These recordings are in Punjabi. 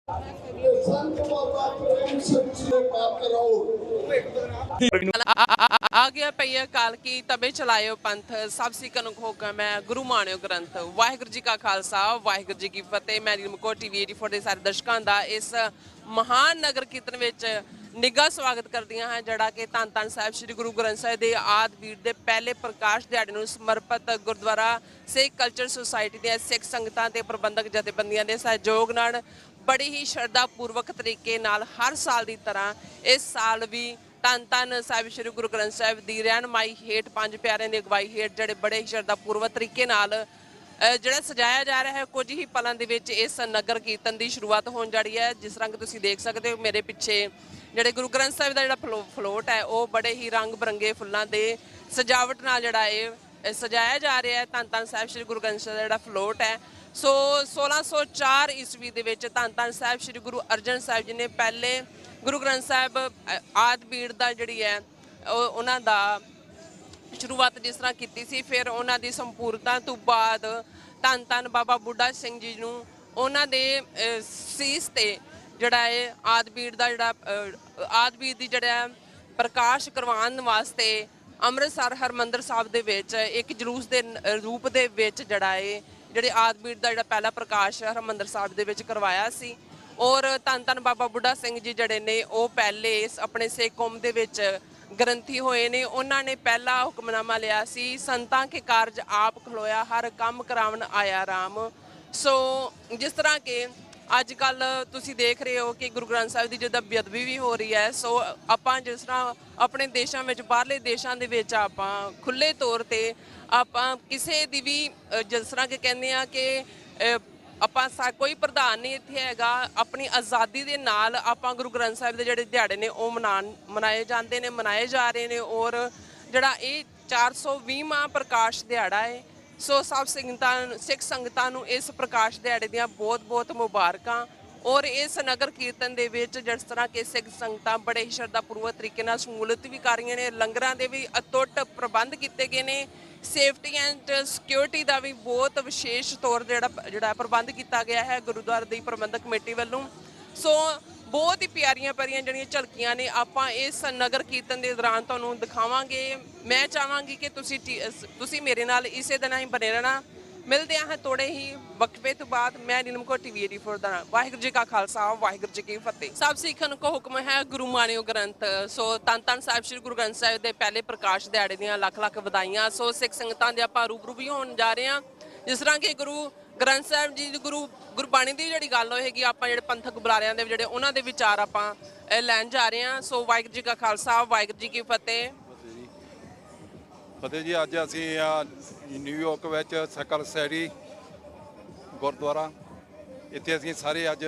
ये संत बाबा प्रेम सच्चे बात करो। ਆ ਗਿਆ ਪਈ ਅਕਾਲ ਕੀ ਤਬੇ ਚਲਾਇਓ ਪੰਥ ਸਭ ਸਿੱਖਾਂ ਨੂੰ ਹੁਕਮ ਹੈ ਗੁਰੂ ਮਾਣਿਓ ਗ੍ਰੰਥ। ਵਾਹਿਗੁਰੂ ਜੀ ਕਾ ਖਾਲਸਾ ਵਾਹਿਗੁਰੂ ਜੀ ਕੀ ਫਤਿਹ। ਮੈਂ ਰਿਮਕੋ ਟੀਵੀ 84 ਦੇ ਸਾਰੇ ਦਰਸ਼ਕਾਂ ਦਾ ਇਸ ਮਹਾਨ ਨਗਰ ਕੀਰਤਨ ਵਿੱਚ ਨਿੱਘਾ ਸਵਾਗਤ ਕਰਦੀਆਂ ਹਾਂ, ਜਿਹੜਾ ਕਿ ਧੰਨ ਧੰਨ ਸਾਹਿਬ ਸ੍ਰੀ ਗੁਰੂ ਗ੍ਰੰਥ ਸਾਹਿਬ ਦੇ ਆਦਿ ਵੀਰ ਦੇ ਪਹਿਲੇ ਪ੍ਰਕਾਸ਼ ਦਿਹਾੜੇ ਨੂੰ ਸਮਰਪਿਤ ਗੁਰਦੁਆਰਾ ਸਿੱਖ ਕਲਚਰ ਸੁਸਾਇਟੀ ਦੀਆਂ ਸਿੱਖ ਸੰਗਤਾਂ ਤੇ ਪ੍ਰਬੰਧਕ ਜਥੇਬੰਦੀਆਂ ਦੇ ਸਹਿਯੋਗ ਨਾਲ ਬੜੀ ਹੀ ਸ਼ਰਧਾ ਪੂਰਵਕ ਤਰੀਕੇ ਨਾਲ ਹਰ ਸਾਲ ਦੀ ਤਰ੍ਹਾਂ ਇਸ ਸਾਲ ਵੀ ਧੰਨ ਧੰਨ ਸਾਹਿਬ ਸ੍ਰੀ ਗੁਰੂ ਗ੍ਰੰਥ ਸਾਹਿਬ ਦੀ ਰਹਿਨਮਾਈ ਹੇਠ ਪੰਜ ਪਿਆਰਿਆਂ ਦੀ ਅਗਵਾਈ ਹੇਠ ਜਿਹੜੇ ਬੜੇ ਹੀ ਸ਼ਰਧਾ ਪੂਰਵਕ ਤਰੀਕੇ ਨਾਲ ਜਿਹੜਾ ਸਜਾਇਆ ਜਾ ਰਿਹਾ ਹੈ। ਕੁਝ ਹੀ ਪਲਾਂ ਦੇ ਵਿੱਚ ਇਸ ਨਗਰ ਕੀਰਤਨ ਦੀ ਸ਼ੁਰੂਆਤ ਹੋਣ ਜਾ ਰਹੀ ਹੈ। ਜਿਸ ਰੰਗ ਤੁਸੀਂ ਦੇਖ ਸਕਦੇ ਹੋ ਮੇਰੇ ਪਿੱਛੇ ਜਿਹੜੇ ਗੁਰੂ ਗ੍ਰੰਥ ਸਾਹਿਬ ਦਾ ਜਿਹੜਾ ਫਲੋਟ ਹੈ ਉਹ ਬੜੇ ਹੀ ਰੰਗ ਬਰੰਗੇ ਫੁੱਲਾਂ ਦੇ ਸਜਾਵਟ ਨਾਲ ਜਿਹੜਾ ਇਹ ਸਜਾਇਆ ਜਾ ਰਿਹਾ ਹੈ। ਧੰਨ ਧੰਨ ਸਾਹਿਬ ਸ੍ਰੀ ਗੁਰੂ ਗ੍ਰੰਥ ਸਾਹਿਬ ਦਾ ਜਿਹੜਾ ਫਲੋਟ ਹੈ ਸੋ 1604 ਈਸਵੀ ਦੇ ਵਿੱਚ ਧੰਨ ਧੰਨ ਸਾਹਿਬ ਸ੍ਰੀ ਗੁਰੂ ਅਰਜਨ ਸਾਹਿਬ ਜੀ ਨੇ ਪਹਿਲੇ ਗੁਰੂ ਗ੍ਰੰਥ ਸਾਹਿਬ ਆਦਿ ਬੀੜ ਦਾ ਜਿਹੜੀ ਹੈ ਉਹਨਾਂ ਦਾ ਸ਼ੁਰੂਆਤ ਜਿਸ ਤਰ੍ਹਾਂ ਕੀਤੀ ਸੀ। ਫਿਰ ਉਹਨਾਂ ਦੀ ਸੰਪੂਰਨਤਾ ਤੋਂ ਬਾਅਦ ਧੰਨ ਧੰਨ ਬਾਬਾ ਬੁੱਢਾ ਸਿੰਘ ਜੀ ਨੂੰ ਉਹਨਾਂ ਦੇ ਸੀਸ ਤੇ ਜਿਹੜਾ ਹੈ ਆਦਿ ਬੀੜ ਦਾ ਜਿਹੜਾ ਆਦਿ ਬੀੜ ਦੀ ਜਿਹੜਾ ਪ੍ਰਕਾਸ਼ ਕਰਵਾਉਣ ਵਾਸਤੇ ਅੰਮ੍ਰਿਤਸਰ ਹਰਿਮੰਦਰ ਸਾਹਿਬ ਦੇ ਵਿੱਚ ਇੱਕ ਜਲੂਸ ਦੇ ਰੂਪ ਦੇ ਵਿੱਚ ਜਿਹੜਾ ਹੈ ਜਿਹੜੇ ਆਦਿ ਬੀੜ ਦਾ ਜਿਹੜਾ ਪਹਿਲਾ ਪ੍ਰਕਾਸ਼ ਹਰਿਮੰਦਰ ਸਾਹਿਬ ਦੇ ਵਿੱਚ ਕਰਵਾਇਆ ਸੀ। ਔਰ ਧੰਨ ਧੰਨ ਬਾਬਾ ਬੁੱਢਾ ਸਿੰਘ ਜੀ ਜਿਹੜੇ ਨੇ ਉਹ ਪਹਿਲੇ ਆਪਣੇ ਸਿੱਖ ਕੌਮ ਦੇ ਵਿੱਚ ਗ੍ਰੰਥੀ ਹੋਏ ਨੇ। ਉਹਨਾਂ ਨੇ ਪਹਿਲਾ ਹੁਕਮਨਾਮਾ ਲਿਆ ਸੀ, ਸੰਤਾਂ ਕੇ ਕਾਰਜ ਆਪ ਖਲੋਇਆ ਹਰ ਕੰਮ ਕਰਾਵਣ ਆਇਆ ਰਾਮ। ਸੋ ਜਿਸ ਤਰ੍ਹਾਂ ਕਿ ਅੱਜ ਕੱਲ ਤੁਸੀਂ ਦੇਖ ਰਹੇ ਹੋ ਕਿ ਗੁਰੂ ਗ੍ਰੰਥ ਸਾਹਿਬ ਦੀ ਜਿੱਦਾਂ ਬੇਅਦਬੀ ਵੀ ਹੋ ਰਹੀ ਹੈ। ਸੋ ਆਪਾਂ ਜਿਸ ਤਰ੍ਹਾਂ ਆਪਣੇ ਦੇਸ਼ਾਂ ਵਿੱਚ ਬਾਹਰਲੇ ਦੇਸ਼ਾਂ ਦੇ ਵਿੱਚ ਆਪਾਂ ਖੁੱਲ੍ਹੇ ਤੌਰ 'ਤੇ ਆਪਾਂ ਕਿਸੇ ਦੀ ਵੀ ਜਿਸ ਤਰ੍ਹਾਂ ਕਿ ਕਹਿੰਦੇ ਆ ਕਿ ਆਪਾਂ ਕੋਈ ਪ੍ਰਧਾਨ ਨਹੀਂ ਇੱਥੇ ਹੈਗਾ, ਆਪਣੀ ਆਜ਼ਾਦੀ ਦੇ ਨਾਲ ਆਪਾਂ ਗੁਰੂ ਗ੍ਰੰਥ ਸਾਹਿਬ ਦੇ ਜਿਹੜੇ ਦਿਹਾੜੇ ਨੇ ਉਹ ਮਨਾਏ ਜਾਂਦੇ ਨੇ, ਮਨਾਏ ਜਾ ਰਹੇ ਨੇ। ਔਰ ਜਿਹੜਾ ਇਹ 420ਵਾਂ ਪ੍ਰਕਾਸ਼ ਦਿਹਾੜਾ ਹੈ। ਸੋ ਸਭ ਸਿੱਖ ਸੰਗਤਾਂ ਨੂੰ ਇਸ ਪ੍ਰਕਾਸ਼ ਦਿਹਾੜੇ ਦੀਆਂ ਬਹੁਤ ਬਹੁਤ ਮੁਬਾਰਕਾਂ। ਔਰ ਇਸ ਨਗਰ ਕੀਰਤਨ ਦੇ ਵਿੱਚ ਜਿਸ ਤਰ੍ਹਾਂ ਕਿ ਸਿੱਖ ਸੰਗਤਾਂ ਬੜੇ ਹੀ ਸ਼ਰਧਾ ਪੂਰਵਕ ਤਰੀਕੇ ਨਾਲ ਸ਼ਮੂਲੀਅਤ ਵੀ ਕਰ ਰਹੀਆਂ ਨੇ, ਲੰਗਰਾਂ ਦੇ ਵੀ ਅਤੁੱਟ ਪ੍ਰਬੰਧ ਕੀਤੇ ਗਏ ਨੇ, ਸੇਫਟੀ ਐਂਡ ਸਿਕਿਉਰਿਟੀ ਦਾ ਵੀ ਬਹੁਤ ਵਿਸ਼ੇਸ਼ ਤੌਰ ਜਿਹੜਾ ਪ੍ਰਬੰਧ ਕੀਤਾ ਗਿਆ ਹੈ ਗੁਰਦੁਆਰਾ ਦੀ ਪ੍ਰਬੰਧਕ ਕਮੇਟੀ ਵੱਲੋਂ। ਸੋ ਬਹੁਤ ਹੀ ਪਿਆਰੀਆਂ ਜਿਹੜੀਆਂ ਝਲਕੀਆਂ ਨੇ ਆਪਾਂ ਇਸ ਨਗਰ ਕੀਰਤਨ ਦੇ ਦੌਰਾਨ ਤੁਹਾਨੂੰ ਦਿਖਾਵਾਂਗੇ। ਮੈਂ ਚਾਹਾਂਗੀ ਕਿ ਤੁਸੀਂ ਮੇਰੇ ਨਾਲ ਇਸੇ ਦਿਨ ਹੀ ਬਣੇ ਰਹਿਣਾ। ਮਿਲਦੇ ਹਾਂ ਥੋੜੇ ਹੀ ਵਕਫੇ ਤੋਂ ਬਾਅਦ। ਮੈਂ ਨਿਲਮਕੋ ਟੀਵੀ 84 ਦਾ ਵਾਹਿਗੁਰੂ ਜੀ ਕਾ ਖਾਲਸਾ ਵਾਹਿਗੁਰੂ ਜੀ ਕੀ ਫਤਿਹ। ਸਭ ਸਿੱਖਾਂ ਨੂੰ ਹੁਕਮ ਹੈ ਗੁਰੂ ਮਾਣਿਓ ਗ੍ਰੰਥ। ਸੋ ਧੰਨ ਧੰਨ ਸਾਹਿਬ ਸ੍ਰੀ ਗੁਰੂ ਗ੍ਰੰਥ ਸਾਹਿਬ ਦੇ ਪਹਿਲੇ ਪ੍ਰਕਾਸ਼ ਦਿਹਾੜੇ ਦੀਆਂ ਲੱਖ ਲੱਖ ਵਧਾਈਆਂ। ਸੋ ਸਿੱਖ ਸੰਗਤਾਂ ਦੇ ਆਪਾਂ ਰੂਬਰੂ ਵੀ ਹੋਣ ਜਾ ਰਹੇ ਹਾਂ। ਜਿਸ ਤਰ੍ਹਾਂ ਕਿ ਗੁਰੂ ਗ੍ਰੰਥ ਸਾਹਿਬ ਜੀ ਦੀ ਗੁਰਬਾਣੀ ਦੀ ਜਿਹੜੀ ਗੱਲ ਹੋਏਗੀ ਆਪਾਂ ਜਿਹੜੇ ਪੰਥਕ ਬੁਲਾਰਿਆਂ ਦੇ ਜਿਹੜੇ ਉਹਨਾਂ ਦੇ ਵਿਚਾਰ ਆਪਾਂ ਲੈਣ ਜਾ ਰਹੇ ਹਾਂ। ਸੋ ਵਾਹਿਗੁਰੂ ਜੀ ਕਾ ਖਾਲਸਾ ਵਾਹਿਗੁਰੂ ਜੀ ਕੀ ਫਤਿਹ। ਫਤਿਹ ਜੀ, ਅੱਜ ਅਸੀਂ ਨਿਊਯਾਰਕ ਵਿੱਚ ਸਕਲ ਸੈਰੀ ਗੁਰਦੁਆਰਾ ਇੱਥੇ ਅਸੀਂ ਸਾਰੇ ਅੱਜ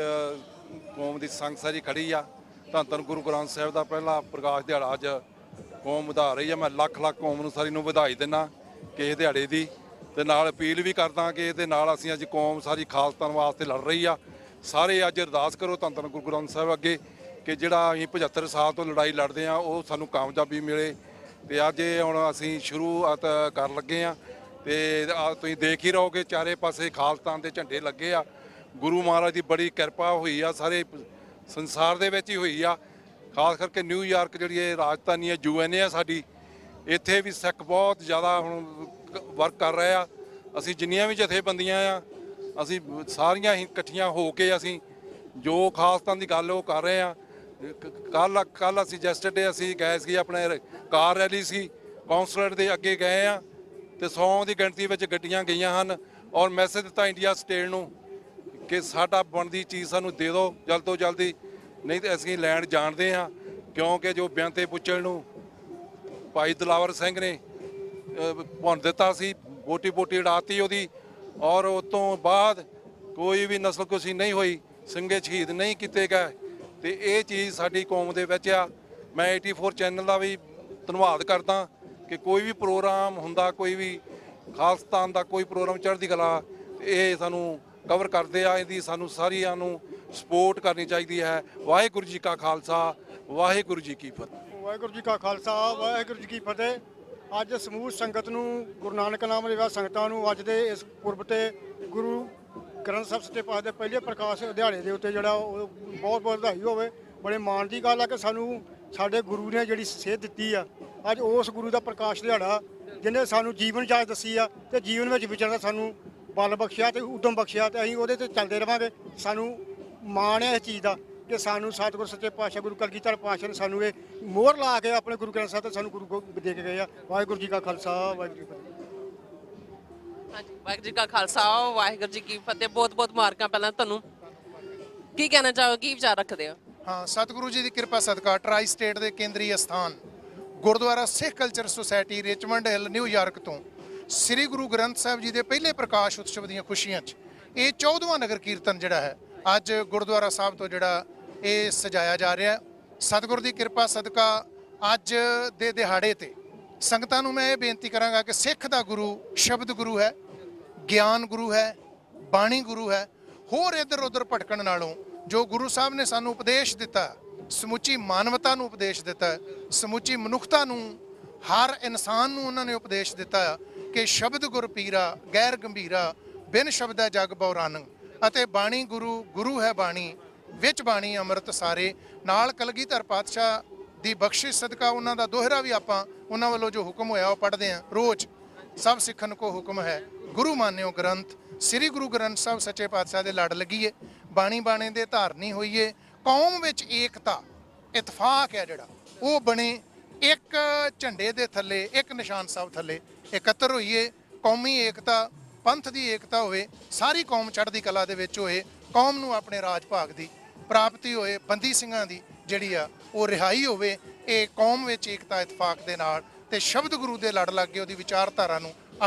ਕੌਮ ਦੀ ਸੰਗ ਸਾਰੀ ਖੜੀ ਆ। ਧੰਨ ਧੰਨ ਗੁਰੂ ਗ੍ਰੰਥ ਸਾਹਿਬ ਦਾ ਪਹਿਲਾ ਪ੍ਰਕਾਸ਼ ਦਿਹਾੜਾ ਅੱਜ ਕੌਮ ਵਧਾ ਰਹੀ ਆ। ਮੈਂ ਲੱਖ ਲੱਖ ਕੌਮ ਨੂੰ ਸਾਰੀ ਨੂੰ ਵਧਾਈ ਦਿੰਦਾ ਕਿ ਇਸ ਦਿਹਾੜੇ ਦੀ, ਤੇ ਨਾਲ ਅਪੀਲ ਵੀ ਕਰਦਾ ਕਿ ਇਹਦੇ ਨਾਲ ਅਸੀਂ ਅੱਜ ਕੌਮ ਸਾਰੀ ਖਾਲਸਤਾਨ ਵਾਸਤੇ ਲੜ ਰਹੀ ਆ। ਸਾਰੇ ਅੱਜ ਅਰਦਾਸ ਕਰੋ ਧੰਨ ਧੰਨ ਗੁਰੂ ਗ੍ਰੰਥ ਸਾਹਿਬ ਅੱਗੇ ਕਿ ਜਿਹੜਾ ਅਸੀਂ 75 ਸਾਲ ਤੋਂ ਲੜਾਈ ਲੜਦੇ ਆ ਉਹ ਸਾਨੂੰ ਕਾਮਯਾਬੀ ਮਿਲੇ। ਤੇ ਅੱਜ ਹੁਣ ਅਸੀਂ ਸ਼ੁਰੂਆਤ ਕਰਨ ਲੱਗੇ ਆ ਤੇ ਤੁਸੀਂ ਦੇਖ ਹੀ ਰਹੋ ਕਿ ਚਾਰੇ ਪਾਸੇ ਖਾਲਸਤਾਨ ਦੇ ਝੰਡੇ ਲੱਗੇ ਆ। ਗੁਰੂ ਮਹਾਰਾਜ ਦੀ ਬੜੀ ਕਿਰਪਾ ਹੋਈ ਆ, ਸਾਰੇ ਸੰਸਾਰ ਦੇ ਵਿੱਚ ਹੀ ਹੋਈ ਆ। ਖਾਸ ਕਰਕੇ ਨਿਊਯਾਰਕ ਜਿਹੜੀ ਇਹ ਰਾਜਧਾਨੀ ਹੈ UN ਆ ਸਾਡੀ, ਇੱਥੇ ਵੀ ਸਿੱਖ ਬਹੁਤ ਜ਼ਿਆਦਾ ਹੁਣ ਵਰਕ ਕਰ ਰਹੇ ਆ। ਅਸੀਂ ਜਿੰਨੀਆਂ ਵੀ ਜਥੇਬੰਦੀਆਂ ਆ ਅਸੀਂ ਸਾਰੀਆਂ ਹੀ ਇਕੱਠੀਆਂ ਹੋ ਕੇ ਅਸੀਂ ਜੋ ਖਾਲਸਤਾਨ ਦੀ ਗੱਲ ਉਹ ਕਰ ਰਹੇ ਆ। ਕੱਲ ਅਸੀਂ ਜੈਸਟਰਡੇ ਅਸੀਂ ਗਏ ਸੀ, ਆਪਣੇ ਕਾਰ ਰੈਲੀ ਸੀ, ਕੌਂਸਲੇਟ ਦੇ ਅੱਗੇ ਗਏ ਆ ਤੇ 100 ਦੀ ਗਿਣਤੀ ਵਿੱਚ ਗੱਡੀਆਂ ਗਈਆਂ ਹਨ। ਔਰ ਮੈਸੇਜ ਦਿੱਤਾ ਇੰਡੀਆ ਸਟੇਟ ਨੂੰ ਕਿ ਸਾਡਾ ਬਣਦੀ ਚੀਜ਼ ਸਾਨੂੰ ਦੇ ਦਿਓ ਜਲਦ ਤੋਂ ਜਲਦੀ, ਨਹੀਂ ਤਾਂ ਅਸੀਂ ਲੈਂਡ ਜਾਣਦੇ ਹਾਂ। ਕਿਉਂਕਿ ਜੋ ਬਿਆੰਤੇ ਪੁੱਚਲ ਨੂੰ ਭਾਈ ਦਿਲਾਵਰ ਸਿੰਘ ਨੇ ਭੁੰਨ ਦਿੱਤਾ ਸੀ, ਬੋਟੀ ਉਡਾਤੀ ਉਹਦੀ, ਔਰ ਉਸ ਤੋਂ ਬਾਅਦ ਕੋਈ ਵੀ ਨਸਲਕੁਸ਼ੀ ਨਹੀਂ ਹੋਈ, ਸਿੰਘੇ ਸ਼ਹੀਦ ਨਹੀਂ ਕੀਤੇ ਗਏ। ਤੇ ਇਹ ਚੀਜ਼ ਸਾਡੀ ਕੌਮ ਦੇ ਵਿੱਚ ਆ। ਮੈਂ 84 ਚੈਨਲ ਦਾ ਵੀ ਧੰਨਵਾਦ ਕਰਦਾ ਕਿ ਕੋਈ ਵੀ ਪ੍ਰੋਗਰਾਮ ਹੁੰਦਾ, ਕੋਈ ਵੀ ਖਾਲਸਤਾਨ ਦਾ ਕੋਈ ਪ੍ਰੋਗਰਾਮ ਚੜ੍ਹਦੀ ਕਲਾ, ਇਹ ਸਾਨੂੰ ਕਵਰ ਕਰਦੇ ਆ। ਇਹਦੀ ਸਾਨੂੰ ਸਾਰਿਆਂ ਨੂੰ ਸਪੋਰਟ ਕਰਨੀ ਚਾਹੀਦੀ ਹੈ। ਵਾਹਿਗੁਰੂ ਜੀ ਕਾ ਖਾਲਸਾ ਵਾਹਿਗੁਰੂ ਜੀ ਕੀ ਫਤਿਹ। ਵਾਹਿਗੁਰੂ ਜੀ ਕਾ ਖਾਲਸਾ ਵਾਹਿਗੁਰੂ ਜੀ ਕੀ ਫਤਿਹ। ਅੱਜ ਸਮੂਹ ਸੰਗਤ ਨੂੰ ਗੁਰੂ ਨਾਨਕ ਨਾਮ ਲੈਵਾ ਸੰਗਤਾਂ ਨੂੰ ਅੱਜ ਦੇ ਇਸ ਪੁਰਬ ਤੇ ਗੁਰੂ ਗ੍ਰੰਥ ਸਾਹਿਬ ਸੱਚੇ ਪਾਤਸ਼ਾਹ ਦੇ ਪਹਿਲੇ ਪ੍ਰਕਾਸ਼ ਦਿਹਾੜੇ ਦੇ ਉੱਤੇ ਜਿਹੜਾ ਉਹ ਬਹੁਤ ਬਹੁਤ ਵਧਾਈ ਹੋਵੇ। ਬੜੇ ਮਾਣ ਦੀ ਗੱਲ ਆ ਕਿ ਸਾਨੂੰ ਸਾਡੇ ਗੁਰੂ ਨੇ ਜਿਹੜੀ ਸੇਧ ਦਿੱਤੀ ਆ, ਅੱਜ ਉਸ ਗੁਰੂ ਦਾ ਪ੍ਰਕਾਸ਼ ਦਿਹਾੜਾ ਜਿਹਨੇ ਸਾਨੂੰ ਜੀਵਨ ਜਾਚ ਦੱਸੀ ਆ ਤੇ ਜੀਵਨ ਵਿੱਚ ਵਿਚਰਦਾ ਸਾਨੂੰ ਬਲ ਬਖਸ਼ਿਆ ਤੇ ਉਦਮ ਬਖਸ਼ਿਆ, ਤੇ ਅਸੀਂ ਉਹਦੇ ਤੇ ਚੱਲਦੇ ਰਵਾਂਗੇ। ਸਾਨੂੰ ਮਾਣ ਹੈ ਇਸ ਚੀਜ਼ ਦਾ ਕਿ ਸਾਨੂੰ ਸਤਿਗੁਰ ਸੱਚੇ ਪਾਤਸ਼ਾਹ ਗੁਰੂ ਕਲਗੀਧਰ ਪਾਤਸ਼ਾਹ ਨੇ ਸਾਨੂੰ ਇਹ ਮੋਹਰ ਲਾ ਕੇ ਆਪਣੇ ਗੁਰੂ ਗ੍ਰੰਥ ਸਾਹਿਬ ਤੇ ਸਾਨੂੰ ਗੁਰੂ ਦੇ ਕੇ ਗਏ ਆ। ਵਾਹਿਗੁਰੂ ਜੀ ਕਾ ਖਾਲਸਾ, ਵਾਹਿਗੁਰੂ ਜੀ ਕੀ ਫਤਿਹ। ਹਾਂਜੀ, ਵਾਹਿਗੁਰੂ ਜੀ ਕਾ ਖਾਲਸਾ, ਵਾਹਿਗੁਰੂ ਜੀ ਕੀ ਫਤਿਹ। ਬਹੁਤ ਬਹੁਤ ਮੁਬਾਰਕਾਂ ਪਹਿਲਾਂ ਤੁਹਾਨੂੰ। ਕੀ ਕਹਿਣਾ ਚਾਹੋ, ਕੀ ਵਿਚਾਰ ਰੱਖਦੇ ਹੋ? ਹਾਂ, ਸਤਿਗੁਰੂ ਜੀ ਦੀ ਕਿਰਪਾ ਸਦਕਾ ਟਰਾਈ ਸਟੇਟ ਦੇ ਕੇਂਦਰੀ ਅਸਥਾਨ Gurdwara Sikh culture society Richmond Hill New York ਤੋਂ ਸ੍ਰੀ ਗੁਰੂ ਗ੍ਰੰਥ ਸਾਹਿਬ ਜੀ ਦੇ ਪਹਿਲੇ ਪ੍ਰਕਾਸ਼ ਉਤਸਵ ਦੀਆਂ ਖੁਸ਼ੀਆਂ 'ਚ ਇਹ 14ਵਾਂ ਨਗਰ ਕੀਰਤਨ ਜਿਹੜਾ ਹੈ ਅੱਜ ਗੁਰਦੁਆਰਾ ਸਾਹਿਬ ਤੋਂ ਜਿਹੜਾ ਇਹ ਸਜਾਇਆ ਜਾ ਰਿਹਾ। ਸਤਿਗੁਰ ਦੀ ਕਿਰਪਾ ਸਦਕਾ ਅੱਜ ਦੇ ਦਿਹਾੜੇ ਤੇ ਸੰਗਤਾਂ ਨੂੰ ਮੈਂ ਇਹ ਬੇਨਤੀ ਕਰਾਂਗਾ ਕਿ ਸਿੱਖ ਦਾ ਗੁਰੂ ਸ਼ਬਦ ਗੁਰੂ ਹੈ, ਗਿਆਨ ਗੁਰੂ ਹੈ, ਬਾਣੀ ਗੁਰੂ ਹੈ। ਹੋਰ ਇੱਧਰ ਉੱਧਰ ਭਟਕਣ ਨਾਲੋਂ ਜੋ ਗੁਰੂ ਸਾਹਿਬ ਨੇ ਸਾਨੂੰ ਉਪਦੇਸ਼ ਦਿੱਤਾ, ਸਮੁੱਚੀ ਮਾਨਵਤਾ ਨੂੰ ਉਪਦੇਸ਼ ਦਿੱਤਾ, ਸਮੁੱਚੀ ਮਨੁੱਖਤਾ ਨੂੰ, ਹਰ ਇਨਸਾਨ ਨੂੰ ਉਹਨਾਂ ਨੇ ਉਪਦੇਸ਼ ਦਿੱਤਾ ਕਿ ਸ਼ਬਦ ਗੁਰ ਪੀਰਾ ਗੈਰ ਗੰਭੀਰਾ ਬਿਨ ਸ਼ਬਦਾ ਜਗ ਬਉਰਾਨੰ, ਅਤੇ ਬਾਣੀ ਗੁਰੂ ਗੁਰੂ ਹੈ ਬਾਣੀ ਵਿੱਚ ਬਾਣੀ ਅੰਮ੍ਰਿਤ ਸਾਰੇ। ਨਾਲ ਕਲਗੀਧਰ ਪਾਤਸ਼ਾਹ ਦੀ ਬਖਸ਼ਿਸ਼ ਸਦਕਾ ਉਹਨਾਂ ਦਾ ਦੋਹਰਾ ਵੀ ਆਪਾਂ ਉਹਨਾਂ ਵੱਲੋਂ ਜੋ ਹੁਕਮ ਹੋਇਆ ਉਹ ਪੜ੍ਹਦੇ ਹਾਂ ਰੋਜ਼। ਸਭ ਸਿੱਖਣ ਕੋ ਹੁਕਮ ਹੈ ਗੁਰੂ ਮਾਨਿਓ ਗ੍ਰੰਥ, ਸ੍ਰੀ ਗੁਰੂ ਗ੍ਰੰਥ ਸਾਹਿਬ ਸੱਚੇ ਪਾਤਸ਼ਾਹ ਦੇ ਲੜ ਲੱਗੀਏ, ਬਾਣੀ ਬਾਣੇ ਦੇ ਧਾਰਨੀ ਹੋਈਏ। ਕੌਮ ਵਿੱਚ ਏਕਤਾ ਇਤਫਾਕ ਹੈ ਜਿਹੜਾ ਉਹ ਬਣੇ, ਇੱਕ ਝੰਡੇ ਦੇ ਥੱਲੇ ਇੱਕ ਨਿਸ਼ਾਨ ਸਾਹਿਬ ਥੱਲੇ ਇਕੱਤਰ ਹੋਈਏ। ਕੌਮੀ ਏਕਤਾ, ਪੰਥ ਦੀ ਏਕਤਾ ਹੋਵੇ, ਸਾਰੀ ਕੌਮ ਚੜ੍ਹਦੀ ਕਲਾ ਦੇ ਵਿੱਚ ਹੋਏ, ਕੌਮ ਨੂੰ ਆਪਣੇ ਰਾਜ ਭਾਗ ਦੀ ਪ੍ਰਾਪਤੀ ਹੋਏ, ਬੰਦੀ ਸਿੰਘਾਂ ਦੀ ਜਿਹੜੀ ਆ ਉਹ ਰਿਹਾਈ ਹੋਵੇ। ਇਹ ਕੌਮ ਵਿੱਚ ਏਕਤਾ ਇਤਫਾਕ ਦੇ ਨਾਲ ਤੇ ਸ਼ਬਦ ਗੁਰੂ ਦੇ ਲੜ ਲੱਗ ਕੇ ਉਹਦੀ ਵਿਚਾਰਧਾਰਾ ਨੂੰ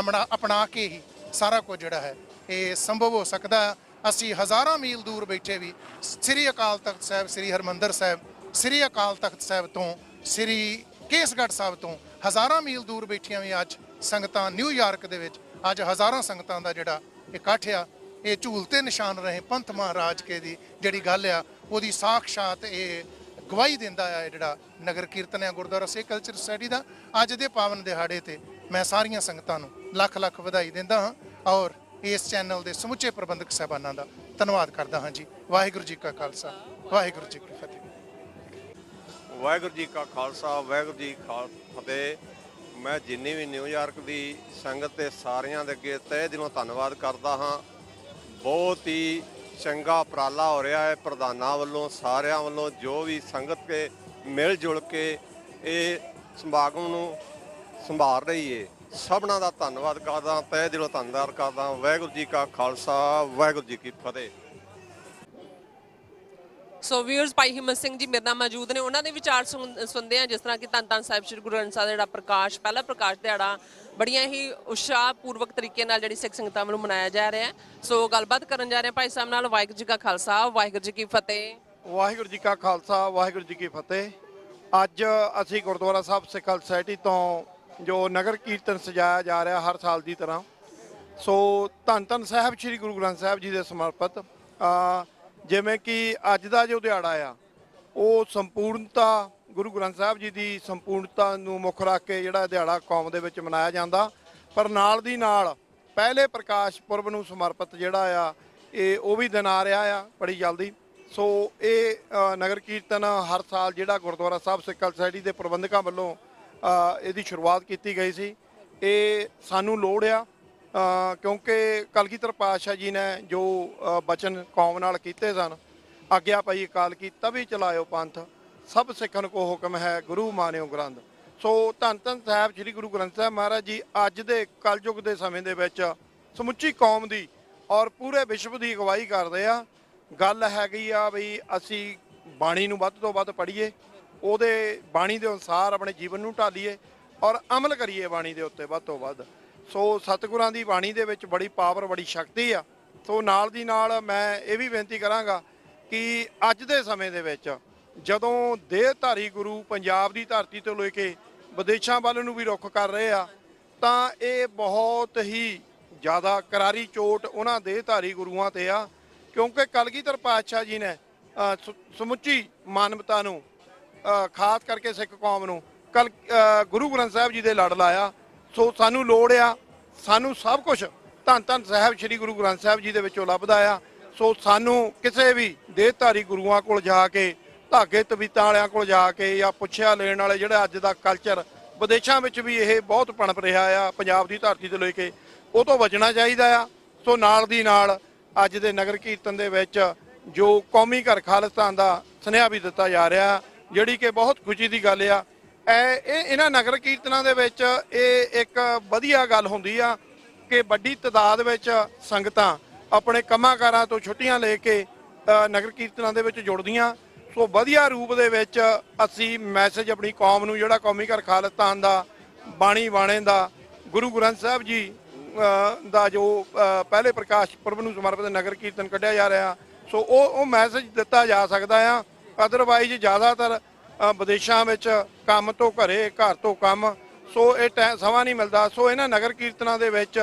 ਅਪਣਾ ਕੇ ਹੀ ਸਾਰਾ ਕੁਝ ਜਿਹੜਾ ਹੈ ਇਹ ਸੰਭਵ ਹੋ ਸਕਦਾ। ਅਸੀਂ ਹਜ਼ਾਰਾਂ ਮੀਲ ਦੂਰ ਬੈਠੇ ਵੀ ਸ੍ਰੀ ਅਕਾਲ ਤਖਤ ਸਾਹਿਬ, ਸ੍ਰੀ ਹਰਿਮੰਦਰ ਸਾਹਿਬ, ਸ੍ਰੀ ਅਕਾਲ ਤਖਤ ਸਾਹਿਬ ਤੋਂ, ਸ੍ਰੀ ਕੇਸਗੜ੍ਹ ਸਾਹਿਬ ਤੋਂ ਹਜ਼ਾਰਾਂ ਮੀਲ ਦੂਰ ਬੈਠੀਆਂ ਵੀ ਅੱਜ ਸੰਗਤਾਂ ਨਿਊਯਾਰਕ ਦੇ ਵਿੱਚ ਅੱਜ ਹਜ਼ਾਰਾਂ ਸੰਗਤਾਂ ਦਾ ਜਿਹੜਾ ਇਕੱਠ ਆ, ਇਹ ਝੂਲਤੇ ਨਿਸ਼ਾਨ ਰਹੇ ਪੰਥ ਮਹਾਰਾਜ ਕੇ ਦੀ ਜਿਹੜੀ ਗੱਲ ਆ ਉਹਦੀ ਸਾਖਸ਼ਾਤ ਇਹ ਗਵਾਹੀ ਦਿੰਦਾ ਆ। ਇਹ ਜਿਹੜਾ ਨਗਰ ਕੀਰਤਨ ਆ ਗੁਰਦੁਆਰਾ ਸਿੱਖ ਕਲਚਰ ਸੁਸਾਇਟੀ ਦਾ ਅੱਜ ਦੇ ਪਾਵਨ ਦਿਹਾੜੇ ਤੇ ਮੈਂ ਸਾਰੀਆਂ ਸੰਗਤਾਂ ਨੂੰ ਲੱਖ ਲੱਖ ਵਧਾਈ ਦਿੰਦਾ ਹਾਂ ਔਰ ਇਸ ਚੈਨਲ ਦੇ ਸਮੁੱਚੇ ਪ੍ਰਬੰਧਕ ਸਾਹਿਬਾਨਾਂ ਦਾ ਧੰਨਵਾਦ ਕਰਦਾ ਹਾਂ ਜੀ। ਵਾਹਿਗੁਰੂ ਜੀ ਕਾ ਖਾਲਸਾ, ਵਾਹਿਗੁਰੂ ਜੀ ਕੀ ਫਤਿਹ। ਵਾਹਿਗੁਰੂ ਜੀ ਕਾ ਖਾਲਸਾ, ਵਾਹਿਗੁਰੂ ਜੀ ਕੀ ਫਤਿਹ। ਮੈਂ ਜਿੰਨੀ ਵੀ ਨਿਊਯਾਰਕ ਦੀ ਸੰਗਤ ਤੇ ਸਾਰਿਆਂ ਦੇ ਅੱਗੇ ਤਹਿ ਦਿਲੋਂ ਧੰਨਵਾਦ ਕਰਦਾ ਹਾਂ। ਬਹੁਤ ਹੀ ਚੰਗਾ ਉਪਰਾਲਾ ਹੋ ਰਿਹਾ ਹੈ ਪ੍ਰਧਾਨਾਂ ਵੱਲੋਂ, ਸਾਰਿਆਂ ਵੱਲੋਂ, ਜੋ ਵੀ ਸੰਗਤ ਕੇ ਮਿਲ ਜੁਲ ਕੇ ਇਹ ਸਮਾਗਮ ਨੂੰ ਸੰਭਾਲ ਰਹੀ ਹੈ। ਸਭਨਾਂ ਦਾ ਧੰਨਵਾਦ ਕਰਦਾ, ਤਹਿ ਦਿਲੋਂ ਧੰਨਵਾਦ ਕਰਦਾ। ਵਾਹਿਗੁਰੂ ਜੀ ਕਾ ਖਾਲਸਾ, ਵਾਹਿਗੁਰੂ ਜੀ ਕੀ ਫਤਿਹ। ਸੋ ਵੀਅਰਸ, ਭਾਈ ਹਿੰਮਤ ਸਿੰਘ ਜੀ ਮੇਰੇ ਨਾਲ ਮੌਜੂਦ ਨੇ, ਉਹਨਾਂ ਦੇ ਵਿਚਾਰ ਸੁਣਦੇ ਆ। ਜਿਸ ਤਰ੍ਹਾਂ ਕਿ ਧੰਨ ਧੰਨ ਸਾਹਿਬ ਸ੍ਰੀ ਗੁਰੂ ਗ੍ਰੰਥ ਸਾਹਿਬ ਦਾ ਜਿਹੜਾ ਪ੍ਰਕਾਸ਼, ਪਹਿਲਾ ਪ੍ਰਕਾਸ਼ ਦਿਹਾੜਾ ਬੜੀਆਂ ਹੀ ਉਤਸ਼ਾਹ ਪੂਰਵਕ ਤਰੀਕੇ ਨਾਲ ਜਿਹੜੀ ਸਿੱਖ ਸੰਗਤਾਂ ਵੱਲੋਂ ਮਨਾਇਆ ਜਾ ਰਿਹਾ ਹੈ। ਸੋ ਗੱਲਬਾਤ ਕਰਨ ਜਾ ਰਹੇ ਹਾਂ ਭਾਈ ਸਾਹਿਬ ਨਾਲ। ਵਾਹਿਗੁਰੂ ਜੀ ਕਾ ਖਾਲਸਾ, ਵਾਹਿਗੁਰੂ ਜੀ ਕੀ ਫਤਿਹ। ਵਾਹਿਗੁਰੂ ਜੀ ਕਾ ਖਾਲਸਾ, ਵਾਹਿਗੁਰੂ ਜੀ ਕੀ ਫਤਿਹ। ਅੱਜ ਅਸੀਂ ਗੁਰਦੁਆਰਾ ਸਾਹਿਬ ਸਿੱਖ ਸੁਸਾਇਟੀ ਤੋਂ ਜੋ ਨਗਰ ਕੀਰਤਨ ਸਜਾਇਆ ਜਾ ਰਿਹਾ ਹਰ ਸਾਲ ਦੀ ਤਰ੍ਹਾਂ, ਸੋ ਧੰਨ ਧੰਨ ਸਾਹਿਬ ਸ੍ਰੀ ਗੁਰੂ ਗ੍ਰੰਥ ਸਾਹਿਬ ਜੀ ਦੇ ਸਮਰਪਿਤ, ਜਿਵੇਂ ਕਿ ਅੱਜ ਦਾ ਜੋ ਦਿਹਾੜਾ ਆ ਉਹ ਸੰਪੂਰਨਤਾ ਗੁਰੂ ਗ੍ਰੰਥ ਸਾਹਿਬ ਜੀ ਦੀ ਸੰਪੂਰਨਤਾ ਨੂੰ ਮੁੱਖ ਰੱਖ ਕੇ ਜਿਹੜਾ ਦਿਹਾੜਾ ਕੌਮ ਦੇ ਵਿੱਚ ਮਨਾਇਆ ਜਾਂਦਾ। ਪਰ ਨਾਲ ਦੀ ਨਾਲ ਪਹਿਲੇ ਪ੍ਰਕਾਸ਼ ਪੁਰਬ ਨੂੰ ਸਮਰਪਿਤ ਜਿਹੜਾ ਆ ਇਹ ਉਹ ਵੀ ਦਿਨ ਆ ਰਿਹਾ ਆ ਬੜੀ ਜਲਦੀ। ਸੋ ਇਹ ਨਗਰ ਕੀਰਤਨ ਹਰ ਸਾਲ ਜਿਹੜਾ ਗੁਰਦੁਆਰਾ ਸਾਹਿਬ ਸਿੱਖ ਸੁਸਾਇਟੀ ਦੇ ਪ੍ਰਬੰਧਕਾਂ ਵੱਲੋਂ ਇਹਦੀ ਸ਼ੁਰੂਆਤ ਕੀਤੀ ਗਈ ਸੀ। ਇਹ ਸਾਨੂੰ ਲੋੜ ਆ ਕਿਉਂਕਿ ਕਲਗੀਧਰ ਪਾਤਸ਼ਾਹ ਜੀ ਨੇ ਜੋ ਬਚਨ ਕੌਮ ਨਾਲ ਕੀਤੇ ਸਨ, ਆਗਿਆ ਪਈ ਅਕਾਲ ਕੀ ਤਵੀ ਚਲਾਇਓ ਪੰਥ, ਸਭ ਸਿੱਖਣ ਕੋ ਹੁਕਮ ਹੈ ਗੁਰੂ ਮਾਨਿਓ ਗ੍ਰੰਥ। ਸੋ ਧੰਨ ਧੰਨ ਸਾਹਿਬ ਸ੍ਰੀ ਗੁਰੂ ਗ੍ਰੰਥ ਸਾਹਿਬ ਮਹਾਰਾਜ ਜੀ ਅੱਜ ਦੇ ਕਲਯੁਗ ਦੇ ਸਮੇਂ ਦੇ ਵਿੱਚ ਸਮੁੱਚੀ ਕੌਮ ਦੀ ਔਰ ਪੂਰੇ ਵਿਸ਼ਵ ਦੀ ਅਗਵਾਈ ਕਰਦੇ ਆ। ਗੱਲ ਹੈਗੀ ਆ ਵੀ ਅਸੀਂ ਬਾਣੀ ਨੂੰ ਵੱਧ ਤੋਂ ਵੱਧ ਪੜ੍ਹੀਏ, ਉਹਦੇ ਬਾਣੀ ਦੇ ਅਨੁਸਾਰ ਆਪਣੇ ਜੀਵਨ ਨੂੰ ਢਾਲੀਏ ਔਰ ਅਮਲ ਕਰੀਏ ਬਾਣੀ ਦੇ ਉੱਤੇ ਵੱਧ ਤੋਂ ਵੱਧ। ਸੋ ਸਤਿਗੁਰਾਂ ਦੀ ਬਾਣੀ ਦੇ ਵਿੱਚ ਬੜੀ ਪਾਵਰ, ਬੜੀ ਸ਼ਕਤੀ ਆ। ਸੋ ਨਾਲ ਦੀ ਨਾਲ ਮੈਂ ਇਹ ਵੀ ਬੇਨਤੀ ਕਰਾਂਗਾ ਕਿ ਅੱਜ ਦੇ ਸਮੇਂ ਦੇ ਵਿੱਚ ਜਦੋਂ ਦੇਹਧਾਰੀ ਗੁਰੂ ਪੰਜਾਬ ਦੀ ਧਰਤੀ ਤੋਂ ਲੈ ਕੇ ਵਿਦੇਸ਼ਾਂ ਵੱਲ ਨੂੰ ਵੀ ਰੁੱਖ ਕਰ ਰਹੇ ਆ, ਤਾਂ ਇਹ ਬਹੁਤ ਹੀ ਜ਼ਿਆਦਾ ਕਰਾਰੀ ਚੋਟ ਉਹਨਾਂ ਦੇਹਧਾਰੀ ਗੁਰੂਆਂ ਤੇ ਆ। ਕਿਉਂਕਿ ਕਲਗੀਧਰ ਪਾਤਸ਼ਾਹ ਜੀ ਨੇ ਸਮੁੱਚੀ ਮਾਨਵਤਾ ਨੂੰ, ਖਾਸ ਕਰਕੇ ਸਿੱਖ ਕੌਮ ਨੂੰ ਗੁਰੂ ਗ੍ਰੰਥ ਸਾਹਿਬ ਜੀ ਦੇ ਲੜ ਲਾਇਆ। ਸੋ ਸਾਨੂੰ ਲੋੜ ਆ, ਸਾਨੂੰ ਸਭ ਕੁਝ ਧੰਨ ਧੰਨ ਸਾਹਿਬ ਸ੍ਰੀ ਗੁਰੂ ਗ੍ਰੰਥ ਸਾਹਿਬ ਜੀ ਦੇ ਵਿੱਚੋਂ ਲੱਭਦਾ ਆ। ਸੋ ਸਾਨੂੰ ਕਿਸੇ ਵੀ ਦੇਹਧਾਰੀ ਗੁਰੂਆਂ ਕੋਲ ਜਾ ਕੇ, ਧਾਗੇ ਤਵੀਤਾਂ ਵਾਲਿਆਂ ਕੋਲ ਜਾ ਕੇ ਜਾਂ ਪੁੱਛਿਆ ਲੈਣ ਵਾਲੇ ਜਿਹੜਾ ਅੱਜ ਦਾ ਕਲਚਰ ਵਿਦੇਸ਼ਾਂ ਵਿੱਚ ਵੀ ਇਹ ਬਹੁਤ ਪਣਪ ਰਿਹਾ ਆ, ਪੰਜਾਬ ਦੀ ਧਰਤੀ ਤੋਂ ਲੈ ਕੇ ਉਹ ਤੋਂ ਬਚਣਾ ਚਾਹੀਦਾ ਆ। ਸੋ ਨਾਲ ਦੀ ਨਾਲ ਅੱਜ ਦੇ ਨਗਰ ਕੀਰਤਨ ਦੇ ਵਿੱਚ ਜੋ ਕੌਮੀ ਘਰ ਖਾਲਿਸਤਾਨ ਦਾ ਸੁਨੇਹਾ ਵੀ ਦਿੱਤਾ ਜਾ ਰਿਹਾ, ਜਿਹੜੀ ਕਿ ਬਹੁਤ ਖੁਸ਼ੀ ਦੀ ਗੱਲ ਆ। ਇਹਨਾਂ ਨਗਰ ਕੀਰਤਨਾਂ ਦੇ ਵਿੱਚ ਇਹ ਇੱਕ ਵਧੀਆ ਗੱਲ ਹੁੰਦੀ ਆ ਕਿ ਵੱਡੀ ਤਾਦਾਦ ਵਿੱਚ ਸੰਗਤਾਂ ਆਪਣੇ ਕੰਮਾਂ ਕਾਰਾਂ ਤੋਂ ਛੁੱਟੀਆਂ ਲੈ ਕੇ ਨਗਰ ਕੀਰਤਨਾਂ ਦੇ ਵਿੱਚ ਜੁੜਦੀਆਂ। ਸੋ ਵਧੀਆ ਰੂਪ ਦੇ ਵਿੱਚ ਅਸੀਂ ਮੈਸੇਜ ਆਪਣੀ ਕੌਮ ਨੂੰ, ਜਿਹੜਾ ਕੌਮੀ ਘਰ ਖਾਲਿਸਤਾਨ ਦਾ ਬਾਣੀ ਬਾਣੇ ਦਾ ਗੁਰੂ ਗ੍ਰੰਥ ਸਾਹਿਬ ਜੀ ਦਾ ਜੋ ਪਹਿਲੇ ਪ੍ਰਕਾਸ਼ ਪੁਰਬ ਨੂੰ ਸਮਰਪਿਤ ਨਗਰ ਕੀਰਤਨ ਕੱਢਿਆ ਜਾ ਰਿਹਾ, ਸੋ ਉਹ ਮੈਸੇਜ ਦਿੱਤਾ ਜਾ ਸਕਦਾ ਆ। ਅਦਰਵਾਈਜ਼ ਜ਼ਿਆਦਾਤਰ ਵਿਦੇਸ਼ਾਂ ਵਿੱਚ ਕੰਮ ਤੋਂ ਘਰੇ, ਘਰ ਤੋਂ ਕੰਮ, ਸੋ ਇਹ ਸਮਾਂ ਨਹੀਂ ਮਿਲਦਾ। ਸੋ ਇਹਨਾਂ ਨਗਰ ਕੀਰਤਨਾਂ ਦੇ ਵਿੱਚ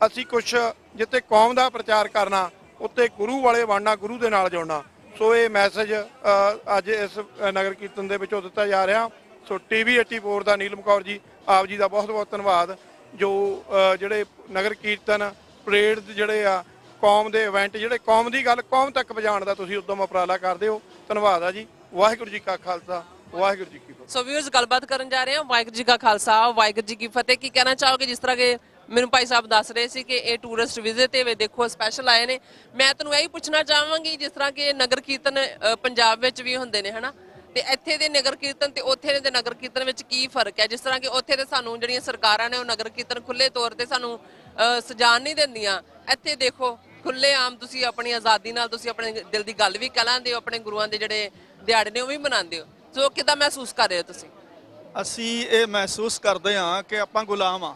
ਅਸੀਂ ਕੁਛ ਜਿੱਥੇ ਕੌਮ ਦਾ ਪ੍ਰਚਾਰ ਕਰਨਾ, ਉੱਤੇ ਗੁਰੂ ਵਾਲੇ ਬਣਨਾ, ਗੁਰੂ ਦੇ ਨਾਲ ਜੁੜਨਾ। ਸੋ ਇਹ ਮੈਸੇਜ ਅੱਜ ਇਸ ਨਗਰ ਕੀਰਤਨ ਦੇ ਵਿੱਚੋਂ ਦਿੱਤਾ ਜਾ ਰਿਹਾ। ਸੋ TV 84 ਦਾ ਨੀਲਮ ਕੌਰ ਜੀ, ਆਪ ਜੀ ਦਾ ਬਹੁਤ ਬਹੁਤ ਧੰਨਵਾਦ, ਜੋ ਜਿਹੜੇ ਨਗਰ ਕੀਰਤਨ ਪਰੇਡ ਜਿਹੜੇ ਆ, ਕੌਮ ਦੇ ਇਵੈਂਟ, ਜਿਹੜੇ ਕੌਮ ਦੀ ਗੱਲ ਕੌਮ ਤੱਕ ਪਹੁੰਚਾਉਣ ਦਾ ਤੁਸੀਂ ਉਦਮ ਉਪਰਾਲਾ ਕਰਦੇ ਹੋ। ਧੰਨਵਾਦ ਆ ਜੀ। ਵਾਹਿਗੁਰੂ ਜੀ ਕਾ ਖਾਲਸਾ, ਵਾਹਿਗੁਰੂ ਜੀ ਕੀ ਫਤਿਹ। ਸੋ ਵੀਅਰਸ, ਗੱਲਬਾਤ ਕਰਨ ਜਾ ਰਹੇ ਹਾਂ। ਵਾਹਿਗੁਰੂ ਜੀ ਕਾ ਖਾਲਸਾ, ਵਾਹਿਗੁਰੂ ਜੀ ਕੀ ਫਤਿਹ। ਕੀ ਕਹਿਣਾ ਚਾਹੋਗੇ? ਜਿਸ ਤਰ੍ਹਾਂ ਕਿ ਮੈਨੂੰ ਭਾਈ ਸਾਹਿਬ ਦੱਸ ਰਹੇ ਸੀ ਕਿ ਇਹ ਟੂਰਿਸਟ ਵਿਜ਼ਿਟ ਤੇ ਦੇਖੋ ਸਪੈਸ਼ਲ ਆਏ ਨੇ। ਮੈਂ ਤੁਹਾਨੂੰ ਇਹੀ ਪੁੱਛਣਾ ਚਾਹਾਂਗੀ, ਜਿਸ ਤਰ੍ਹਾਂ ਕਿ ਨਗਰ ਕੀਰਤਨ ਪੰਜਾਬ ਵਿੱਚ ਵੀ ਹੁੰਦੇ ਨੇ ਹਨਾ, ਤੇ ਇੱਥੇ ਦੇ ਨਗਰ ਕੀਰਤਨ ਤੇ ਉੱਥੇ ਦੇ ਨਗਰ ਕੀਰਤਨ ਵਿੱਚ ਕੀ ਫਰਕ ਹੈ? ਜਿਸ ਤਰ੍ਹਾਂ ਕਿ ਉੱਥੇ ਤੇ ਸਾਨੂੰ ਜਿਹੜੀਆਂ ਸਰਕਾਰਾਂ ਨੇ ਉਹ ਨਗਰ ਕੀਰਤਨ ਖੁੱਲੇ ਤੌਰ ਤੇ ਸਾਨੂੰ ਸਜਾਣ ਨਹੀਂ ਦਿੰਦੀਆਂ। ਇੱਥੇ ਦੇਖੋ ਖੁੱਲੇ ਆਮ ਤੁਸੀਂ ਆਪਣੀ ਆਜ਼ਾਦੀ ਨਾਲ ਤੁਸੀਂ ਆਪਣੇ ਦਿਲ ਦੀ ਗੱਲ ਵੀ ਕਹਿ ਲੈਂਦੇ ਹੋ, ਆਪਣੇ ਗੁਰੂਆਂ ਦੇ ਜਿਹੜੇ ਦਿਹਾੜੇ ਨੇ ਉਹ ਵੀ ਮਨਾਉਂਦੇ ਹੋ। ਸੋ ਕਿੱਦਾਂ ਮਹਿਸੂਸ ਕਰ ਰਹੇ ਹੋ ਤੁਸੀਂ? ਅਸੀਂ ਇਹ ਮਹਿਸੂਸ ਕਰਦੇ ਹਾਂ ਕਿ ਆਪਾਂ ਗੁਲਾਮ ਆ।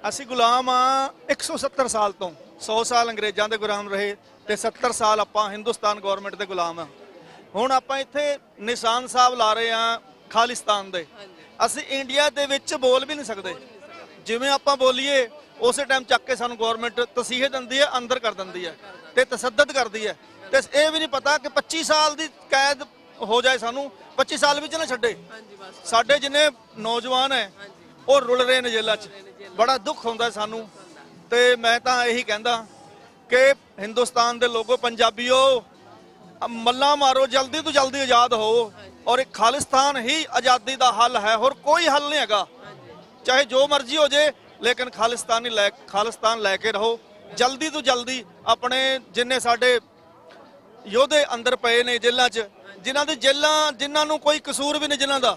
ਅਸੀਂ ਗੁਲਾਮ ਆ 170 ਸਾਲ ਤੋਂ। 100 ਸਾਲ ਅੰਗਰੇਜ਼ਾਂ ਦੇ ਗੁਲਾਮ ਰਹੇ ਤੇ 70 ਸਾਲ ਆਪਾਂ ਹਿੰਦੁਸਤਾਨ ਗਵਰਨਮੈਂਟ ਦੇ ਗੁਲਾਮ ਆ। ਹੁਣ ਆਪਾਂ ਇੱਥੇ ਨਿਸ਼ਾਨ ਸਾਹਿਬ ਲਾ ਰਹੇ ਆ ਖਾਲਿਸਤਾਨ ਦੇ। ਅਸੀਂ ਇੰਡੀਆ ਦੇ ਵਿੱਚ ਬੋਲ ਵੀ ਨਹੀਂ ਸਕਦੇ। ਜਿਵੇਂ ਆਪਾਂ ਬੋਲੀਏ ਉਸੇ ਟਾਈਮ ਚੱਕ ਕੇ ਸਾਨੂੰ ਗਵਰਨਮੈਂਟ ਤਸੀਹੇ ਦਿੰਦੀ ਹੈ, ਅੰਦਰ ਕਰ ਦਿੰਦੀ ਹੈ ਤੇ ਤਸੱਦਦ ਕਰਦੀ ਹੈ। ਤੇ ਇਹ ਵੀ ਨਹੀਂ ਪਤਾ ਕਿ 25 ਸਾਲ ਦੀ ਕੈਦ ਹੋ ਜਾਏ, ਸਾਨੂੰ 25 ਸਾਲ ਵਿੱਚ ਨਾ ਛੱਡੇ। ਸਾਡੇ ਜਿੰਨੇ ਨੌਜਵਾਨ ਹੈ ਉਹ ਰੁਲ ਰਹੇ ਨੇ ਜੇਲ੍ਹਾਂ 'ਚ। ਬੜਾ ਦੁੱਖ ਹੁੰਦਾ ਸਾਨੂੰ। ਤੇ ਮੈਂ ਤਾਂ ਇਹੀ ਕਹਿੰਦਾ ਕਿ ਹਿੰਦੁਸਤਾਨ ਦੇ ਲੋਗੋ, ਪੰਜਾਬੀਓ, ਮੱਲਾ ਮਾਰੋ, ਜਲਦੀ ਤੋਂ ਜਲਦੀ ਆਜ਼ਾਦ ਹੋ। ਔਰ ਇੱਕ ਖਾਲਿਸਤਾਨ ਹੀ ਆਜ਼ਾਦੀ ਦਾ ਹੱਲ ਹੈ, ਹੋਰ ਕੋਈ ਹੱਲ ਨਹੀਂ ਹੈਗਾ। ਚਾਹੇ ਜੋ ਮਰਜ਼ੀ ਹੋ ਜੇ, ਲੇਕਿਨ ਖਾਲਿਸਤਾਨ ਲੈ ਕੇ ਰਹੋ। ਜਲਦੀ ਤੋਂ ਜਲਦੀ ਆਪਣੇ ਜਿੰਨੇ ਸਾਡੇ ਯੋਧੇ ਅੰਦਰ ਪਏ ਨੇ ਜੇਲ੍ਹਾਂ 'ਚ, ਜਿਨ੍ਹਾਂ ਨੂੰ ਕੋਈ ਕਸੂਰ ਵੀ ਨਹੀਂ, ਜਿਨ੍ਹਾਂ ਦਾ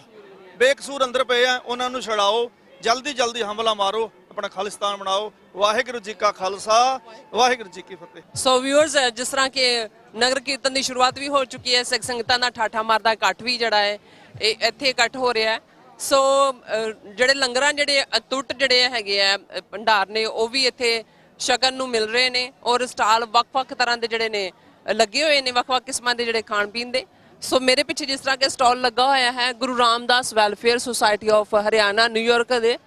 ਬੇਕਸੂਰ ਅੰਦਰ ਪਏ ਆ, ਉਹਨਾਂ ਨੂੰ ਛਡਾਓ। ਜਲਦੀ ਜਲਦੀ ਹਮਲਾ ਮਾਰੋ, ਆਪਣਾ ਖਾਲਿਸਤਾਨ ਬਣਾਓ। ਵਾਹਿਗੁਰੂ ਜੀ ਕਾ ਖਾਲਸਾ, ਵਾਹਿਗੁਰੂ ਜੀ ਕੀ ਫਤਿਹ। ਸੋ ਵਿਊਅਰਸ, ਜਿਸ ਤਰ੍ਹਾਂ ਕਿ ਨਗਰ ਕੀਰਤਨ ਦੀ ਸ਼ੁਰੂਆਤ ਵੀ ਹੋ ਚੁੱਕੀ ਹੈ, ਸਿੱਖ ਸੰਗਤਾਂ ਦਾ ਠਾਠਾ ਮਾਰਦਾ ਇਕੱਠ ਵੀ ਜਿਹੜਾ ਹੈ ਇਹ ਇੱਥੇ ਇਕੱਠ ਹੋ ਰਿਹਾ ਹੈ। ਸੋ ਜਿਹੜੇ ਲੰਗਰਾਂ ਜਿਹੜੇ ਅਟੁੱਟ ਜਿਹੜੇ ਹੈਗੇ ਆ ਭੰਡਾਰ ਨੇ, ਉਹ ਵੀ ਇੱਥੇ ਸ਼ਗਨ ਨੂੰ ਮਿਲ ਰਹੇ ਨੇ। ਔਰ ਸਟਾਲ ਵੱਖ-ਵੱਖ ਤਰ੍ਹਾਂ ਦੇ ਜਿਹੜੇ ਨੇ ਲੱਗੇ ਹੋਏ ਨੇ, ਵੱਖ-ਵੱਖ ਕਿਸਮਾਂ ਦੇ ਜਿਹੜੇ ਖਾਣ ਪੀਣ ਦੇ। ਸੋ ਮੇਰੇ ਪਿੱਛੇ ਜਿਸ ਤਰ੍ਹਾਂ ਕਿ ਸਟਾਲ ਲੱਗਾ ਹੋਇਆ ਹੈ Guru Ramdas welfare society of Haryana, New York ਦੇ।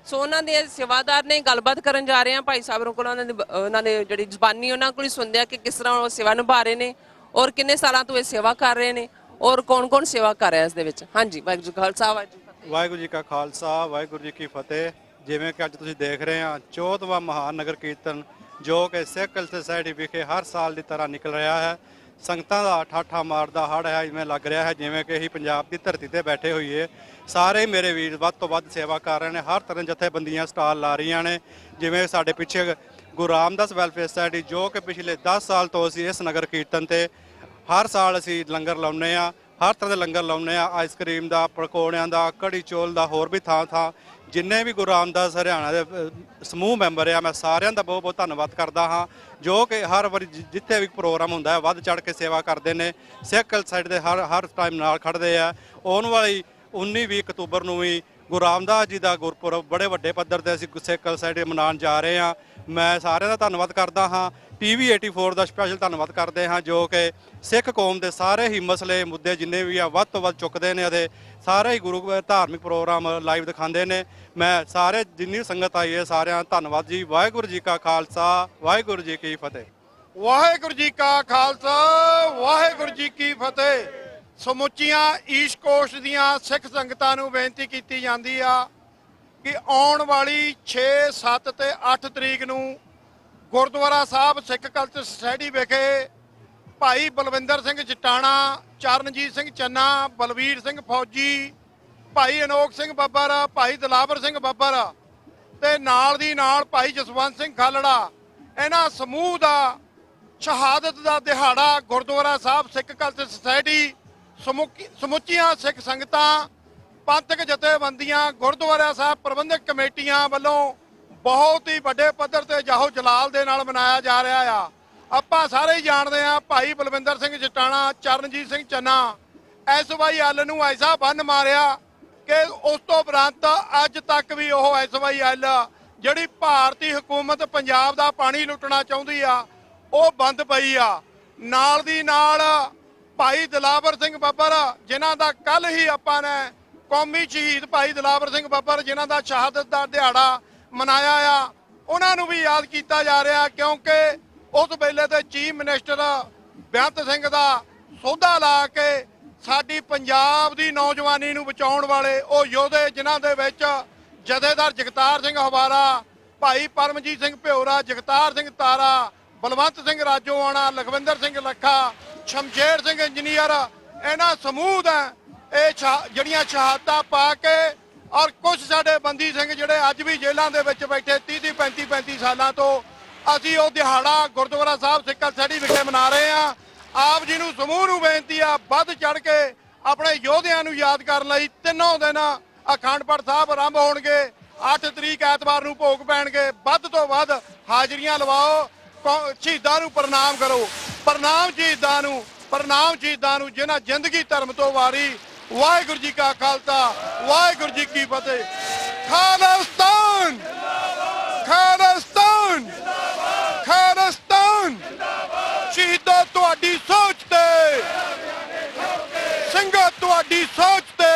ਸੋ ਉਹਨਾਂ ਦੇ ਸੇਵਾਦਾਰ ਨੇ, ਗੱਲਬਾਤ ਕਰਨ ਜਾ ਰਹੇ ਹਾਂ ਭਾਈ ਸਾਹਿਬ ਕੋਲ। ਉਹਨਾਂ ਦੇ ਜਿਹੜੀ ਜ਼ੁਬਾਨੀ ਉਹਨਾਂ ਕੋਲ ਹੀ ਸੁਣਦੇ ਆ ਕਿ ਕਿਸ ਤਰ੍ਹਾਂ ਉਹ ਸੇਵਾ ਨਿਭਾ ਰਹੇ ਨੇ ਔਰ ਕਿੰਨੇ ਸਾਲਾਂ ਤੋਂ ਇਹ ਸੇਵਾ ਕਰ ਰਹੇ ਨੇ ਔਰ ਕੌਣ-ਕੌਣ ਸੇਵਾ ਕਰ ਰਿਹਾ ਇਸ ਦੇ ਵਿੱਚ। ਹਾਂਜੀ, ਵਾਹਿਗੁਰੂ ਜੀ ਕਾ ਖਾਲਸਾ, ਵਾਹਿਗੁਰੂ ਜੀ ਕਾ ਖਾਲਸਾ, ਵਾਹਿਗੁਰੂ ਜੀ ਕੀ ਫਤਿਹ। ਜਿਵੇਂ ਕਿ ਅੱਜ ਤੁਸੀਂ ਦੇਖ ਰਹੇ ਆ 14ਵਾਂ ਮਹਾਨ ਨਗਰ ਕੀਰਤਨ, ਜੋ ਕਿ ਸਿੱਖ ਸੁਸਾਇਟੀ ਵਿਖੇ ਹਰ ਸਾਲ ਦੀ ਤਰ੍ਹਾਂ ਨਿਕਲ ਰਿਹਾ ਹੈ। ਸੰਗਤਾਂ ਦਾ ਠਾਠਾ ਮਾਰਦਾ ਹੜ੍ਹ ਹੈ, ਇਵੇਂ ਲੱਗ ਰਿਹਾ ਹੈ ਜਿਵੇਂ ਕਿ ਅਸੀਂ ਪੰਜਾਬ ਦੀ ਧਰਤੀ ਤੇ ਬੈਠੇ ਹੋਈਏ। ਸਾਰੇ ਮੇਰੇ ਵੀਰ ਵੱਧ ਤੋਂ ਵੱਧ ਸੇਵਾ ਕਰ ਰਹੇ ਨੇ। ਹਰ ਤਰ੍ਹਾਂ ਜਥੇਬੰਦੀਆਂ ਸਟਾਲ ਲਾ ਰਹੀਆਂ ਨੇ। ਜਿਵੇਂ ਸਾਡੇ ਪਿੱਛੇ ਗੁਰੂ ਰਾਮਦਾਸ ਵੈਲਫੇਅਰ ਸੁਸਾਇਟੀ, ਜੋ ਕਿ ਪਿਛਲੇ 10 ਸਾਲ ਤੋਂ ਅਸੀਂ ਇਸ ਨਗਰ ਕੀਰਤਨ ਤੇ ਹਰ ਸਾਲ ਅਸੀਂ ਲੰਗਰ ਲਾਉਂਦੇ ਆ। ਹਰ ਤਰ੍ਹਾਂ ਦੇ ਲੰਗਰ ਲਾਉਂਦੇ ਆ, ਆਈਸਕ੍ਰੀਮ ਦਾ, ਪਕੌੜਿਆਂ ਦਾ, ਕੜੀ ਚੌਲ ਦਾ, ਹੋਰ ਵੀ ਥਾਂ ਜਿੰਨੇ ਵੀ ਗੁਰੂ ਰਾਮਦਾਸ ਹਰਿਆਣਾ ਦੇ ਸਮੂਹ ਮੈਂਬਰ ਆ, ਮੈਂ ਸਾਰਿਆਂ ਦਾ ਬਹੁਤ ਬਹੁਤ ਧੰਨਵਾਦ ਕਰਦਾ ਹਾਂ, ਜੋ ਕਿ ਹਰ ਵਾਰੀ ਜਿੱਥੇ ਵੀ ਪ੍ਰੋਗਰਾਮ ਹੁੰਦਾ ਹੈ ਵੱਧ ਚੜ੍ਹ ਕੇ ਸੇਵਾ ਕਰਦੇ ਨੇ। ਸਿੱਖ ਸਾਈਡ ਦੇ ਹਰ ਟਾਈਮ ਨਾਲ ਖੜ੍ਹਦੇ ਆ। ਆਉਣ ਵਾਲੀ 19-20 ਅਕਤੂਬਰ ਨੂੰ ਵੀ ਗੁਰੂ ਰਾਮਦਾਸ ਜੀ ਦਾ ਗੁਰਪੁਰਬ ਬੜੇ ਵੱਡੇ ਪੱਧਰ ਤੇ ਅਸੀਂ ਸਿੱਖ ਸਾਈਡ ਮਨਾਉਣ ਜਾ ਰਹੇ ਹਾਂ। ਮੈਂ ਸਾਰਿਆਂ ਦਾ ਧੰਨਵਾਦ ਕਰਦਾ ਹਾਂ। TV 84 ਦਾ ਸਪੈਸ਼ਲ ਧੰਨਵਾਦ ਕਰਦੇ ਹਾਂ, ਜੋ ਕਿ ਸਿੱਖ ਕੌਮ ਦੇ ਸਾਰੇ ਹੀ ਮਸਲੇ ਮੁੱਦੇ ਜਿੰਨੇ ਵੀ ਆ ਵੱਧ ਤੋਂ ਵੱਧ ਚੁੱਕਦੇ ਨੇ ਅਤੇ ਸਾਰੇ ਹੀ ਗੁਰੂ ਧਾਰਮਿਕ ਪ੍ਰੋਗਰਾਮ ਲਾਈਵ ਦਿਖਾਉਂਦੇ ਨੇ। ਮੈਂ ਸਾਰੇ ਜਿੰਨੀ ਸੰਗਤ ਆਈ ਹੈ ਸਾਰਿਆਂ ਦਾ ਧੰਨਵਾਦ ਜੀ। ਵਾਹਿਗੁਰੂ ਜੀ ਕਾ ਖਾਲਸਾ, ਵਾਹਿਗੁਰੂ ਜੀ ਕੀ ਫਤਿਹ। ਵਾਹਿਗੁਰੂ ਜੀ ਕਾ ਖਾਲਸਾ, ਵਾਹਿਗੁਰੂ ਜੀ ਕੀ ਫਤਿਹ। ਸਮੁੱਚੀਆਂ ਈਸਟ ਕੋਸਟ ਦੀਆਂ ਸਿੱਖ ਸੰਗਤਾਂ ਨੂੰ ਬੇਨਤੀ ਕੀਤੀ ਜਾਂਦੀ ਆ ਕਿ ਆਉਣ ਵਾਲੀ 6, 7 ਤੇ 8 ਤਰੀਕ ਨੂੰ ਗੁਰਦੁਆਰਾ ਸਾਹਿਬ ਸਿੱਖ ਕਲਚਰ ਸੁਸਾਇਟੀ ਵਿਖੇ ਭਾਈ ਬਲਵਿੰਦਰ ਸਿੰਘ ਜਟਾਣਾ, ਚਰਨਜੀਤ ਸਿੰਘ ਚੰਨਾ, ਬਲਵੀਰ ਸਿੰਘ ਫੌਜੀ, ਭਾਈ ਅਨੋਖ ਸਿੰਘ ਬੱਬਰ, ਭਾਈ ਦਿਲਾਵਰ ਸਿੰਘ ਬੱਬਰ ਤੇ ਨਾਲ ਦੀ ਨਾਲ ਭਾਈ ਜਸਵੰਤ ਸਿੰਘ ਖਾਲੜਾ, ਇਹਨਾਂ ਸਮੂਹ ਦਾ ਸ਼ਹਾਦਤ ਦਾ ਦਿਹਾੜਾ ਗੁਰਦੁਆਰਾ ਸਾਹਿਬ ਸਿੱਖ ਕਲਚਰ ਸੁਸਾਇਟੀ, ਸਮੁੱਚੀਆਂ ਸਿੱਖ ਸੰਗਤਾਂ, ਪੰਥਕ ਜਥੇਬੰਦੀਆਂ, ਗੁਰਦੁਆਰਾ ਸਾਹਿਬ ਪ੍ਰਬੰਧਕ ਕਮੇਟੀਆਂ ਵੱਲੋਂ ਬਹੁਤ ਹੀ ਵੱਡੇ ਪੱਧਰ ਤੇ ਜਾਹੋ ਜਲਾਲ ਦੇ ਨਾਲ ਮਨਾਇਆ ਜਾ ਰਿਹਾ ਆ। ਆਪਾਂ ਸਾਰੇ ਹੀ ਜਾਣਦੇ ਆ ਭਾਈ ਬਲਵਿੰਦਰ ਸਿੰਘ ਜਟਾਣਾ, ਚਰਨਜੀਤ ਸਿੰਘ ਚੰਨਾ SYL ਨੂੰ ਐਸਾ ਬੰਨ ਮਾਰਿਆ ਕਿ ਉਸ ਤੋਂ ਉਪਰੰਤ ਅੱਜ ਤੱਕ ਵੀ ਉਹ SYL ਜਿਹੜੀ ਭਾਰਤੀ ਹਕੂਮਤ ਪੰਜਾਬ ਦਾ ਪਾਣੀ ਲੁੱਟਣਾ ਚਾਹੁੰਦੀ ਆ ਉਹ ਬੰਦ ਪਈ ਆ। ਨਾਲ ਦੀ ਨਾਲ ਭਾਈ ਦਿਲਾਵਰ ਸਿੰਘ ਬੱਬਰ ਜਿਨ੍ਹਾਂ ਦਾ ਕੱਲ ਹੀ ਆਪਾਂ ਨੇ ਕੌਮੀ ਸ਼ਹੀਦ ਭਾਈ ਦਿਲਾਵਰ ਸਿੰਘ ਬੱਬਰ ਜਿਨ੍ਹਾਂ ਦਾ ਸ਼ਹਾਦਤ ਦਾ ਦਿਹਾੜਾ ਮਨਾਇਆ ਆ, ਉਹਨਾਂ ਨੂੰ ਵੀ ਯਾਦ ਕੀਤਾ ਜਾ ਰਿਹਾ ਕਿਉਂਕਿ ਉਸ ਵੇਲੇ ਤੇ ਚੀਫ ਮਿਨਿਸਟਰ ਬੇਅੰਤ ਸਿੰਘ ਦਾ ਸੌਦਾ ਲਾ ਕੇ ਸਾਡੀ ਪੰਜਾਬ ਦੀ ਨੌਜਵਾਨੀ ਨੂੰ ਬਚਾਉਣ ਵਾਲੇ ਉਹ ਯੋਧੇ ਜਿਨ੍ਹਾਂ ਦੇ ਵਿੱਚ ਜਥੇਦਾਰ ਜਗਤਾਰ ਸਿੰਘ ਹਵਾਰਾ, ਭਾਈ ਪਰਮਜੀਤ ਸਿੰਘ ਭਿਓਰਾ, ਜਗਤਾਰ ਸਿੰਘ ਤਾਰਾ, ਬਲਵੰਤ ਸਿੰਘ ਰਾਜੋਆਣਾ, ਲਖਵਿੰਦਰ ਸਿੰਘ ਲੱਖਾ, ਸ਼ਮਸ਼ੇਰ ਸਿੰਘ ਇੰਜੀਨੀਅਰ, ਇਹਨਾਂ ਸਮੂਹ ਦਾ ਇਹ ਜਿਹੜੀਆਂ ਸ਼ਹਾਦਤਾਂ ਪਾ ਕੇ ਔਰ ਕੁਝ ਸਾਡੇ ਬੰਦੀ ਸਿੰਘ ਜਿਹੜੇ ਅੱਜ ਵੀ ਜੇਲ੍ਹਾਂ ਦੇ ਵਿੱਚ ਬੈਠੇ 30 35 ਸਾਲਾਂ ਤੋਂ ਅਸੀਂ ਉਹ ਦਿਹਾੜਾ ਗੁਰਦੁਆਰਾ ਸਾਹਿਬ ਸਿੱਖ ਸੁਸਾਇਟੀ ਵਿਖੇ ਮਨਾ ਰਹੇ ਹਾਂ। ਆਪ ਜੀ ਨੂੰ ਸਮੂਹ ਨੂੰ ਬੇਨਤੀ ਆ ਵੱਧ ਚੜ ਕੇ ਆਪਣੇ ਯੋਧਿਆਂ ਨੂੰ ਯਾਦ ਕਰਨ ਲਈ 3 ਦਿਨ ਅਖੰਡ ਪਾਠ ਸਾਹਿਬ ਆਰੰਭ ਹੋਣਗੇ। 8 ਤਰੀਕ ਐਤਵਾਰ ਨੂੰ ਭੋਗ ਪੈਣਗੇ। ਵੱਧ ਤੋਂ ਵੱਧ ਹਾਜ਼ਰੀਆਂ ਲਵਾਓ, ਸ਼ਹੀਦਾਂ ਨੂੰ ਪ੍ਰਣਾਮ ਕਰੋ, ਪ੍ਰਣਾਮ ਸ਼ਹੀਦਾਂ ਨੂੰ ਜਿਨ੍ਹਾਂ ਜ਼ਿੰਦਗੀ ਧਰਮ ਤੋਂ ਵਾਰੀ। ਵਾਹਿਗੁਰੂ ਜੀ ਕਾ ਖਾਲਸਾ, ਵਾਹਿਗੁਰੂ ਜੀ ਕੀ ਫਤਿਹ। ਖਾਲਿਸਤਾਨ ਖਾਲਿਸਤਾਨ ਖਾਲਿਸਤਾਨ। ਸ਼ਹੀਦਾਂ ਤੁਹਾਡੀ ਸੋਚ ਤੇ, ਸਿੰਘਾਂ ਤੁਹਾਡੀ ਸੋਚ ਤੇ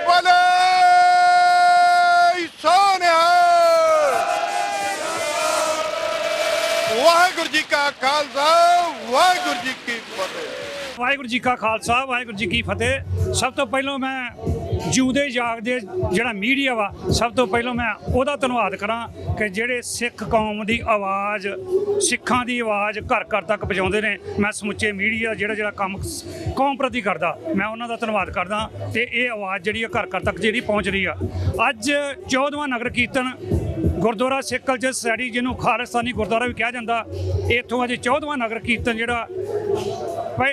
ਬੋਲੇ ਸੋਨਿਆ। ਵਾਹਿਗੁਰੂ ਜੀ ਕਾ ਖਾਲਸਾ, ਵਾਹਿਗੁਰੂ ਜੀ ਕੀ ਫਤਿਹ। ਵਾਹਿਗੁਰੂ ਜੀ ਕਾ ਖਾਲਸਾ, ਵਾਹਿਗੁਰੂ ਜੀ ਕੀ ਫਤਿਹ। ਸਭ ਤੋਂ ਪਹਿਲਾਂ ਮੈਂ ਜਿਉਂਦੇ ਜਾਗਦੇ ਜਿਹੜਾ ਮੀਡੀਆ ਵਾ, ਸਭ ਤੋਂ ਪਹਿਲਾਂ ਮੈਂ ਉਹਦਾ ਧੰਨਵਾਦ ਕਰਾਂ ਕਿ ਜਿਹੜੇ ਸਿੱਖ ਕੌਮ ਦੀ ਆਵਾਜ਼, ਸਿੱਖਾਂ ਦੀ ਆਵਾਜ਼ ਘਰ ਘਰ ਤੱਕ ਪਹੁੰਚਾਉਂਦੇ ਨੇ। ਮੈਂ ਸਮੁੱਚੇ ਮੀਡੀਆ ਜਿਹੜਾ ਕੰਮ ਕੌਮ ਪ੍ਰਤੀ ਕਰਦਾ, ਮੈਂ ਉਹਨਾਂ ਦਾ ਧੰਨਵਾਦ ਕਰਦਾ। ਤੇ ਇਹ ਆਵਾਜ਼ ਜਿਹੜੀ ਆ ਘਰ ਘਰ ਤੱਕ ਜਿਹੜੀ ਪਹੁੰਚ ਰਹੀ ਆ। ਅੱਜ 14ਵਾਂ ਨਗਰ ਕੀਰਤਨ ਗੁਰਦੁਆਰਾ ਸਿੱਖ ਕਲਚਰ ਸੁਸਾਇਟੀ, ਜਿਹਨੂੰ ਖਾਲਿਸਤਾਨੀ ਗੁਰਦੁਆਰਾ ਵੀ ਕਿਹਾ ਜਾਂਦਾ, ਇੱਥੋਂ ਅੱਜ 14ਵਾਂ ਨਗਰ ਕੀਰਤਨ ਜਿਹੜਾ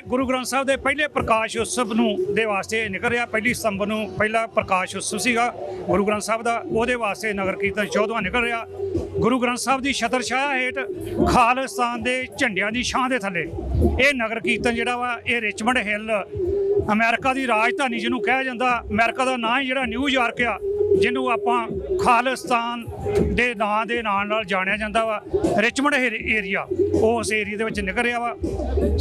ਗੁਰੂ ਗ੍ਰੰਥ ਸਾਹਿਬ ਦੇ ਪਹਿਲੇ ਪ੍ਰਕਾਸ਼ ਉਤਸਵ ਨੂੰ ਦੇ ਵਾਸਤੇ ਨਿਕਲ ਰਿਹਾ। 1 ਸਤੰਬਰ ਨੂੰ ਪਹਿਲਾ ਪ੍ਰਕਾਸ਼ ਉਤਸਵ ਸੀਗਾ ਗੁਰੂ ਗ੍ਰੰਥ ਸਾਹਿਬ ਦਾ, ਉਹਦੇ ਵਾਸਤੇ ਨਗਰ ਕੀਰਤਨ 14ਵਾਂ ਨਿਕਲ ਰਿਹਾ। ਗੁਰੂ ਗ੍ਰੰਥ ਸਾਹਿਬ ਦੀ ਛਤਰ ਛਾਇਆ ਹੇਠ ਖਾਲਿਸਤਾਨ ਦੇ ਝੰਡਿਆਂ ਦੀ ਛਾਂ ਦੇ ਥੱਲੇ ਇਹ ਨਗਰ ਕੀਰਤਨ ਜਿਹੜਾ ਵਾ, ਇਹ ਰਿਚਮੰਡ ਹਿੱਲ ਅਮਰੀਕਾ ਦੀ ਰਾਜਧਾਨੀ ਜਿਹਨੂੰ ਕਿਹਾ ਜਾਂਦਾ, ਅਮਰੀਕਾ ਦਾ ਨਾਂ ਹੀ ਜਿਹੜਾ ਨਿਊਯਾਰਕ ਆ, ਜਿਹਨੂੰ ਆਪਾਂ ਖਾਲਿਸਤਾਨ ਦੇ ਨਾਂ ਦੇ ਨਾਲ ਜਾਣਿਆ ਜਾਂਦਾ ਵਾ, ਰਿਚਮੰਡ ਏਰੀਆ, ਉਸ ਏਰੀਆ ਦੇ ਵਿੱਚ ਨਿਕਲ ਰਿਹਾ ਵਾ।